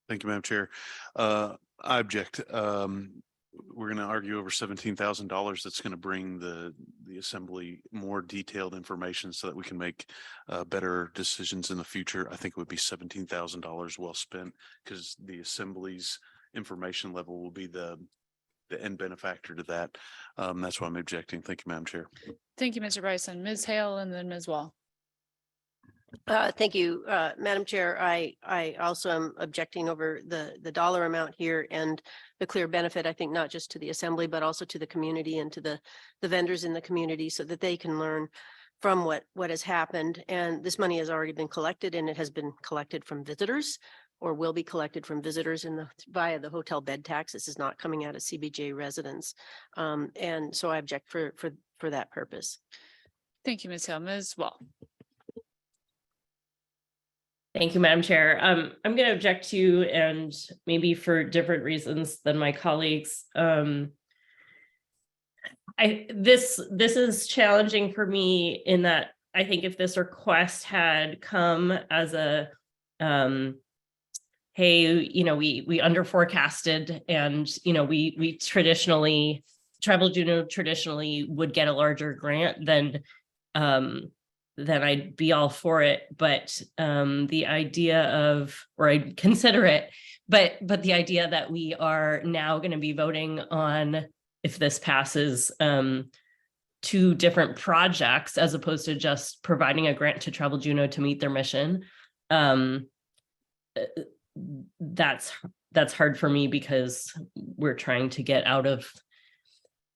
Thank you, Madam Chair. I object. We're going to argue over $17,000. That's going to bring the assembly more detailed information so that we can make better decisions in the future. I think it would be $17,000 well spent because the assembly's information level will be the end benefactor to that. That's why I'm objecting. Thank you, Madam Chair. Thank you, Mr. Bryson. Ms. Hale and then Ms. Wall. Thank you, Madam Chair. I also am objecting over the dollar amount here and the clear benefit, I think, not just to the assembly, but also to the community and to the vendors in the community so that they can learn from what has happened. And this money has already been collected and it has been collected from visitors or will be collected from visitors via the hotel bed tax. This is not coming out of CBJ residents. And so I object for that purpose. Thank you, Ms. Hale. Ms. Wall. Thank you, Madam Chair. I'm going to object to, and maybe for different reasons than my colleagues. This is challenging for me in that I think if this request had come as a, hey, we under forecasted, and we traditionally, Travel Juneau traditionally would get a larger grant, then I'd be all for it. But the idea of, or I'd consider it, but the idea that we are now going to be voting on, if this passes, two different projects as opposed to just providing a grant to Travel Juneau to meet their mission, that's hard for me because we're trying to get out of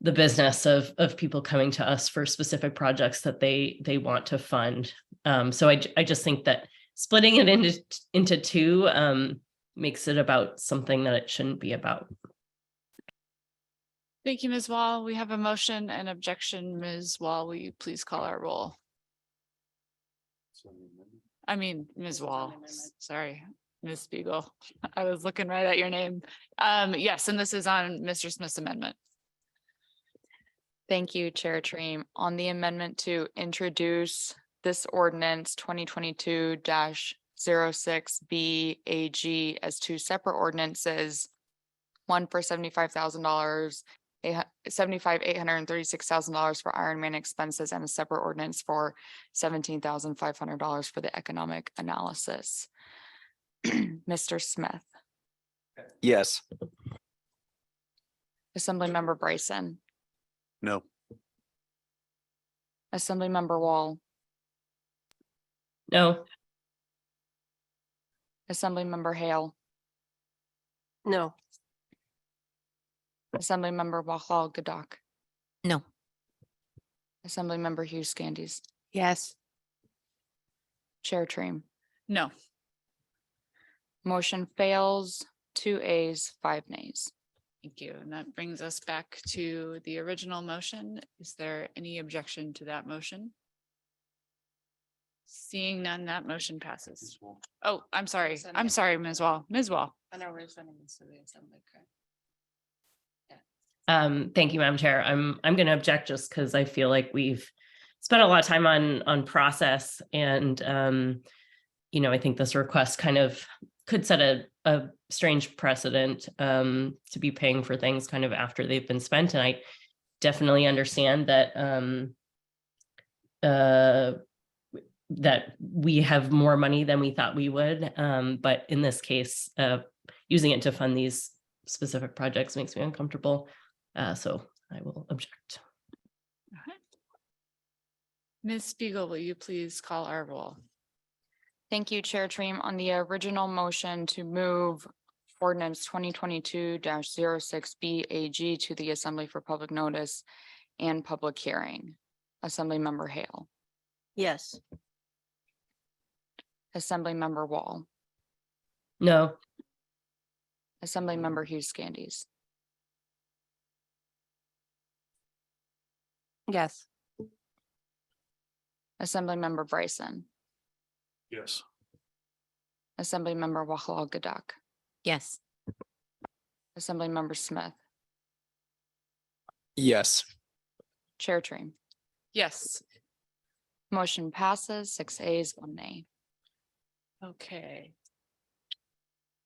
the business of people coming to us for specific projects that they want to fund. So I just think that splitting it into two makes it about something that it shouldn't be about. Thank you, Ms. Wall. We have a motion and objection. Ms. Wall, will you please call our roll? I mean, Ms. Wall, sorry, Ms. Spiegel. I was looking right at your name. Yes, and this is on Mr. Smith's amendment. Thank you, Chair Treem. On the amendment to introduce this ordinance 2022-06 BAG as two separate ordinances, one for $75,000, $836,000 for Ironman expenses, and a separate ordinance for $17,500 for the economic analysis. Mr. Smith. Yes. Assemblymember Bryson. No. Assemblymember Wall. No. Assemblymember Hale. No. Assemblymember Wahal Gadak. No. Assemblymember Hughes Candies, Yes. Chair Trim. No. Motion fails, 2 ayes, 5 nays. Thank you. And that brings us back to the original motion. Is there any objection to that motion? Seeing none, that motion passes. Oh, I'm sorry. I'm sorry, Ms. Wall. Ms. Wall. I know we're sending this to the assembly, correct? Thank you, Madam Chair. I'm going to object just because I feel like we've spent a lot of time on process, and you know, I think this request kind of could set a strange precedent to be paying for things kind of after they've been spent. And I definitely understand that that we have more money than we thought we would. But in this case, using it to fund these specific projects makes me uncomfortable. So I will object. All right. Ms. Spiegel, will you please call our roll? Thank you, Chair Trim. On the original motion to move ordinance 2022-06 BAG to the Assembly for public notice and public hearing. Assemblymember Hale, Yes. Assemblymember Wall, No. Assemblymember Hughes Candies, Yes. Assemblymember Bryson, Yes. Assemblymember Wahal Gadak, Yes. Assemblymember Smith, Yes. Chair Trim. Yes. Motion passes, 6 ayes, 1 nay. Okay.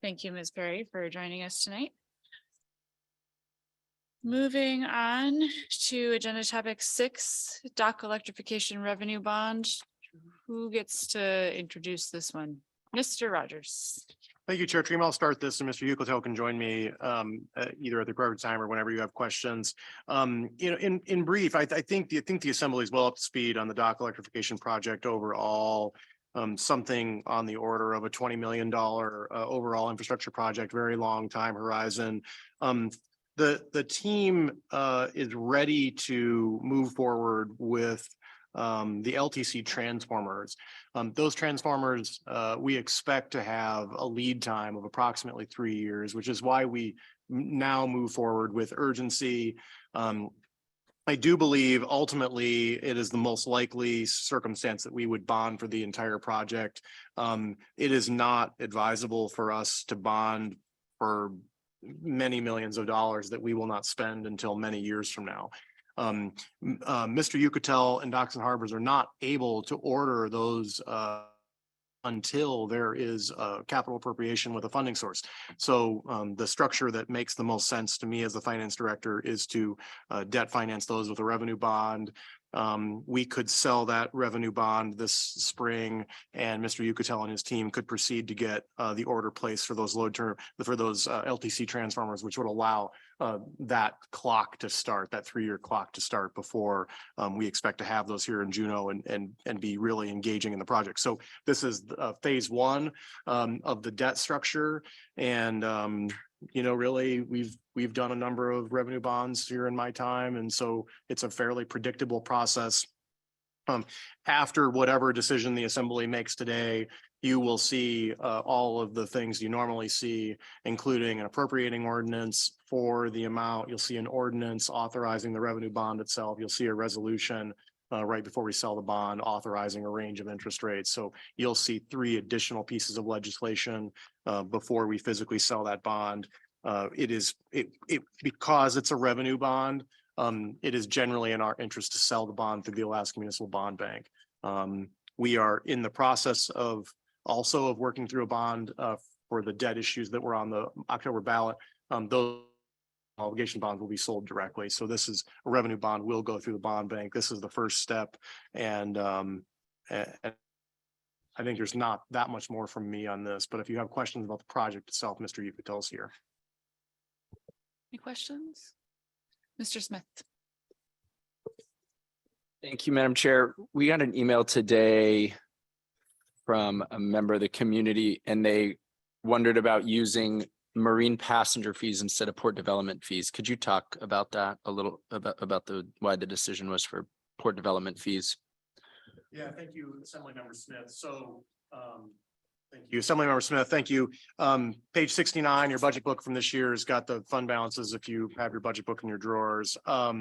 Thank you, Ms. Perry, for joining us tonight. Moving on to agenda topic 6, dock electrification revenue bond. Who gets to introduce this one? Mr. Rogers. Thank you, Chair Trim. I'll start this, and Mr. Yukatel can join me either at the appropriate time or whenever you have questions. You know, in brief, I think the Assembly is well up to speed on the dock electrification project overall. Something on the order of a $20 million overall infrastructure project, very long time horizon. The team is ready to move forward with the LTC transformers. Those transformers, we expect to have a lead time of approximately 3 years, which is why we now move forward with urgency. I do believe ultimately it is the most likely circumstance that we would bond for the entire project. It is not advisable for us to bond for many millions of dollars that we will not spend until many years from now. Mr. Yucatel and Docks and Harbors are not able to order those until there is a capital appropriation with a funding source. So the structure that makes the most sense to me as the finance director is to debt finance those with a revenue bond. We could sell that revenue bond this spring, and Mr. Yucatel and his team could proceed to get the order placed for those LTC transformers, which would allow that clock to start, that 3-year clock to start before we expect to have those here in Juneau and be really engaging in the project. So this is phase 1 of the debt structure, and you know, really, we've done a number of revenue bonds here in my time, and so it's a fairly predictable process. After whatever decision the Assembly makes today, you will see all of the things you normally see, including an appropriating ordinance for the amount. You'll see an ordinance authorizing the revenue bond itself. You'll see a resolution right before we sell the bond authorizing a range of interest rates. So you'll see 3 additional pieces of legislation before we physically sell that bond. Because it's a revenue bond, it is generally in our interest to sell the bond through the Alaska Municipal Bond Bank. We are in the process of working through a bond for the debt issues that were on the October ballot. Those obligation bonds will be sold directly. So this is a revenue bond will go through the bond bank. This is the first step. And I think there's not that much more from me on this, but if you have questions about the project itself, Mr. Yucatel's here. Any questions? Mr. Smith. Thank you, Madam Chair. We got an email today from a member of the community, and they wondered about using marine passenger fees instead of port development fees. Could you talk about that a little, about why the decision was for port development fees? Yeah, thank you, Assemblymember Smith. So, thank you, Assemblymember Smith. Thank you. Page 69, your budget book from this year has got the fund balances if you have your budget book in your drawers. Everybody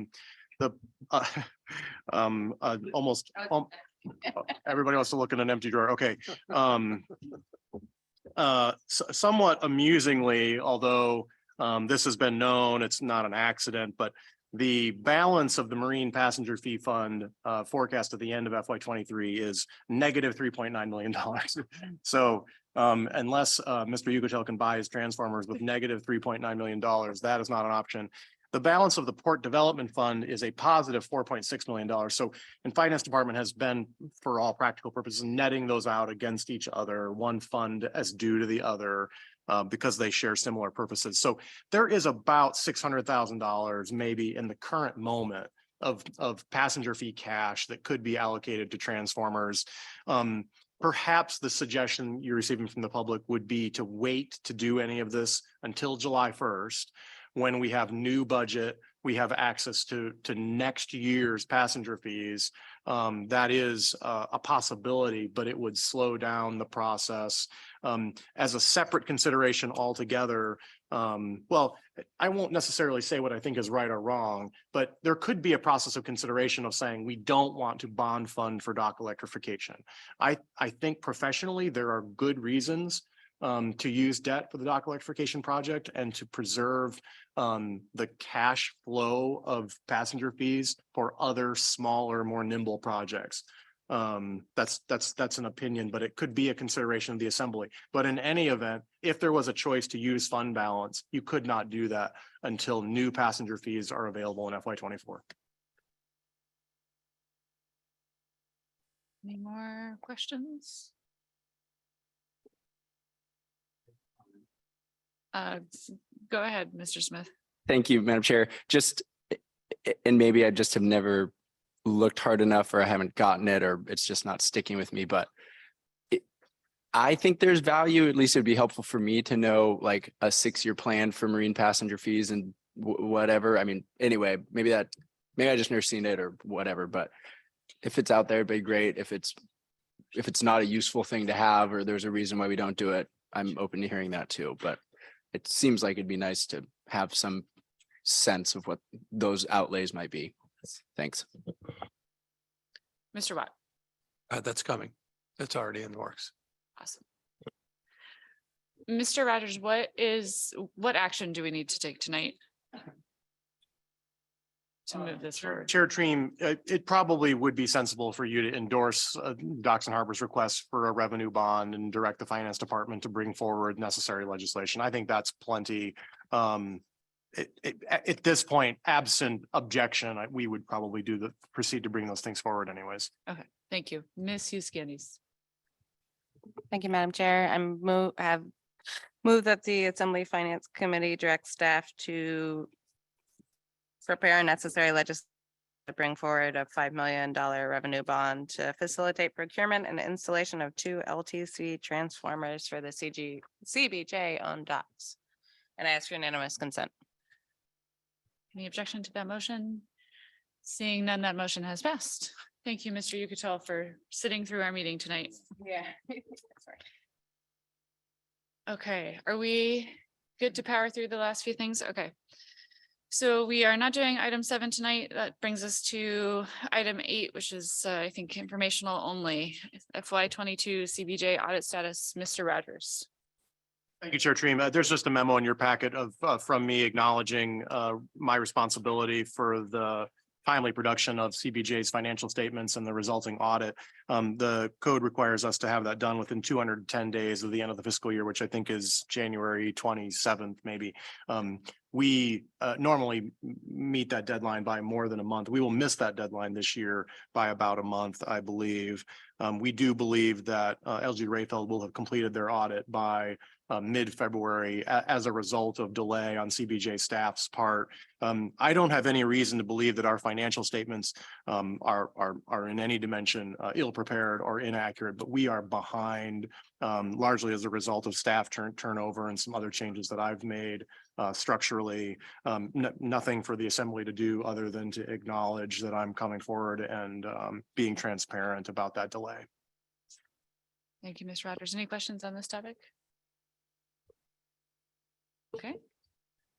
wants to look in an empty drawer. Okay. Somewhat amusingly, although this has been known, it's not an accident, but the balance of the Marine Passenger Fee Fund forecast at the end of FY23 is negative $3.9 million. So unless Mr. Yucatel can buy his transformers with negative $3.9 million, that is not an option. The balance of the Port Development Fund is a positive $4.6 million. So, and Finance Department has been, for all practical purposes, netting those out against each other, one fund as due to the other, because they share similar purposes. So there is about $600,000 maybe in the current moment of passenger fee cash that could be allocated to transformers. Perhaps the suggestion you're receiving from the public would be to wait to do any of this until July 1st. When we have new budget, we have access to next year's passenger fees. That is a possibility, but it would slow down the process. As a separate consideration altogether, well, I won't necessarily say what I think is right or wrong, but there could be a process of consideration of saying we don't want to bond fund for dock electrification. I think professionally there are good reasons to use debt for the dock electrification project and to preserve the cash flow of passenger fees for other smaller, more nimble projects. That's an opinion, but it could be a consideration of the assembly. But in any event, if there was a choice to use fund balance, you could not do that until new passenger fees are available in FY24. Any more questions? Go ahead, Mr. Smith. Thank you, Madam Chair. Just, and maybe I just have never looked hard enough, or I haven't gotten it, or it's just not sticking with me, but I think there's value. At least it'd be helpful for me to know like a 6-year plan for marine passenger fees and whatever. I mean, anyway, maybe I just never seen it or whatever, but if it's out there, it'd be great. If it's not a useful thing to have, or there's a reason why we don't do it, I'm open to hearing that too. But it seems like it'd be nice to have some sense of what those outlays might be. Thanks. Mr. Watt. That's coming. That's already in the works. Awesome. Mr. Rogers, what action do we need to take tonight to move this forward? Chair Treem, it probably would be sensible for you to endorse Docks and Harbors request for a revenue bond and direct the Finance Department to bring forward necessary legislation. I think that's plenty. At this point, absent objection, we would probably proceed to bring those things forward anyways. Okay, thank you. Ms. Huskindis. Thank you, Madam Chair. Have moved that the Assembly Finance Committee direct staff to prepare necessary legislation to bring forward a $5 million revenue bond to facilitate procurement and installation of 2 LTC transformers for the CBJ on docks. And I ask for unanimous consent. Any objection to that motion? Seeing none, that motion has passed. Thank you, Mr. Yucatel, for sitting through our meeting tonight. Yeah. Okay, are we good to power through the last few things? Okay. So we are not doing item 7 tonight. That brings us to item 8, which is, I think, informational only. FY22 CBJ audit status, Mr. Rogers. Thank you, Chair Treem. There's just a memo in your packet from me acknowledging my responsibility for the timely production of CBJ's financial statements and the resulting audit. The code requires us to have that done within 210 days of the end of the fiscal year, which I think is January 27th, maybe. We normally meet that deadline by more than a month. We will miss that deadline this year by about a month, I believe. We do believe that LG Rayfeld will have completed their audit by mid-February as a result of delay on CBJ staff's part. I don't have any reason to believe that our financial statements are in any dimension ill-prepared or inaccurate, but we are behind largely as a result of staff turnover and some other changes that I've made structurally. Nothing for the assembly to do other than to acknowledge that I'm coming forward and being transparent about that delay. Thank you, Ms. Rogers. Any questions on this topic? Okay.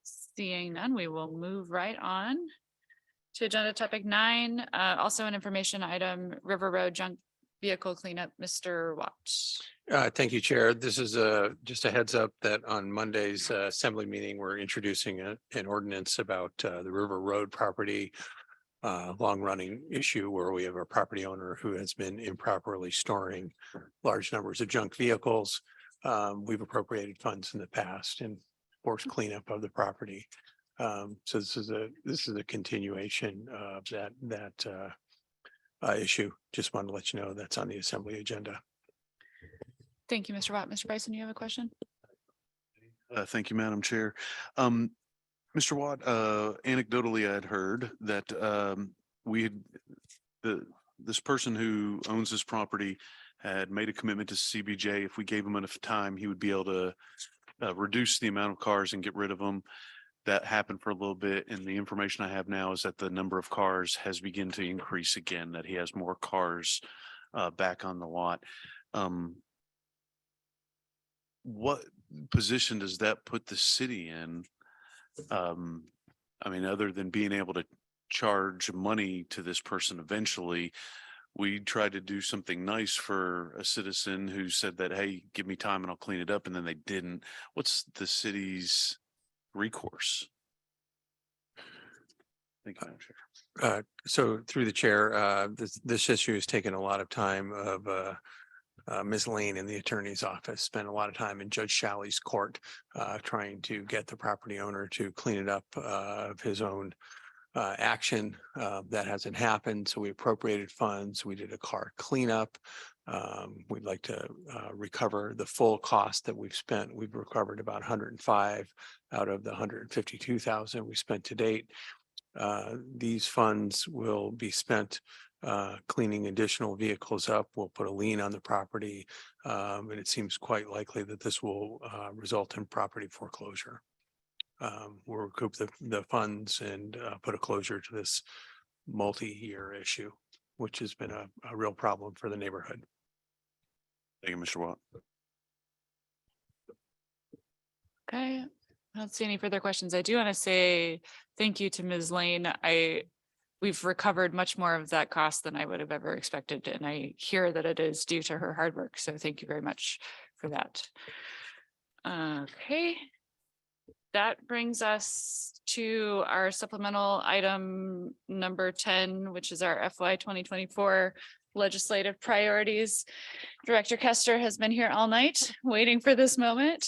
Seeing none, we will move right on to agenda topic 9, also an information item, River Road junk vehicle cleanup. Mr. Watts. Thank you, Chair. This is just a heads up that on Monday's assembly meeting, we're introducing an ordinance about the River Road property long-running issue where we have a property owner who has been improperly storing large numbers of junk vehicles. We've appropriated funds in the past and forced cleanup of the property. So this is a continuation of that issue. Just wanted to let you know that's on the assembly agenda. Thank you, Mr. Watt. Mr. Bryson, you have a question? Thank you, Madam Chair. Mr. Watt, anecdotally, I had heard that this person who owns this property had made a commitment to CBJ. If we gave him enough time, he would be able to reduce the amount of cars and get rid of them. That happened for a little bit, and the information I have now is that the number of cars has begun to increase again, that he has more cars back on the lot. What position does that put the city in? I mean, other than being able to charge money to this person eventually, we tried to do something nice for a citizen who said that, hey, give me time and I'll clean it up, and then they didn't. What's the city's recourse? Thank you, Madam Chair. So through the chair, this issue has taken a lot of time of Ms. Lane in the attorney's office, spent a lot of time in Judge Shalley's court trying to get the property owner to clean it up of his own action. That hasn't happened. So we appropriated funds. We did a car cleanup. We'd like to recover the full cost that we've spent. We've recovered about 105 out of the 152,000 we spent to date. These funds will be spent cleaning additional vehicles up. We'll put a lien on the property, and it seems quite likely that this will result in property foreclosure. We'll recoup the funds and put a closure to this multi-year issue, which has been a real problem for the neighborhood. Thank you, Mr. Watt. Okay, I don't see any further questions. I do want to say thank you to Ms. Lane. We've recovered much more of that cost than I would have ever expected, and I hear that it is due to her hard work. So thank you very much for that. Okay. That brings us to our supplemental item number 10, which is our FY 2024 legislative priorities. Director Kester has been here all night waiting for this moment.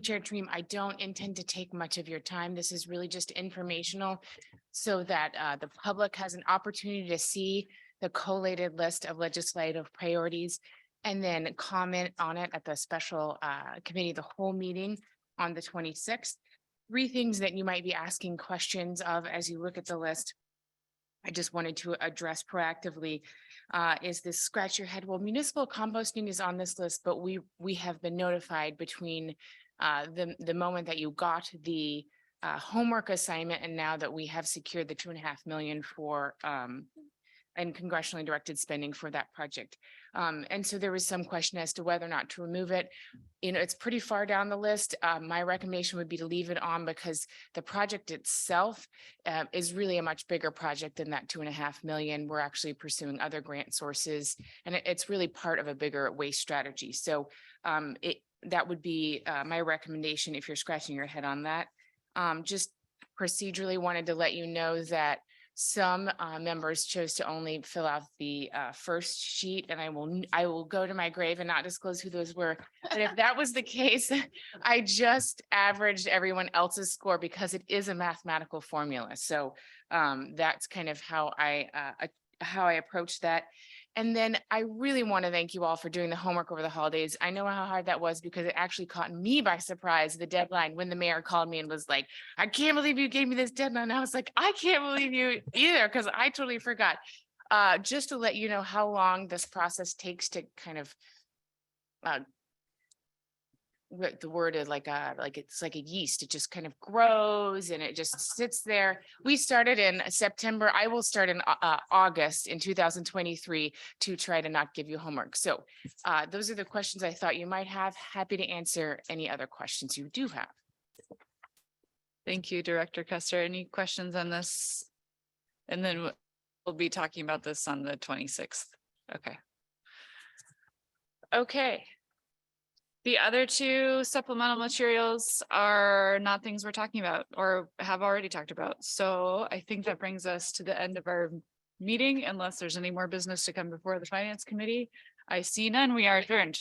Chair Dream, I don't intend to take much of your time. This is really just informational so that the public has an opportunity to see the collated list of legislative priorities and then comment on it at the special committee, the whole meeting on the 26th. 3 things that you might be asking questions of as you look at the list. I just wanted to address proactively is this scratch your head. Well, municipal composting is on this list, but we have been notified between the moment that you got the homework assignment and now that we have secured the 2.5 million for and congressionally directed spending for that project. And so there was some question as to whether or not to remove it. You know, it's pretty far down the list. My recommendation would be to leave it on because the project itself is really a much bigger project than that 2.5 million. We're actually pursuing other grant sources, and it's really part of a bigger waste strategy. So that would be my recommendation if you're scratching your head on that. Just procedurally wanted to let you know that some members chose to only fill out the first sheet, and I will go to my grave and not disclose who those were. But if that was the case, I just averaged everyone else's score because it is a mathematical formula. So that's kind of how I approach that. And then I really want to thank you all for doing the homework over the holidays. I know how hard that was because it actually caught me by surprise, the deadline, when the mayor called me and was like, I can't believe you gave me this deadline. I was like, I can't believe you either, because I totally forgot. Just to let you know how long this process takes to kind of what the word is, like it's like a yeast. It just kind of grows and it just sits there. We started in September. I will start in August in 2023 to try to not give you homework. So those are the questions I thought you might have. Happy to answer any other questions you do have. Thank you, Director Custer. Any questions on this? And then we'll be talking about this on the 26th. Okay. Okay. The other two supplemental materials are not things we're talking about or have already talked about. So I think that brings us to the end of our meeting, unless there's any more business to come before the Finance Committee. I see none. We are adjourned.